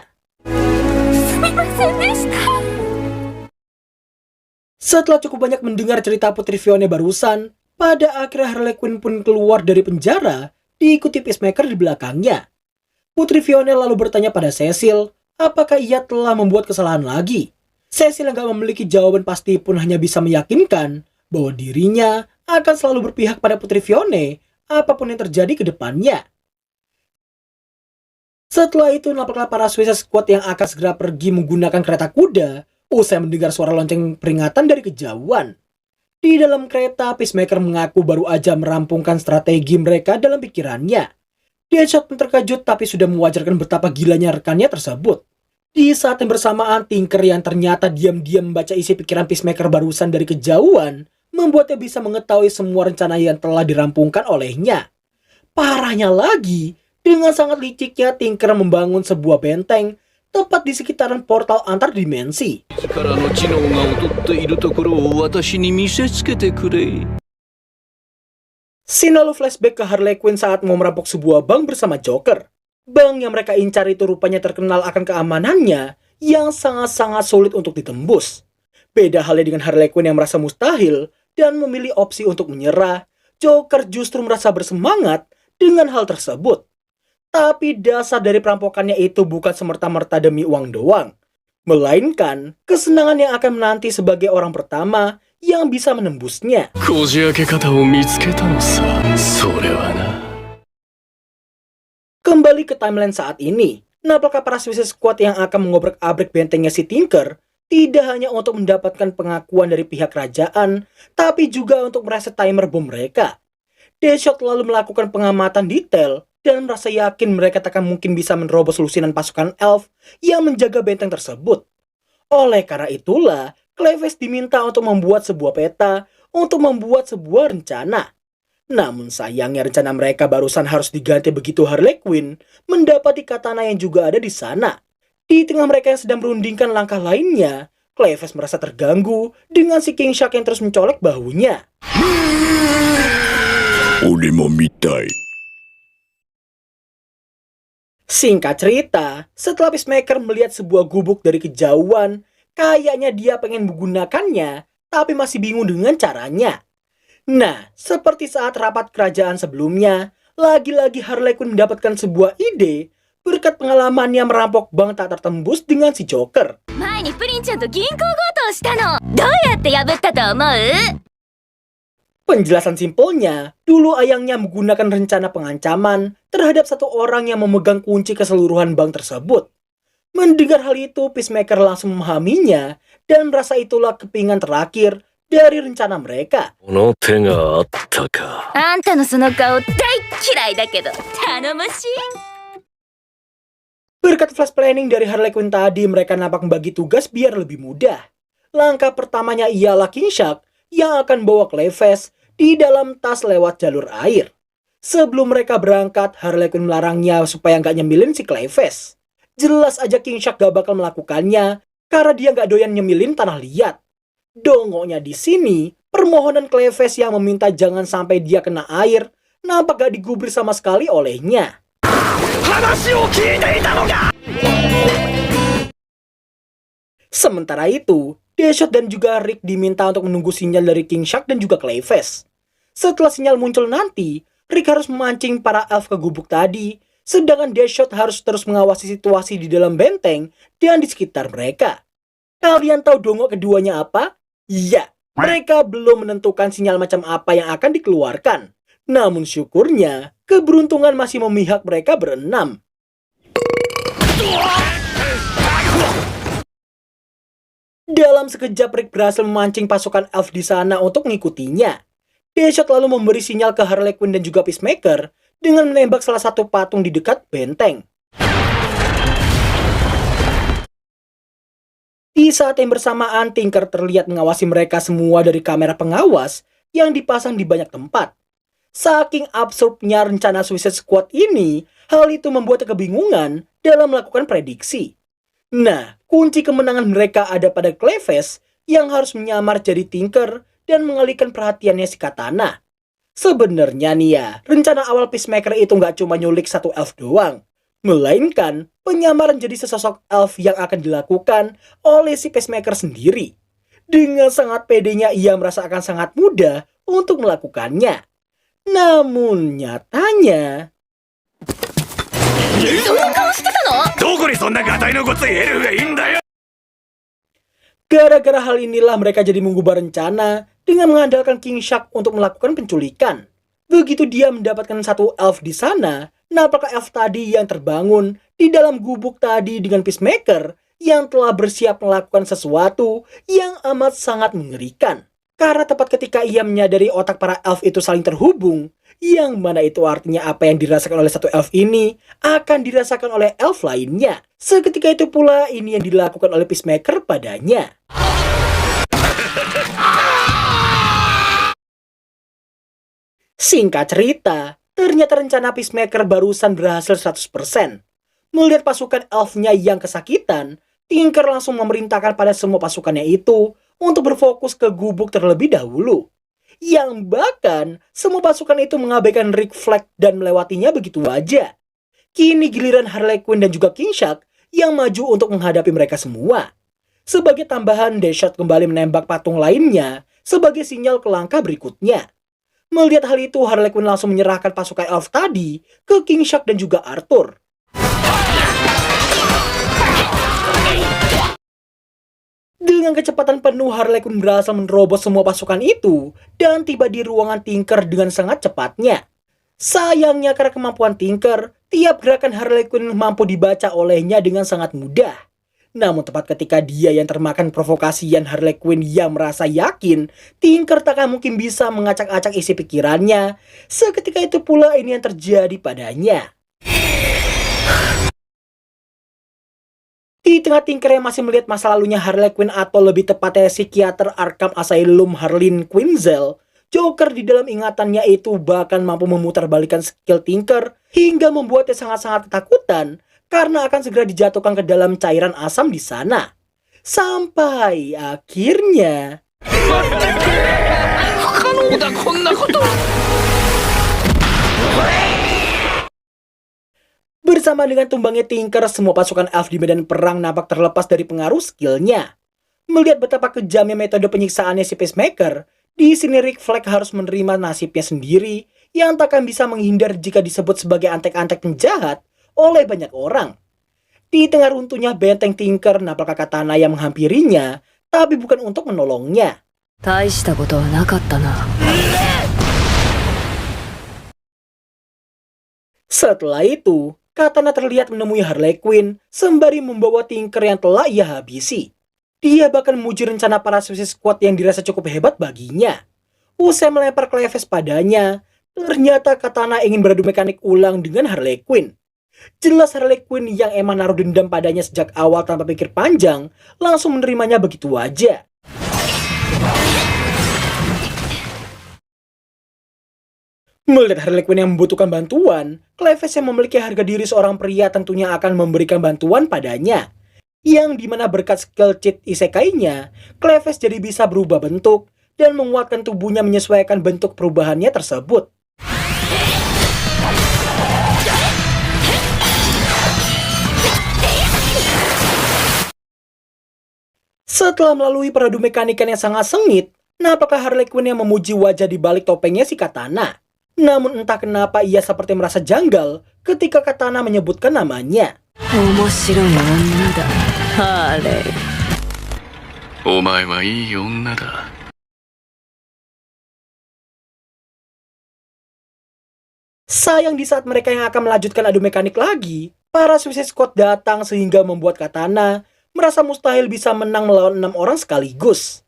Speaker 3: Setelah cukup banyak mendengar cerita Putri Fiona barusan, pada akhirnya Harley Quinn pun keluar dari penjara, diikuti Peacemaker di belakangnya. Putri Fiona lalu bertanya pada Cecil, apakah ia telah membuat kesalahan lagi. Cecil yang gak memiliki jawaban pasti pun hanya bisa meyakinkan bahwa dirinya akan selalu berpihak pada Putri Fiona apapun yang terjadi ke depannya. Setelah itu nampaklah para Suicide Squad yang akan segera pergi menggunakan kereta kuda Usai mendengar suara lonceng peringatan dari kejauhan. Di dalam kereta, Peacemaker mengaku baru aja merampungkan strategi mereka dalam pikirannya. Deadshot pun terkejut tapi sudah mewajarkan betapa gilanya rekannya tersebut. Di saat yang bersamaan, Tinker yang ternyata diam-diam membaca isi pikiran Peacemaker barusan dari kejauhan, membuatnya bisa mengetahui semua rencana yang telah dirampungkan olehnya. Parahnya lagi, dengan sangat liciknya Tinker membangun sebuah benteng tepat di sekitaran portal antar dimensi.
Speaker 1: 力の知能が劣っているところを私に見せつけてくれ。
Speaker 3: Scene lalu flashback ke Harley Quinn saat mau merampok sebuah bank bersama Joker. Bank yang mereka incar itu rupanya terkenal akan keamanannya yang sangat-sangat sulit untuk ditembus. Beda halnya dengan Harley Quinn yang merasa mustahil dan memilih opsi untuk menyerah, Joker justru merasa bersemangat dengan hal tersebut. Tapi dasar dari perampokannya itu bukan semerta-merta demi uang doang, melainkan kesenangan yang akan menanti sebagai orang pertama yang bisa menembusnya.
Speaker 1: こじ開け方を見つけたのさ。それはな。
Speaker 3: Kembali ke timeline saat ini, apakah para Suicide Squad yang akan mengobrak-abrik bentengnya si Tinker tidak hanya untuk mendapatkan pengakuan dari pihak kerajaan, tapi juga untuk mereset timer bom mereka. Deadshot lalu melakukan pengamatan detail dan merasa yakin mereka takkan mungkin bisa menerobos lusinan pasukan elf yang menjaga benteng tersebut. Oleh karena itulah, Clayface diminta untuk membuat sebuah peta untuk membuat sebuah rencana. Namun sayangnya rencana mereka barusan harus diganti begitu Harley Quinn mendapati katana yang juga ada di sana. Di tengah mereka yang sedang merundingkan langkah lainnya, Clayface merasa terganggu dengan si King Shark yang terus mencolek bahunya. Singkat cerita, setelah Peacemaker melihat sebuah gubuk dari kejauhan, kayaknya dia pengen menggunakannya, tapi masih bingung dengan caranya. Nah, seperti saat rapat kerajaan sebelumnya, lagi-lagi Harley Quinn mendapatkan sebuah ide berkat pengalamannya merampok bank tak tertembus dengan si Joker.
Speaker 2: 前にプリンちゃんと銀行強盗したの。どうやって破ったと思う？
Speaker 3: Penjelasan simpelnya, dulu ayangnya menggunakan rencana pengancaman terhadap satu orang yang memegang kunci keseluruhan bank tersebut. Mendengar hal itu, Peacemaker langsung memahaminya dan merasa itulah kepingan terakhir dari rencana mereka.
Speaker 1: この手があったか。
Speaker 2: あんたのその顔大嫌いだけど頼もしい。
Speaker 3: Berkat flash planning dari Harley Quinn tadi, mereka nampak membagi tugas biar lebih mudah. Langkah pertamanya ialah King Shark yang akan bawa Clayface di dalam tas lewat jalur air. Sebelum mereka berangkat, Harley Quinn melarangnya supaya nggak nyemilin si Clayface. Jelas aja King Shark gak bakal melakukannya karena dia nggak doyan nyemilin tanah liat. Dongoknya di sini, permohonan Clayface yang meminta jangan sampai dia kena air nampak gak digubris sama sekali olehnya. Sementara itu, Deadshot dan juga Rick diminta untuk menunggu sinyal dari King Shark dan juga Clayface. Setelah sinyal muncul nanti, Rick harus memancing para elf ke gubuk tadi, sedangkan Deadshot harus terus mengawasi situasi di dalam benteng dan di sekitar mereka. Kalian tahu dongok keduanya apa? Iya, mereka belum menentukan sinyal macam apa yang akan dikeluarkan. Namun syukurnya, keberuntungan masih memihak mereka berenam. Dalam sekejap Rick berhasil memancing pasukan elf di sana untuk mengikutinya. Deadshot lalu memberi sinyal ke Harley Quinn dan juga Peacemaker dengan menembak salah satu patung di dekat benteng. Di saat yang bersamaan, Tinker terlihat mengawasi mereka semua dari kamera pengawas yang dipasang di banyak tempat. Saking absurdnya rencana Suicide Squad ini, hal itu membuatnya kebingungan dalam melakukan prediksi. Nah, kunci kemenangan mereka ada pada Clayface yang harus menyamar jadi Tinker dan mengalihkan perhatiannya si Katana. Sebenarnya nih ya, rencana awal Peacemaker itu nggak cuma nyulik satu elf doang, melainkan penyamaran jadi sesosok elf yang akan dilakukan oleh si Peacemaker sendiri. Dengan sangat pedenya ia merasa akan sangat mudah untuk melakukannya. Namun nyatanya...
Speaker 2: そんな顔してたの？
Speaker 4: どこにそんなガタイのごついエルフがいいんだよ。
Speaker 3: Gara-gara hal inilah mereka jadi mengubah rencana dengan mengandalkan King Shark untuk melakukan penculikan. Begitu dia mendapatkan satu elf di sana, nampaknya elf tadi yang terbangun di dalam gubuk tadi dengan Peacemaker yang telah bersiap melakukan sesuatu yang amat sangat mengerikan. Karena tepat ketika ia menyadari otak para elf itu saling terhubung, yang mana itu artinya apa yang dirasakan oleh satu elf ini akan dirasakan oleh elf lainnya. Seketika itu pula ini yang dilakukan oleh Peacemaker padanya. Singkat cerita, ternyata rencana Peacemaker barusan berhasil 100%. Melihat pasukan elfnya yang kesakitan, Tinker langsung memerintahkan pada semua pasukannya itu untuk berfokus ke gubuk terlebih dahulu. Yang bahkan semua pasukan itu mengabaikan Rick Flag dan melewatinya begitu aja. Kini giliran Harley Quinn dan juga King Shark yang maju untuk menghadapi mereka semua. Sebagai tambahan, Deadshot kembali menembak patung lainnya sebagai sinyal ke langkah berikutnya. Melihat hal itu, Harley Quinn langsung menyerahkan pasukan elf tadi ke King Shark dan juga Arthur. Dengan kecepatan penuh, Harley Quinn berhasil menerobos semua pasukan itu dan tiba di ruangan Tinker dengan sangat cepatnya. Sayangnya karena kemampuan Tinker, tiap gerakan Harley Quinn mampu dibaca olehnya dengan sangat mudah. Namun tepat ketika dia yang termakan provokasian Harley Quinn yang merasa yakin Tinker tak akan mungkin bisa mengacak-acak isi pikirannya, seketika itu pula ini yang terjadi padanya. Di tengah Tinker yang masih melihat masa lalunya Harley Quinn atau lebih tepatnya psikiater Arkham Asylum Harleen Quinzel, Joker di dalam ingatannya itu bahkan mampu memutarbalikkan skill Tinker hingga membuatnya sangat-sangat ketakutan karena akan segera dijatuhkan ke dalam cairan asam di sana. Sampai akhirnya... Bersama dengan tumbangnya Tinker, semua pasukan elf di medan perang nampak terlepas dari pengaruh skillnya. Melihat betapa kejamnya metode penyiksaannya si Peacemaker, di sini Rick Flag harus menerima nasibnya sendiri yang takkan bisa menghindar jika disebut sebagai antek-antek penjahat oleh banyak orang. Di tengah runtuhnya benteng Tinker, nampak Katana yang menghampirinya, tapi bukan untuk menolongnya. Setelah itu, Katana terlihat menemui Harley Quinn sembari membawa Tinker yang telah ia habisi. Dia bahkan memuji rencana para Suicide Squad yang dirasa cukup hebat baginya. Usai melempar Cleves padanya, ternyata Katana ingin beradu mekanik ulang dengan Harley Quinn. Jelas Harley Quinn yang emang naruh dendam padanya sejak awal tanpa pikir panjang, langsung menerimanya begitu aja. Melihat Harley Quinn yang membutuhkan bantuan, Cleves yang memiliki harga diri seorang pria tentunya akan memberikan bantuan padanya. Yang dimana berkat skill cheat isekainya, Cleves jadi bisa berubah bentuk dan menguatkan tubuhnya menyesuaikan bentuk perubahannya tersebut. Setelah melalui peradu mekanikan yang sangat sengit, nampaklah Harley Quinn yang memuji wajah di balik topengnya si Katana. Namun entah kenapa ia seperti merasa janggal ketika Katana menyebutkan namanya. Sayang di saat mereka yang akan melanjutkan adu mekanik lagi, para Suicide Squad datang sehingga membuat Katana merasa mustahil bisa menang melawan 6 orang sekaligus.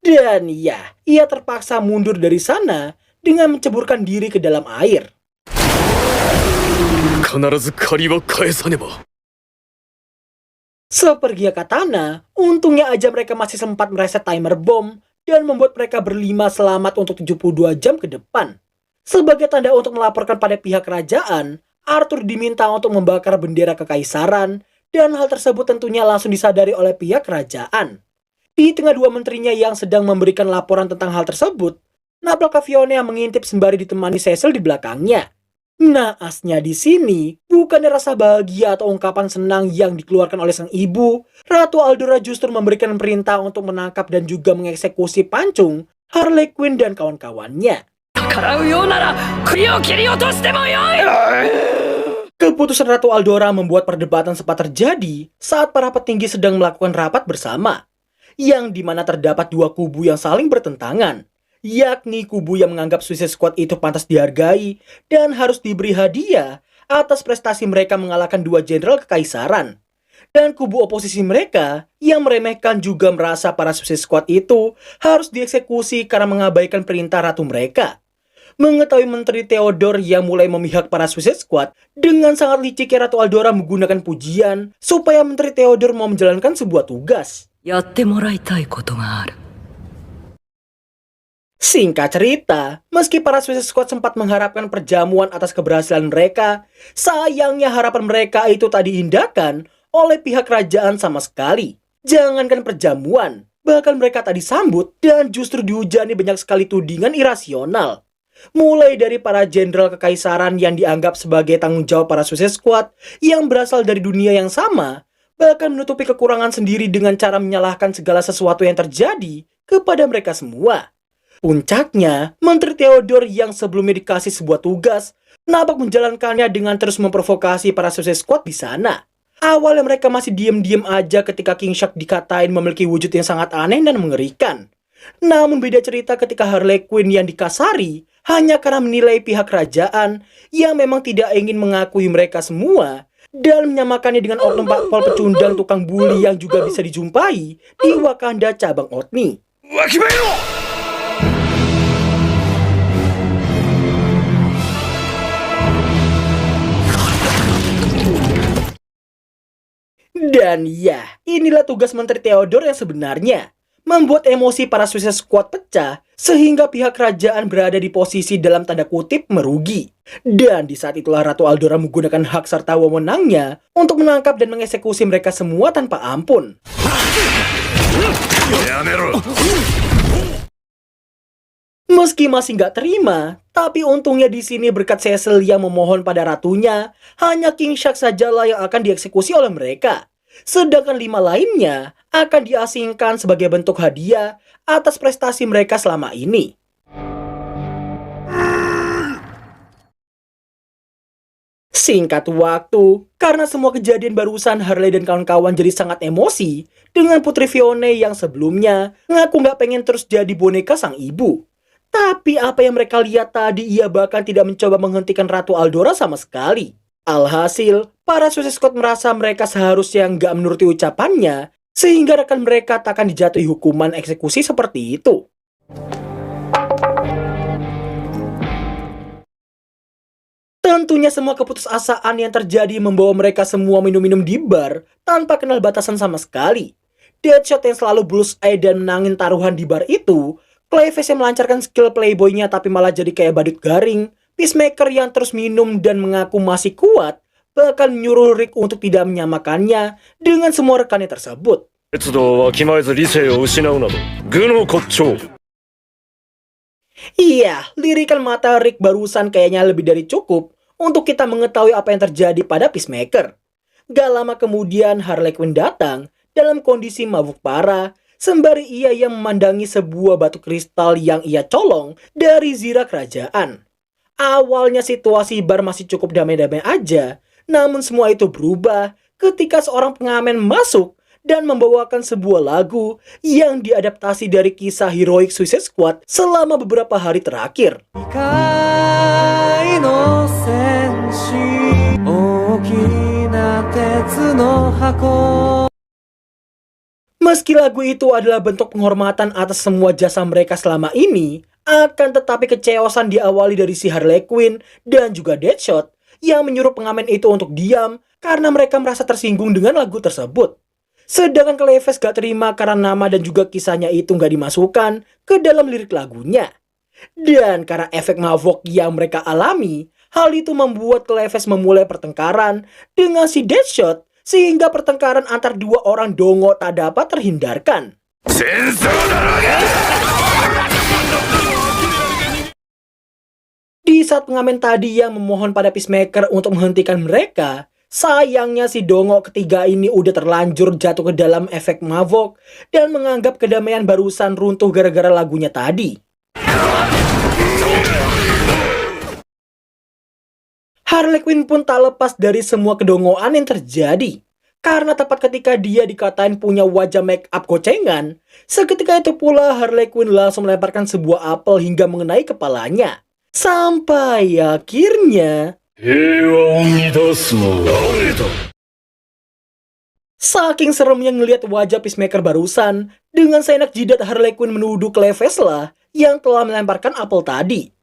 Speaker 3: Dan ya, ia terpaksa mundur dari sana dengan menceburkan diri ke dalam air. Seperginya Katana, untungnya aja mereka masih sempat mereset timer bom dan membuat mereka berlima selamat untuk 72 jam ke depan. Sebagai tanda untuk melaporkan pada pihak kerajaan, Arthur diminta untuk membakar bendera kekaisaran dan hal tersebut tentunya langsung disadari oleh pihak kerajaan. Di tengah dua menterinya yang sedang memberikan laporan tentang hal tersebut, nampaknya Fiona yang mengintip sembari ditemani Cecil di belakangnya. Naasnya di sini, bukannya rasa bahagia atau ungkapan senang yang dikeluarkan oleh sang ibu, Ratu Aldora justru memberikan perintah untuk menangkap dan juga mengeksekusi pancung Harley Quinn dan kawan-kawannya. Keputusan Ratu Aldora membuat perdebatan sempat terjadi saat para petinggi sedang melakukan rapat bersama, yang dimana terdapat dua kubu yang saling bertentangan, yakni kubu yang menganggap Suicide Squad itu pantas dihargai dan harus diberi hadiah atas prestasi mereka mengalahkan dua jenderal kekaisaran. Dan kubu oposisi mereka yang meremehkan juga merasa para Suicide Squad itu harus dieksekusi karena mengabaikan perintah ratu mereka. Mengetahui Menteri Theodore yang mulai memihak para Suicide Squad, dengan sangat liciknya Ratu Aldora menggunakan pujian supaya Menteri Theodore mau menjalankan sebuah tugas.
Speaker 5: やってもらいたいことがある。
Speaker 3: Singkat cerita, meski para Suicide Squad sempat mengharapkan perjamuan atas keberhasilan mereka, sayangnya harapan mereka itu tak diindahkan oleh pihak kerajaan sama sekali. Jangankan perjamuan, bahkan mereka tak disambut dan justru dihujani banyak sekali tudingan irasional. Mulai dari para jenderal kekaisaran yang dianggap sebagai tanggung jawab para Suicide Squad yang berasal dari dunia yang sama, bahkan menutupi kekurangan sendiri dengan cara menyalahkan segala sesuatu yang terjadi kepada mereka semua. Puncaknya, Menteri Theodore yang sebelumnya dikasih sebuah tugas, nampak menjalankannya dengan terus memprovokasi para Suicide Squad di sana. Awalnya mereka masih diem-diem aja ketika King Shark dikatain memiliki wujud yang sangat aneh dan mengerikan. Namun beda cerita ketika Harley Quinn yang dikasari hanya karena menilai pihak kerajaan yang memang tidak ingin mengakui mereka semua dan menyamakannya dengan oknum pakpol pecundang tukang bully yang juga bisa dijumpai di Wakanda cabang Otni. Dan ya, inilah tugas Menteri Theodore yang sebenarnya. Membuat emosi para Suicide Squad pecah, sehingga pihak kerajaan berada di posisi dalam tanda kutip merugi. Dan di saat itulah Ratu Aldora menggunakan hak serta wewenangnya untuk menangkap dan mengeksekusi mereka semua tanpa ampun. Meski masih nggak terima, tapi untungnya di sini berkat Cecil yang memohon pada ratunya, hanya King Shark sajalah yang akan dieksekusi oleh mereka. Sedangkan 5 lainnya akan diasingkan sebagai bentuk hadiah atas prestasi mereka selama ini. Singkat waktu, karena semua kejadian barusan Harley dan kawan-kawan jadi sangat emosi dengan Putri Fiona yang sebelumnya ngaku nggak pengen terus jadi boneka sang ibu. Tapi apa yang mereka lihat tadi, ia bahkan tidak mencoba menghentikan Ratu Aldora sama sekali. Alhasil, para Suicide Squad merasa mereka seharusnya nggak menuruti ucapannya, sehingga rekan mereka takkan dijatuhi hukuman eksekusi seperti itu. Tentunya semua keputusasaan yang terjadi membawa mereka semua minum-minum di bar tanpa kenal batasan sama sekali. Deadshot yang selalu bullseye dan menangin taruhan di bar itu, Clayface yang melancarkan skill playboynya tapi malah jadi kayak badut garing, Peacemaker yang terus minum dan mengaku masih kuat, bahkan menyuruh Rick untuk tidak menyamakannya dengan semua rekannya tersebut. Iya, lirikan mata Rick barusan kayaknya lebih dari cukup untuk kita mengetahui apa yang terjadi pada Peacemaker. Gak lama kemudian Harley Quinn datang dalam kondisi mabuk parah, sembari ia yang memandangi sebuah batu kristal yang ia colong dari zirah kerajaan. Awalnya situasi bar masih cukup damai-damai aja, namun semua itu berubah ketika seorang pengamen masuk dan membawakan sebuah lagu yang diadaptasi dari kisah heroik Suicide Squad selama beberapa hari terakhir. Meski lagu itu adalah bentuk penghormatan atas semua jasa mereka selama ini, akan tetapi keceosan diawali dari si Harley Quinn dan juga Deadshot yang menyuruh pengamen itu untuk diam karena mereka merasa tersinggung dengan lagu tersebut. Sedangkan Clayface gak terima karena nama dan juga kisahnya itu gak dimasukkan ke dalam lirik lagunya. Dan karena efek mabok yang mereka alami, hal itu membuat Clayface memulai pertengkaran dengan si Deadshot sehingga pertengkaran antar dua orang dongo tak dapat terhindarkan. Di saat pengamen tadi yang memohon pada Peacemaker untuk menghentikan mereka, sayangnya si dongo ketiga ini udah terlanjur jatuh ke dalam efek mabok dan menganggap kedamaian barusan runtuh gara-gara lagunya tadi. Harley Quinn pun tak lepas dari semua kedongoan yang terjadi. Karena tepat ketika dia dikatain punya wajah make up gocengan, seketika itu pula Harley Quinn langsung melemparkan sebuah apel hingga mengenai kepalanya. Sampai akhirnya Saking seremnya ngelihat wajah Peacemaker barusan, dengan seenak jidat Harley Quinn menuduh Cleves lah yang telah melemparkan apel tadi.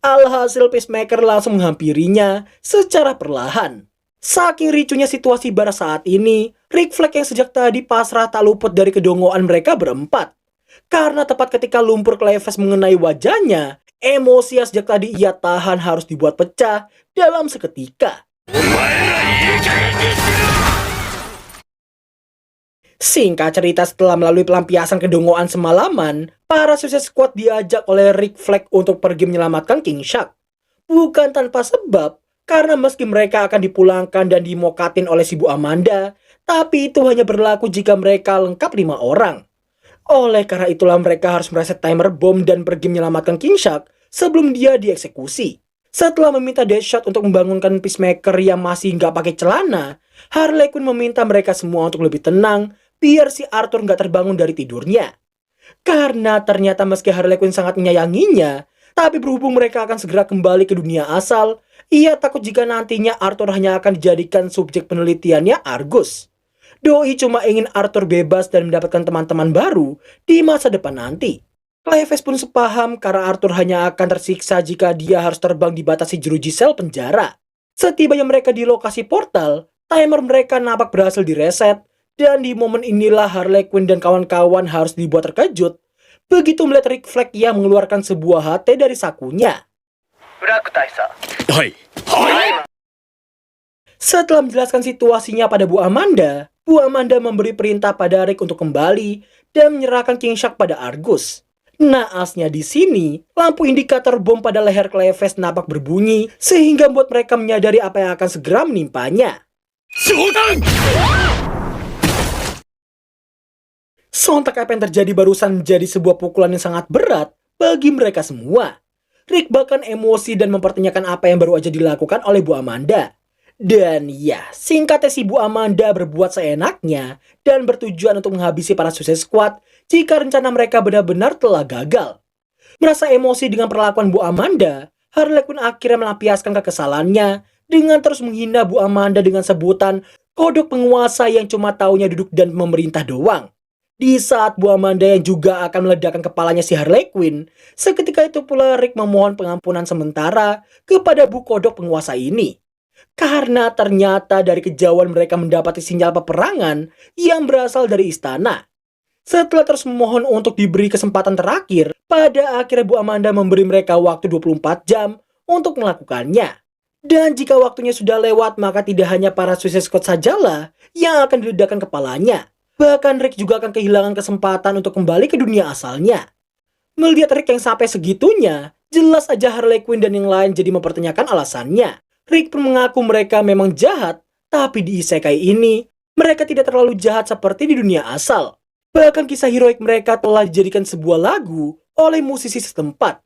Speaker 3: Alhasil Peacemaker langsung menghampirinya secara perlahan. Saking ricuhnya situasi bar saat ini, Rick Flag yang sejak tadi pasrah tak luput dari kedongoan mereka berempat. Karena tepat ketika lumpur Cleves mengenai wajahnya, emosi yang sejak tadi ia tahan harus dibuat pecah dalam seketika. Singkat cerita, setelah melalui pelampiasan kedongoan semalaman, para Suicide Squad diajak oleh Rick Flag untuk pergi menyelamatkan King Shark. Bukan tanpa sebab, karena meski mereka akan dipulangkan dan dimokatin oleh si Bu Amanda, tapi itu hanya berlaku jika mereka lengkap 5 orang. Oleh karena itulah mereka harus mereset timer bom dan pergi menyelamatkan King Shark sebelum dia dieksekusi. Setelah meminta Deadshot untuk membangunkan Peacemaker yang masih nggak pakai celana, Harley Quinn meminta mereka semua untuk lebih tenang biar si Arthur nggak terbangun dari tidurnya. Karena ternyata meski Harley Quinn sangat menyayanginya, tapi berhubung mereka akan segera kembali ke dunia asal, ia takut jika nantinya Arthur hanya akan dijadikan subjek penelitiannya Argus. Doi cuma ingin Arthur bebas dan mendapatkan teman-teman baru di masa depan nanti. Cleves pun sepaham karena Arthur hanya akan tersiksa jika dia harus terbang dibatasi jeruji sel penjara. Setibanya mereka di lokasi portal, timer mereka nampak berhasil direset, dan di momen inilah Harley Quinn dan kawan-kawan harus dibuat terkejut begitu melihat Rick Flag yang mengeluarkan sebuah HT dari sakunya.
Speaker 4: Hai.
Speaker 3: Setelah menjelaskan situasinya pada Bu Amanda memberi perintah pada Rick untuk kembali dan menyerahkan King Shark pada Argus. Naasnya di sini, lampu indikator bom pada leher Cleves nampak berbunyi sehingga membuat mereka menyadari apa yang akan segera menimpanya. Sontak apa yang terjadi barusan menjadi sebuah pukulan yang sangat berat bagi mereka semua. Rick bahkan emosi dan mempertanyakan apa yang baru aja dilakukan oleh Bu Amanda. Dan ya, singkatnya si Bu Amanda berbuat seenaknya dan bertujuan untuk menghabisi para Suicide Squad jika rencana mereka benar-benar telah gagal. Merasa emosi dengan perlakuan Bu Amanda, Harley Quinn akhirnya melampiaskan kekesalannya dengan terus menghina Bu Amanda dengan sebutan kodok penguasa yang cuma taunya duduk dan memerintah doang. Di saat Bu Amanda yang juga akan meledakkan kepalanya si Harley Quinn, seketika itu pula Rick memohon pengampunan sementara kepada Bu Kodok penguasa ini. Karena ternyata dari kejauhan mereka mendapati sinyal peperangan yang berasal dari istana. Setelah terus memohon untuk diberi kesempatan terakhir, pada akhirnya Bu Amanda memberi mereka waktu 24 jam untuk melakukannya. Dan jika waktunya sudah lewat, maka tidak hanya para Suicide Squad sajalah yang akan diledakkan kepalanya. Bahkan Rick juga akan kehilangan kesempatan untuk kembali ke dunia asalnya. Melihat Rick yang sampai segitunya, jelas aja Harley Quinn dan yang lain jadi mempertanyakan alasannya. Rick pun mengaku mereka memang jahat, tapi di isekai ini, mereka tidak terlalu jahat seperti di dunia asal. Bahkan kisah heroik mereka telah dijadikan sebuah lagu oleh musisi setempat.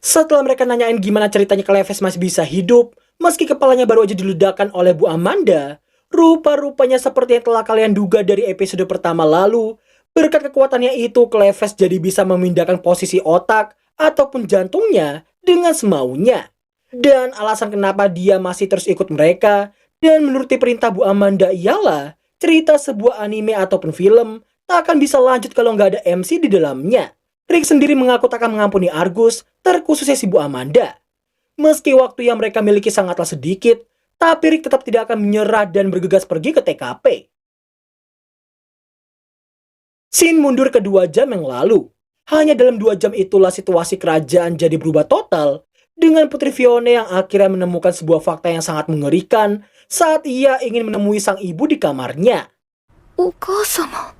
Speaker 3: Setelah mereka nanyain gimana ceritanya Cleves masih bisa hidup, meski kepalanya baru aja diledakkan oleh Bu Amanda, rupa-rupanya seperti yang telah kalian duga dari episode pertama lalu, berkat kekuatannya itu Cleves jadi bisa memindahkan posisi otak ataupun jantungnya dengan semaunya. Dan alasan kenapa dia masih terus ikut mereka dan menuruti perintah Bu Amanda ialah cerita sebuah anime ataupun film tak akan bisa lanjut kalau nggak ada MC di dalamnya. Rick sendiri mengaku tak akan mengampuni Argus, terkhususnya si Bu Amanda. Meski waktu yang mereka miliki sangatlah sedikit, tapi Rick tetap tidak akan menyerah dan bergegas pergi ke TKP. Scene mundur ke 2 jam yang lalu. Hanya dalam 2 jam itulah situasi kerajaan jadi berubah total, dengan Putri Fiona yang akhirnya menemukan sebuah fakta yang sangat mengerikan saat ia ingin menemui sang ibu di kamarnya.
Speaker 2: お母様。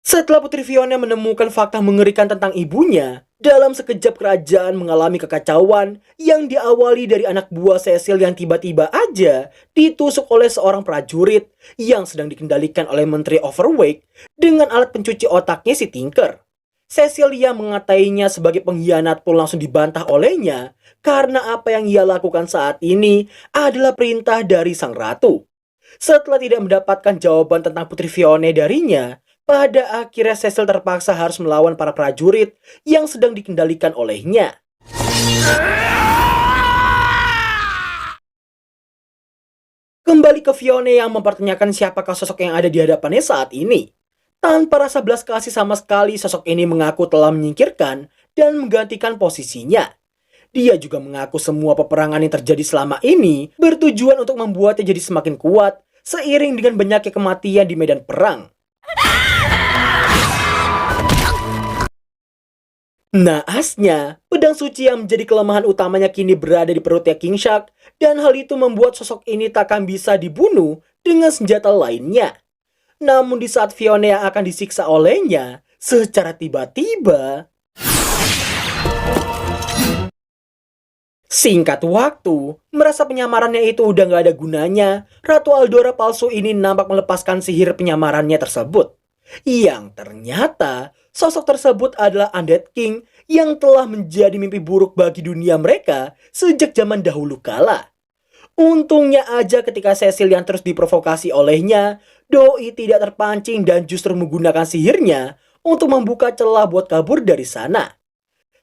Speaker 3: Setelah Putri Fiona menemukan fakta mengerikan tentang ibunya, dalam sekejap kerajaan mengalami kekacauan yang diawali dari anak buah Cecil yang tiba-tiba aja ditusuk oleh seorang prajurit yang sedang dikendalikan oleh Menteri Overwake dengan alat pencuci otaknya si Tinker. Cecil yang mengatainya sebagai pengkhianat pun langsung dibantah olehnya karena apa yang ia lakukan saat ini adalah perintah dari sang ratu. Setelah tidak mendapatkan jawaban tentang Putri Fiona darinya, pada akhirnya Cecil terpaksa harus melawan para prajurit yang sedang dikendalikan olehnya. Kembali ke Fiona yang mempertanyakan siapakah sosok yang ada di hadapannya saat ini. Tanpa rasa belas kasih sama sekali, sosok ini mengaku telah menyingkirkan dan menggantikan posisinya. Dia juga mengaku semua peperangan yang terjadi selama ini bertujuan untuk membuatnya jadi semakin kuat seiring dengan banyaknya kematian di medan perang. Naasnya, pedang suci yang menjadi kelemahan utamanya kini berada di perutnya King Shark, dan hal itu membuat sosok ini takkan bisa dibunuh dengan senjata lainnya. Namun di saat Fiona yang akan disiksa olehnya, secara tiba-tiba... Singkat waktu, merasa penyamarannya itu udah gak ada gunanya, Ratu Aldora palsu ini nampak melepaskan sihir penyamarannya tersebut. Yang ternyata, sosok tersebut adalah Undead King yang telah menjadi mimpi buruk bagi dunia mereka sejak zaman dahulu kala. Untungnya aja ketika Cecil yang terus diprovokasi olehnya, Doi tidak terpancing dan justru menggunakan sihirnya untuk membuka celah buat kabur dari sana.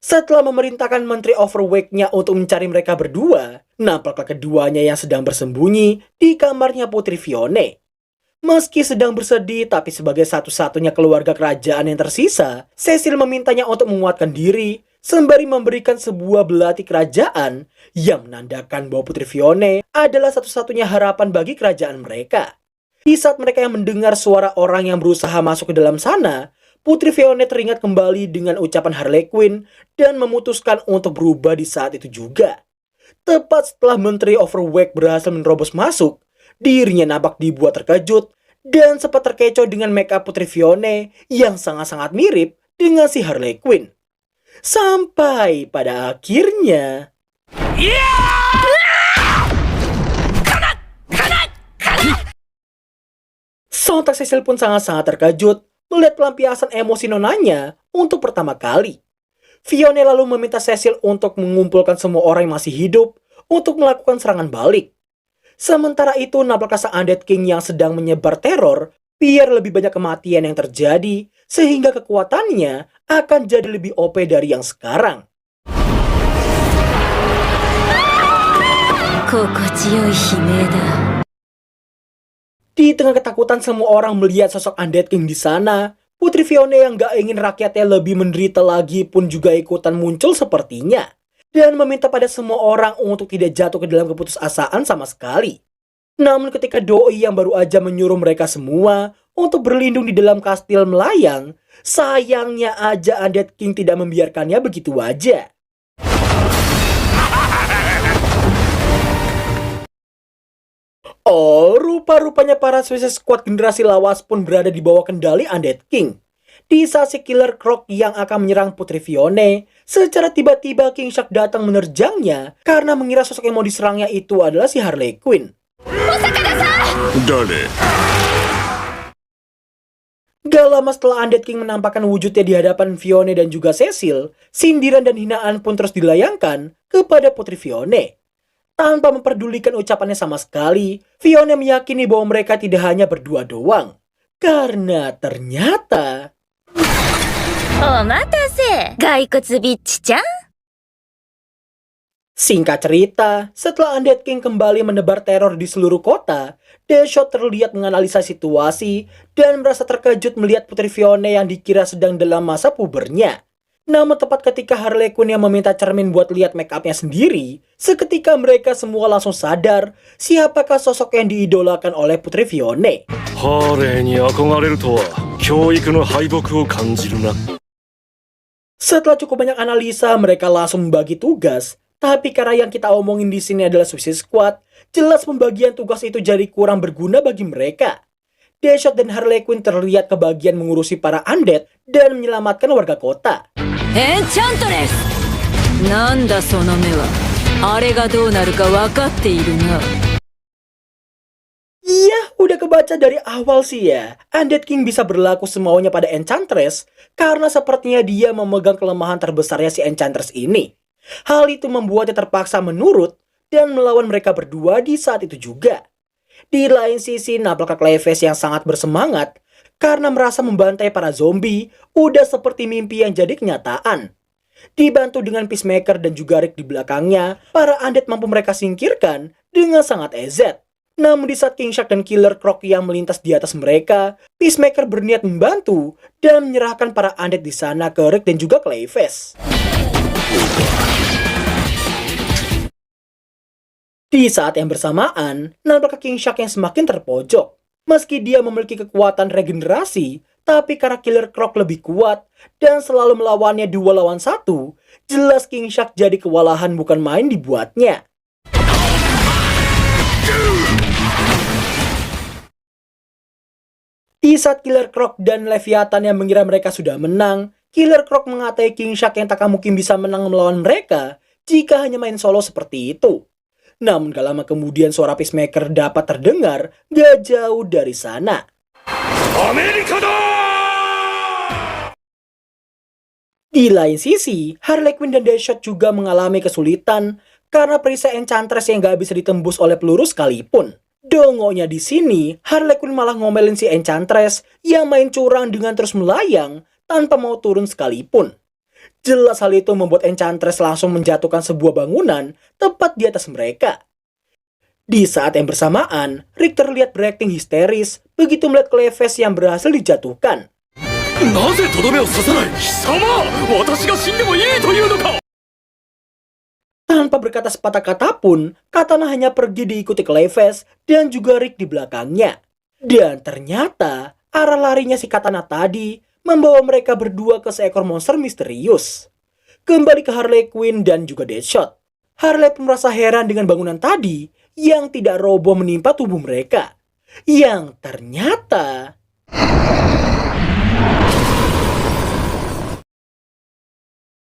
Speaker 3: Setelah memerintahkan Menteri Overwake-nya untuk mencari mereka berdua, nampaklah keduanya yang sedang bersembunyi di kamarnya Putri Fiona. Meski sedang bersedih, tapi sebagai satu-satunya keluarga kerajaan yang tersisa, Cecil memintanya untuk menguatkan diri, sembari memberikan sebuah belati kerajaan yang menandakan bahwa Putri Fiona adalah satu-satunya harapan bagi kerajaan mereka. Di saat mereka yang mendengar suara orang yang berusaha masuk ke dalam sana, Putri Fiona teringat kembali dengan ucapan Harley Quinn dan memutuskan untuk berubah di saat itu juga. Tepat setelah Menteri Overwake berhasil menerobos masuk, dirinya nampak dibuat terkejut dan sempat terkecoh dengan make up Putri Fiona yang sangat-sangat mirip dengan si Harley Quinn. Sampai pada akhirnya... Sontak Cecil pun sangat-sangat terkejut melihat pelampiasan emosi nonanya untuk pertama kali. Fiona lalu meminta Cecil untuk mengumpulkan semua orang yang masih hidup untuk melakukan serangan balik. Sementara itu, nampaknya sang Undead King yang sedang menyebar teror biar lebih banyak kematian yang terjadi sehingga kekuatannya akan jadi lebih OP dari yang sekarang. Di tengah ketakutan semua orang melihat sosok Undead King di sana, Putri Fiona yang gak ingin rakyatnya lebih menderita lagi pun juga ikutan muncul sepertinya, dan meminta pada semua orang untuk tidak jatuh ke dalam keputusasaan sama sekali. Namun ketika Doi yang baru aja menyuruh mereka semua untuk berlindung di dalam kastil melayang, sayangnya aja Undead King tidak membiarkannya begitu aja. Oh, rupa-rupanya para Suicide Squad generasi lawas pun berada di bawah kendali Undead King. Di saat si Killer Croc yang akan menyerang Putri Fiona, secara tiba-tiba King Shark datang menerjangnya karena mengira sosok yang mau diserangnya itu adalah si Harley Quinn.
Speaker 4: Dale.
Speaker 3: Gak lama setelah Undead King menampakkan wujudnya di hadapan Fiona dan juga Cecil, sindiran dan hinaan pun terus dilayangkan kepada Putri Fiona. Tanpa memperdulikan ucapannya sama sekali, Fiona meyakini bahwa mereka tidak hanya berdua doang. Karena ternyata... Singkat cerita, setelah Undead King kembali menebar teror di seluruh kota, Deadshot terlihat menganalisa situasi dan merasa terkejut melihat Putri Fiona yang dikira sedang dalam masa pubernya. Namun tepat ketika Harley Quinn yang meminta cermin buat lihat make upnya sendiri, seketika mereka semua langsung sadar siapakah sosok yang diidolakan oleh Putri Fiona. Setelah cukup banyak analisa, mereka langsung membagi tugas. Tapi karena yang kita omongin di sini adalah Suicide Squad, jelas pembagian tugas itu jadi kurang berguna bagi mereka. Deadshot dan Harley Quinn terlihat kebagian mengurusi para undead dan menyelamatkan warga kota.
Speaker 5: Enchantress! Nanda sono me wa, are ga dou naru ka wakatte iru na.
Speaker 3: Iya, udah kebaca dari awal sih ya. Undead King bisa berlaku semaunya pada Enchantress karena sepertinya dia memegang kelemahan terbesarnya si Enchantress ini. Hal itu membuatnya terpaksa menurut dan melawan mereka berdua di saat itu juga. Di lain sisi, nampaknya Clayface yang sangat bersemangat karena merasa membantai para zombie udah seperti mimpi yang jadi kenyataan. Dibantu dengan Peacemaker dan juga Rick di belakangnya, para undead mampu mereka singkirkan dengan sangat easy. Namun di saat King Shark dan Killer Croc yang melintas di atas mereka, Peacemaker berniat membantu dan menyerahkan para undead di sana ke Rick dan juga Clayface. Di saat yang bersamaan, nampak King Shark yang semakin terpojok. Meski dia memiliki kekuatan regenerasi, tapi karena Killer Croc lebih kuat dan selalu melawannya 2 lawan 1, jelas King Shark jadi kewalahan bukan main dibuatnya. Di saat Killer Croc dan Leviathan yang mengira mereka sudah menang, Killer Croc mengatai King Shark yang tak mungkin bisa menang melawan mereka jika hanya main solo seperti itu. Namun gak lama kemudian suara Peacemaker dapat terdengar gak jauh dari sana.
Speaker 4: Amerika da!
Speaker 3: Di lain sisi, Harley Quinn dan Deadshot juga mengalami kesulitan karena perisai Enchantress yang gak bisa ditembus oleh peluru sekalipun. Dongonya di sini, Harley Quinn malah ngomelin si Enchantress yang main curang dengan terus melayang tanpa mau turun sekalipun. Jelas hal itu membuat Enchantress langsung menjatuhkan sebuah bangunan tepat di atas mereka. Di saat yang bersamaan, Rick terlihat berakting histeris begitu melihat Clayface yang berhasil dijatuhkan. Tanpa berkata sepatah kata pun, Katana hanya pergi diikuti Clayface dan juga Rick di belakangnya. Dan ternyata, arah larinya si Katana tadi membawa mereka berdua ke seekor monster misterius. Kembali ke Harley Quinn dan juga Deadshot. Harley pun merasa heran dengan bangunan tadi yang tidak roboh menimpa tubuh mereka. Yang ternyata...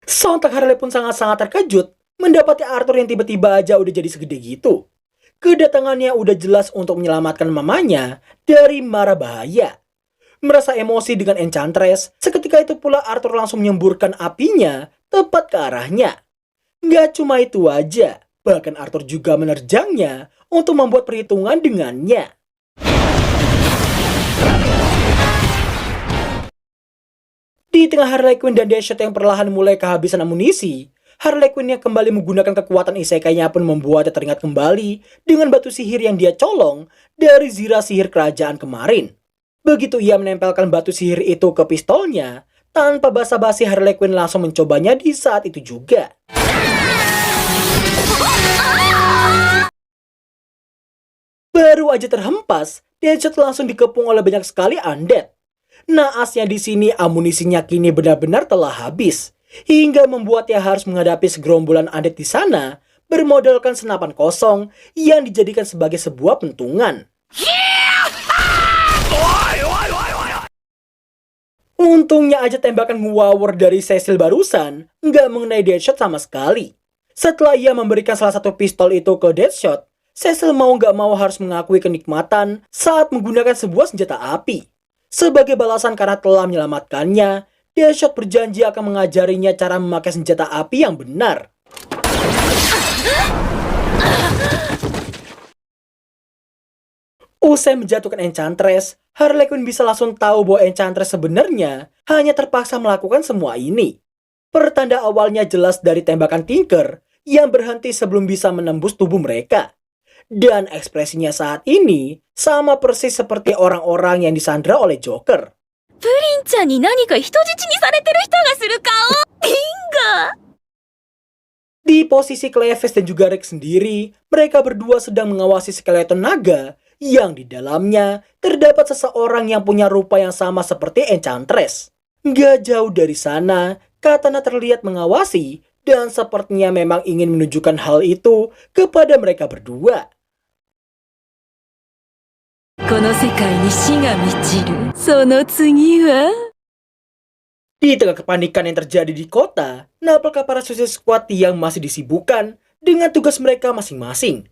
Speaker 3: Sontak Harley pun sangat-sangat terkejut mendapati Arthur yang tiba-tiba aja udah jadi segede gitu. Kedatangannya udah jelas untuk menyelamatkan mamanya dari mara bahaya. Merasa emosi dengan Enchantress, seketika itu pula Arthur langsung menyemburkan apinya tepat ke arahnya. Gak cuma itu aja, bahkan Arthur juga menerjangnya untuk membuat perhitungan dengannya. Di tengah Harley Quinn dan Deadshot yang perlahan mulai kehabisan amunisi, Harley Quinn yang kembali menggunakan kekuatan isekainya pun membuatnya teringat kembali dengan batu sihir yang dia colong dari zirah sihir kerajaan kemarin. Begitu ia menempelkan batu sihir itu ke pistolnya, tanpa basa-basi Harley Quinn langsung mencobanya di saat itu juga. Baru aja terhempas, Deadshot langsung dikepung oleh banyak sekali undead. Naasnya di sini amunisinya kini benar-benar telah habis, hingga membuatnya harus menghadapi segerombolan undead di sana bermodalkan senapan kosong yang dijadikan sebagai sebuah pentungan. Untungnya aja tembakan ngawur dari Cecil barusan nggak mengenai Deadshot sama sekali. Setelah ia memberikan salah satu pistol itu ke Deadshot, Cecil mau nggak mau harus mengakui kenikmatan saat menggunakan sebuah senjata api. Sebagai balasan karena telah menyelamatkannya, Deadshot berjanji akan mengajarinya cara memakai senjata api yang benar. Usai menjatuhkan Enchantress, Harley Quinn bisa langsung tahu bahwa Enchantress sebenarnya hanya terpaksa melakukan semua ini. Pertanda awalnya jelas dari tembakan Tinker yang berhenti sebelum bisa menembus tubuh mereka. Dan ekspresinya saat ini sama persis seperti orang-orang yang disandra oleh Joker.
Speaker 2: プリンちゃんに何か人質にされてる人がする顔。リンガ。
Speaker 3: Di posisi Clayface dan juga Rick sendiri, mereka berdua sedang mengawasi skeleton naga yang di dalamnya terdapat seseorang yang punya rupa yang sama seperti Enchantress. Gak jauh dari sana, Katana terlihat mengawasi dan sepertinya memang ingin menunjukkan hal itu kepada mereka berdua.
Speaker 5: この世界に死が満ちる。その次は
Speaker 3: Di tengah kepanikan yang terjadi di kota, nampaklah para Suicide Squad yang masih disibukkan dengan tugas mereka masing-masing.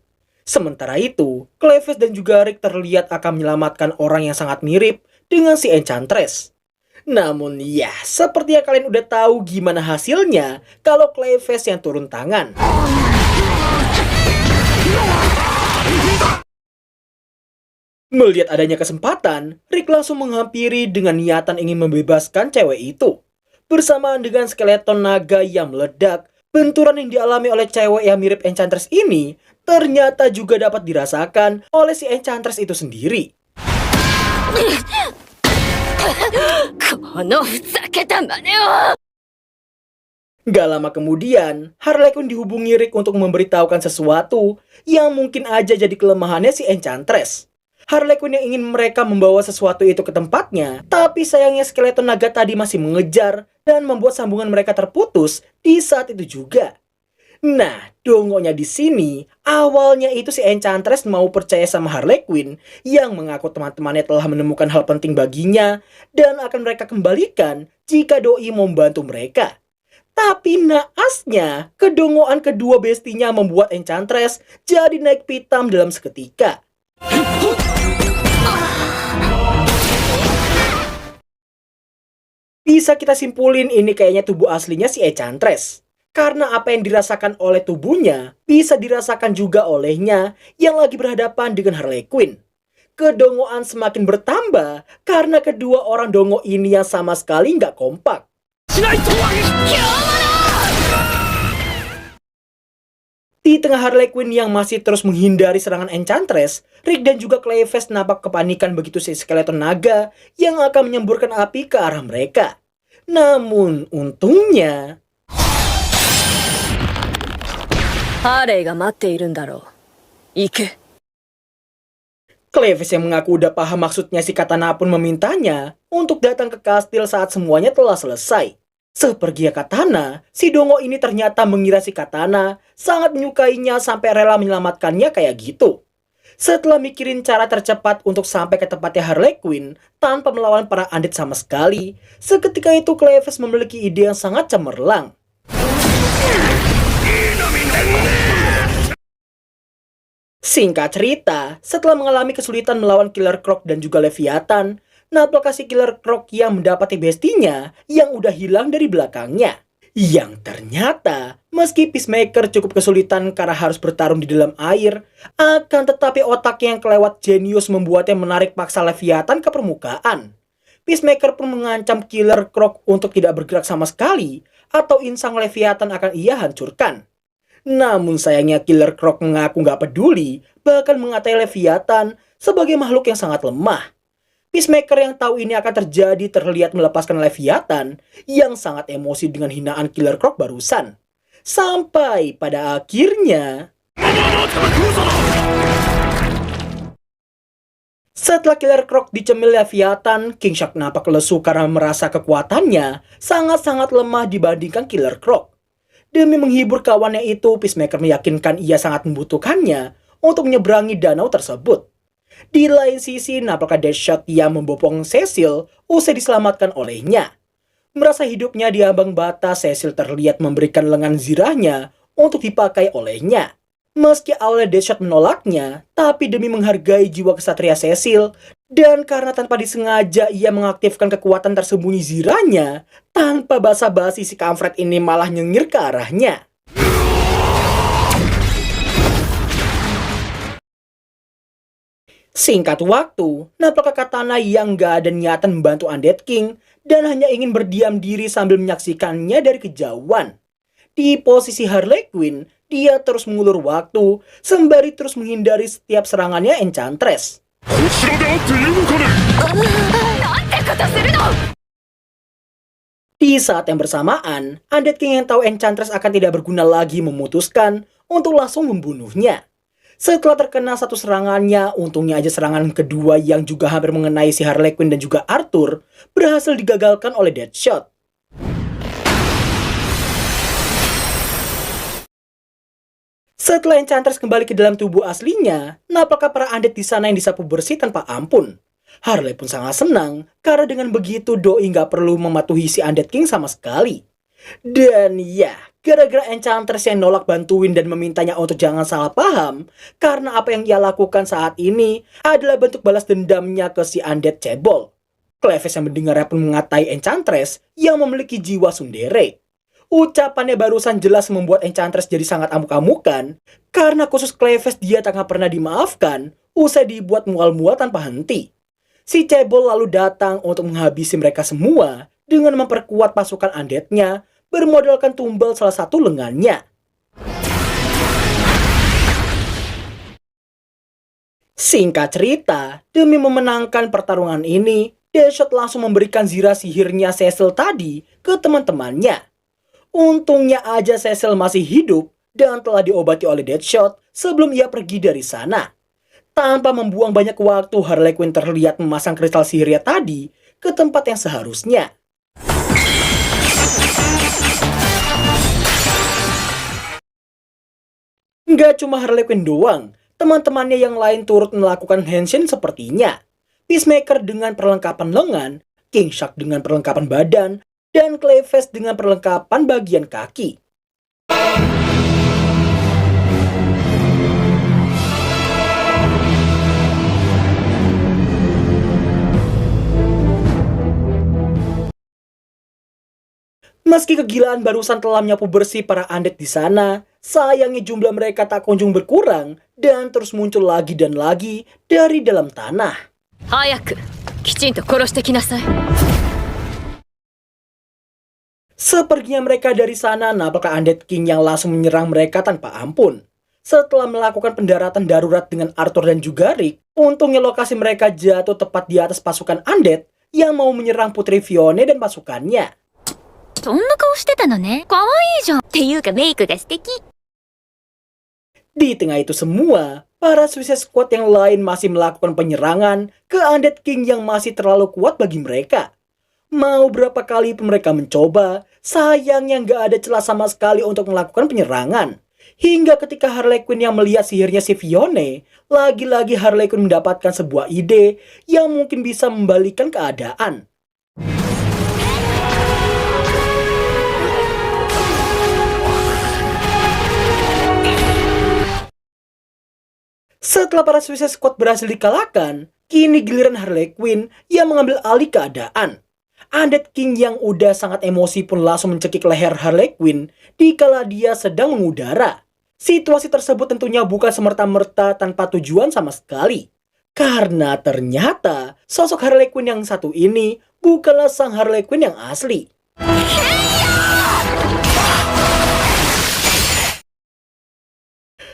Speaker 3: Sementara itu, Clayface dan juga Rick terlihat akan menyelamatkan orang yang sangat mirip dengan si Enchantress. Namun ya, seperti yang kalian udah tahu gimana hasilnya kalau Clayface yang turun tangan. Melihat adanya kesempatan, Rick langsung menghampiri dengan niatan ingin membebaskan cewek itu. Bersamaan dengan skeleton naga yang meledak, benturan yang dialami oleh cewek yang mirip Enchantress ini ternyata juga dapat dirasakan oleh si Enchantress itu sendiri.
Speaker 5: このふざけた真似を
Speaker 3: Gak lama kemudian, Harley Quinn dihubungi Rick untuk memberitahukan sesuatu yang mungkin aja jadi kelemahannya si Enchantress. Harley Quinn yang ingin mereka membawa sesuatu itu ke tempatnya, tapi sayangnya skeleton naga tadi masih mengejar dan membuat sambungan mereka terputus di saat itu juga. Nah, dongonya di sini, awalnya itu si Enchantress mau percaya sama Harley Quinn yang mengaku teman-temannya telah menemukan hal penting baginya dan akan mereka kembalikan jika doi mau membantu mereka. Tapi naasnya, kedongoan kedua bestinya membuat Enchantress jadi naik pitam dalam seketika. Bisa kita simpulin ini kayaknya tubuh aslinya si Enchantress. Karena apa yang dirasakan oleh tubuhnya, bisa dirasakan juga olehnya yang lagi berhadapan dengan Harley Quinn. Kedongoan semakin bertambah karena kedua orang dongo ini yang sama sekali nggak kompak. Di tengah Harley Quinn yang masih terus menghindari serangan Enchantress, Rick dan juga Clayface nampak kepanikan begitu si skeleton naga yang akan menyemburkan api ke arah mereka. Namun untungnya,
Speaker 5: ハーレーが待っているんだろう。行け。
Speaker 3: Clayface yang mengaku udah paham maksudnya si Katana pun memintanya untuk datang ke kastil saat semuanya telah selesai. Seperginya Katana, si dongo ini ternyata mengira si Katana sangat menyukainya sampai rela menyelamatkannya kayak gitu. Setelah mikirin cara tercepat untuk sampai ke tempatnya Harley Quinn tanpa melawan para undead sama sekali, seketika itu Clayface memiliki ide yang sangat cemerlang. Singkat cerita, setelah mengalami kesulitan melawan Killer Croc dan juga Leviathan, napakah si Killer Croc yang mendapati bestinya yang udah hilang dari belakangnya. Yang ternyata, meski Peacemaker cukup kesulitan karena harus bertarung di dalam air, akan tetapi otaknya yang kelewat jenius membuatnya menarik paksa Leviathan ke permukaan. Peacemaker pun mengancam Killer Croc untuk tidak bergerak sama sekali, atau insang Leviathan akan ia hancurkan. Namun sayangnya Killer Croc mengaku nggak peduli, bahkan mengatai Leviathan sebagai makhluk yang sangat lemah. Peacemaker yang tahu ini akan terjadi terlihat melepaskan Leviathan yang sangat emosi dengan hinaan Killer Croc barusan. Sampai pada akhirnya, setelah Killer Croc dicemil Leviathan, King Shark nampak lesu karena merasa kekuatannya sangat-sangat lemah dibandingkan Killer Croc. Demi menghibur kawannya itu, Peacemaker meyakinkan ia sangat membutuhkannya untuk menyeberangi danau tersebut. Di lain sisi, nampaknya Deadshot yang membopong Cecil usai diselamatkan olehnya. Merasa hidupnya di ambang batas, Cecil terlihat memberikan lengan zirahnya untuk dipakai olehnya. Meski awalnya Deadshot menolaknya, tapi demi menghargai jiwa kesatria Cecil, dan karena tanpa disengaja ia mengaktifkan kekuatan tersembunyi zirahnya, tanpa basa-basi si kampret ini malah nyengir ke arahnya. Singkat waktu, nampaknya Katana yang gak ada niatan membantu Undead King dan hanya ingin berdiam diri sambil menyaksikannya dari kejauhan. Di posisi Harley Quinn, dia terus mengulur waktu sembari terus menghindari setiap serangannya Enchantress. Di saat yang bersamaan, Undead King yang tahu Enchantress akan tidak berguna lagi memutuskan untuk langsung membunuhnya. Setelah terkena satu serangannya, untungnya aja serangan kedua yang juga hampir mengenai si Harley Quinn dan juga Arthur berhasil digagalkan oleh Deadshot. Setelah Enchantress kembali ke dalam tubuh aslinya, nampaknya para undead di sana yang disapu bersih tanpa ampun. Harley pun sangat senang karena dengan begitu doi nggak perlu mematuhi si Undead King sama sekali. Dan ya, gara-gara Enchantress yang nolak bantuin dan memintanya untuk jangan salah paham, karena apa yang ia lakukan saat ini adalah bentuk balas dendamnya ke si Undead cebol. Clayface yang mendengarnya pun mengatai Enchantress yang memiliki jiwa tsundere. Ucapannya barusan jelas membuat Enchantress jadi sangat amuk-amukan, karena khusus Clayface dia tak pernah dimaafkan usai dibuat mual-mual tanpa henti. Si cebol lalu datang untuk menghabisi mereka semua dengan memperkuat pasukan undead-nya bermodalkan tumbal salah satu lengannya. Singkat cerita, demi memenangkan pertarungan ini, Deadshot langsung memberikan zira sihirnya Cecil tadi ke teman-temannya. Untungnya aja Cecil masih hidup dan telah diobati oleh Deadshot sebelum ia pergi dari sana. Tanpa membuang banyak waktu, Harley Quinn terlihat memasang kristal sihirnya tadi ke tempat yang seharusnya. Nggak cuma Harley Quinn doang, teman-temannya yang lain turut melakukan henshin sepertinya. Peacemaker dengan perlengkapan lengan, King Shark dengan perlengkapan badan, dan Clayface dengan perlengkapan bagian kaki. Meski kegilaan barusan telah menyapu bersih para undead di sana, sayangnya jumlah mereka tak kunjung berkurang dan terus muncul lagi dan lagi dari dalam tanah.
Speaker 5: 早くきちんと殺してきなさい。
Speaker 3: Sepertinya mereka dari sana, nampaknya Undead King yang langsung menyerang mereka tanpa ampun. Setelah melakukan pendaratan darurat dengan Arthur dan juga Rick, untungnya lokasi mereka jatuh tepat di atas pasukan Undead yang mau menyerang Putri Fiona dan pasukannya.
Speaker 2: そんな顔してたのね。可愛いじゃん。っていうかメイクが素敵。
Speaker 3: Di tengah itu semua, para Suicide Squad yang lain masih melakukan penyerangan ke Undead King yang masih terlalu kuat bagi mereka. Mau berapa kali pun mereka mencoba, sayangnya nggak ada celah sama sekali untuk melakukan penyerangan. Hingga ketika Harley Quinn yang melihat sihirnya si Fiona, lagi-lagi Harley Quinn mendapatkan sebuah ide yang mungkin bisa membalikan keadaan. Setelah para Suicide Squad berhasil dikalahkan, kini giliran Harley Quinn yang mengambil alih keadaan. Undead King yang udah sangat emosi pun langsung mencekik leher Harley Quinn dikala dia sedang mengudara. Situasi tersebut tentunya bukan semerta-merta tanpa tujuan sama sekali. Karena ternyata sosok Harley Quinn yang satu ini bukanlah sang Harley Quinn yang asli.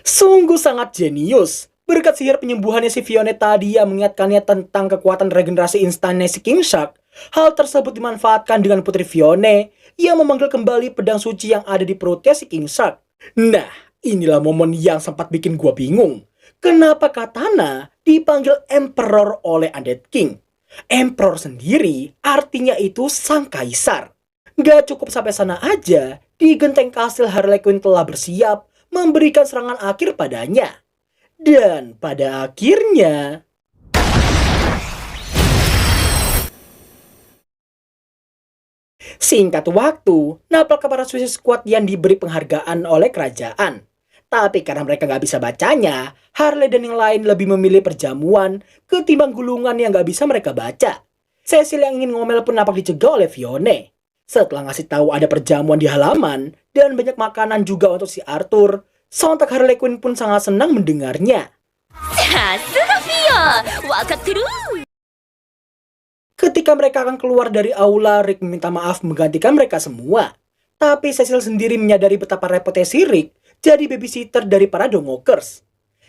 Speaker 3: Sungguh sangat jenius. Berkat sihir penyembuhannya si Fiona tadi yang mengingatkannya tentang kekuatan regenerasi instannya si King Shark, hal tersebut dimanfaatkan dengan Putri Fiona yang memanggil kembali pedang suci yang ada di perutnya si King Shark. Nah, inilah momen yang sempat bikin gua bingung. Kenapa Katana dipanggil Emperor oleh Undead King? Emperor sendiri artinya itu sang kaisar. Gak cukup sampai sana aja, di genteng kastil Harley Quinn telah bersiap memberikan serangan akhir padanya. Dan pada akhirnya, singkat waktu, nampaknya para Suicide Squad yang diberi penghargaan oleh kerajaan. Tapi karena mereka nggak bisa bacanya, Harley dan yang lain lebih memilih perjamuan ketimbang gulungan yang nggak bisa mereka baca. Cecil yang ingin ngomel pun nampak dicegah oleh Fiona. Setelah ngasih tahu ada perjamuan di halaman dan banyak makanan juga untuk si Arthur, sontak Harley Quinn pun sangat senang mendengarnya.
Speaker 2: さすがフィオ、わかってる。
Speaker 3: Ketika mereka akan keluar dari aula, Rick meminta maaf menggantikan mereka semua. Tapi Cecil sendiri menyadari betapa repotnya si Rick jadi babysitter dari para Dongokers.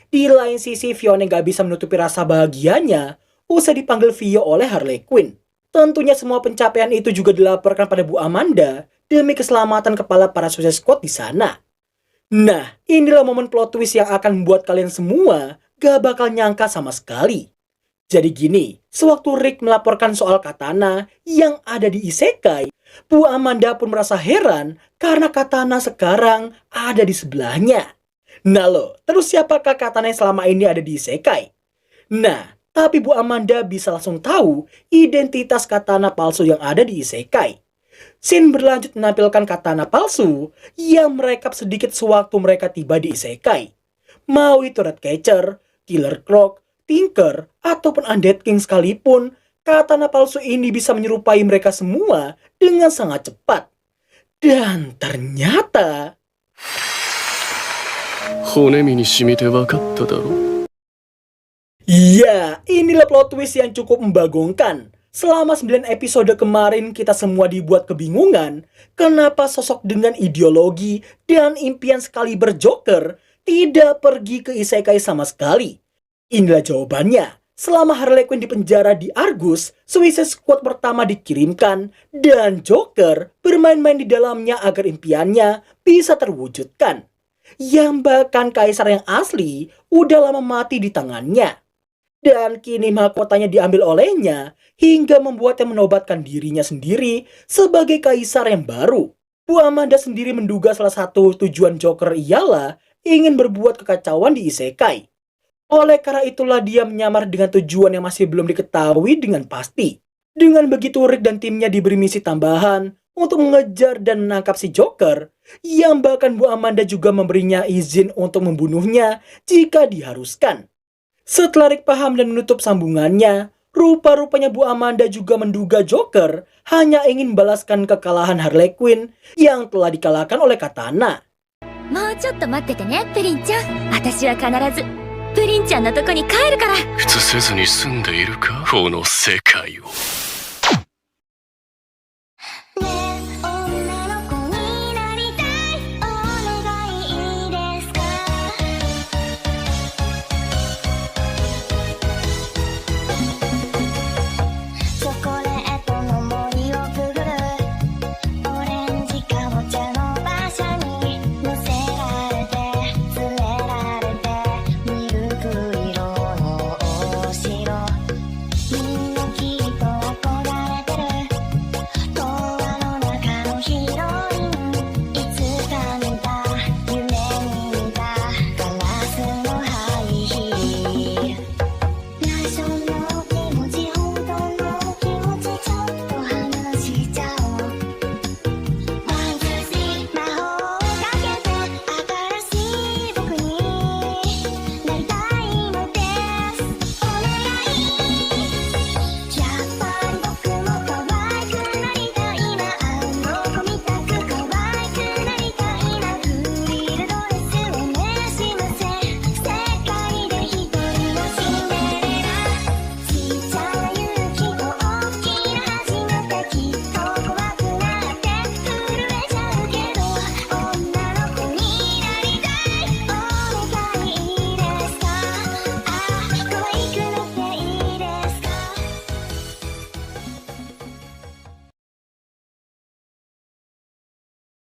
Speaker 3: Di lain sisi, Fiona gak bisa menutupi rasa bahagianya usai dipanggil Vio oleh Harley Quinn. Tentunya semua pencapaian itu juga dilaporkan pada Bu Amanda demi keselamatan kepala para Suicide Squad di sana. Nah, inilah momen plot twist yang akan membuat kalian semua gak bakal nyangka sama sekali. Jadi gini, sewaktu Rick melaporkan soal Katana yang ada di Isekai, Bu Amanda pun merasa heran karena Katana sekarang ada di sebelahnya. Nah loh, terus siapakah Katana yang selama ini ada di Isekai? Nah, tapi Bu Amanda bisa langsung tahu identitas Katana palsu yang ada di Isekai. Scene berlanjut menampilkan Katana palsu yang merekap sedikit sewaktu mereka tiba di Isekai. Mau itu Ratcatcher, Killer Croc, Tinker, ataupun Undead King sekalipun, Katana palsu ini bisa menyerupai mereka semua dengan sangat cepat. Dan ternyata...
Speaker 6: 骨身に染みて分かっただろう。
Speaker 3: Iya, inilah plot twist yang cukup membagongkan. Selama 9 episode kemarin kita semua dibuat kebingungan kenapa sosok dengan ideologi dan impian sekaliber Joker tidak pergi ke isekai sama sekali. Inilah jawabannya. Selama Harley Quinn di penjara di Argus, Suicide Squad pertama dikirimkan dan Joker bermain-main di dalamnya agar impiannya bisa terwujudkan. Yang bahkan kaisar yang asli udah lama mati di tangannya. Dan kini mahkotanya diambil olehnya hingga membuatnya menobatkan dirinya sendiri sebagai kaisar yang baru. Bu Amanda sendiri menduga salah satu tujuan Joker ialah ingin berbuat kekacauan di isekai. Oleh karena itulah dia menyamar dengan tujuan yang masih belum diketahui dengan pasti. Dengan begitu Rick dan timnya diberi misi tambahan untuk mengejar dan menangkap si Joker, yang bahkan Bu Amanda juga memberinya izin untuk membunuhnya jika diharuskan. Setelah Rick paham dan menutup sambungannya, rupa-rupanya Bu Amanda juga menduga Joker hanya ingin membalaskan kekalahan Harley Quinn yang telah dikalahkan oleh Katana.
Speaker 2: もうちょっと待っててねプリンちゃん。私は必ずプリンちゃんのとこに帰るから。
Speaker 6: 移せずに済んでいるかこの世界を。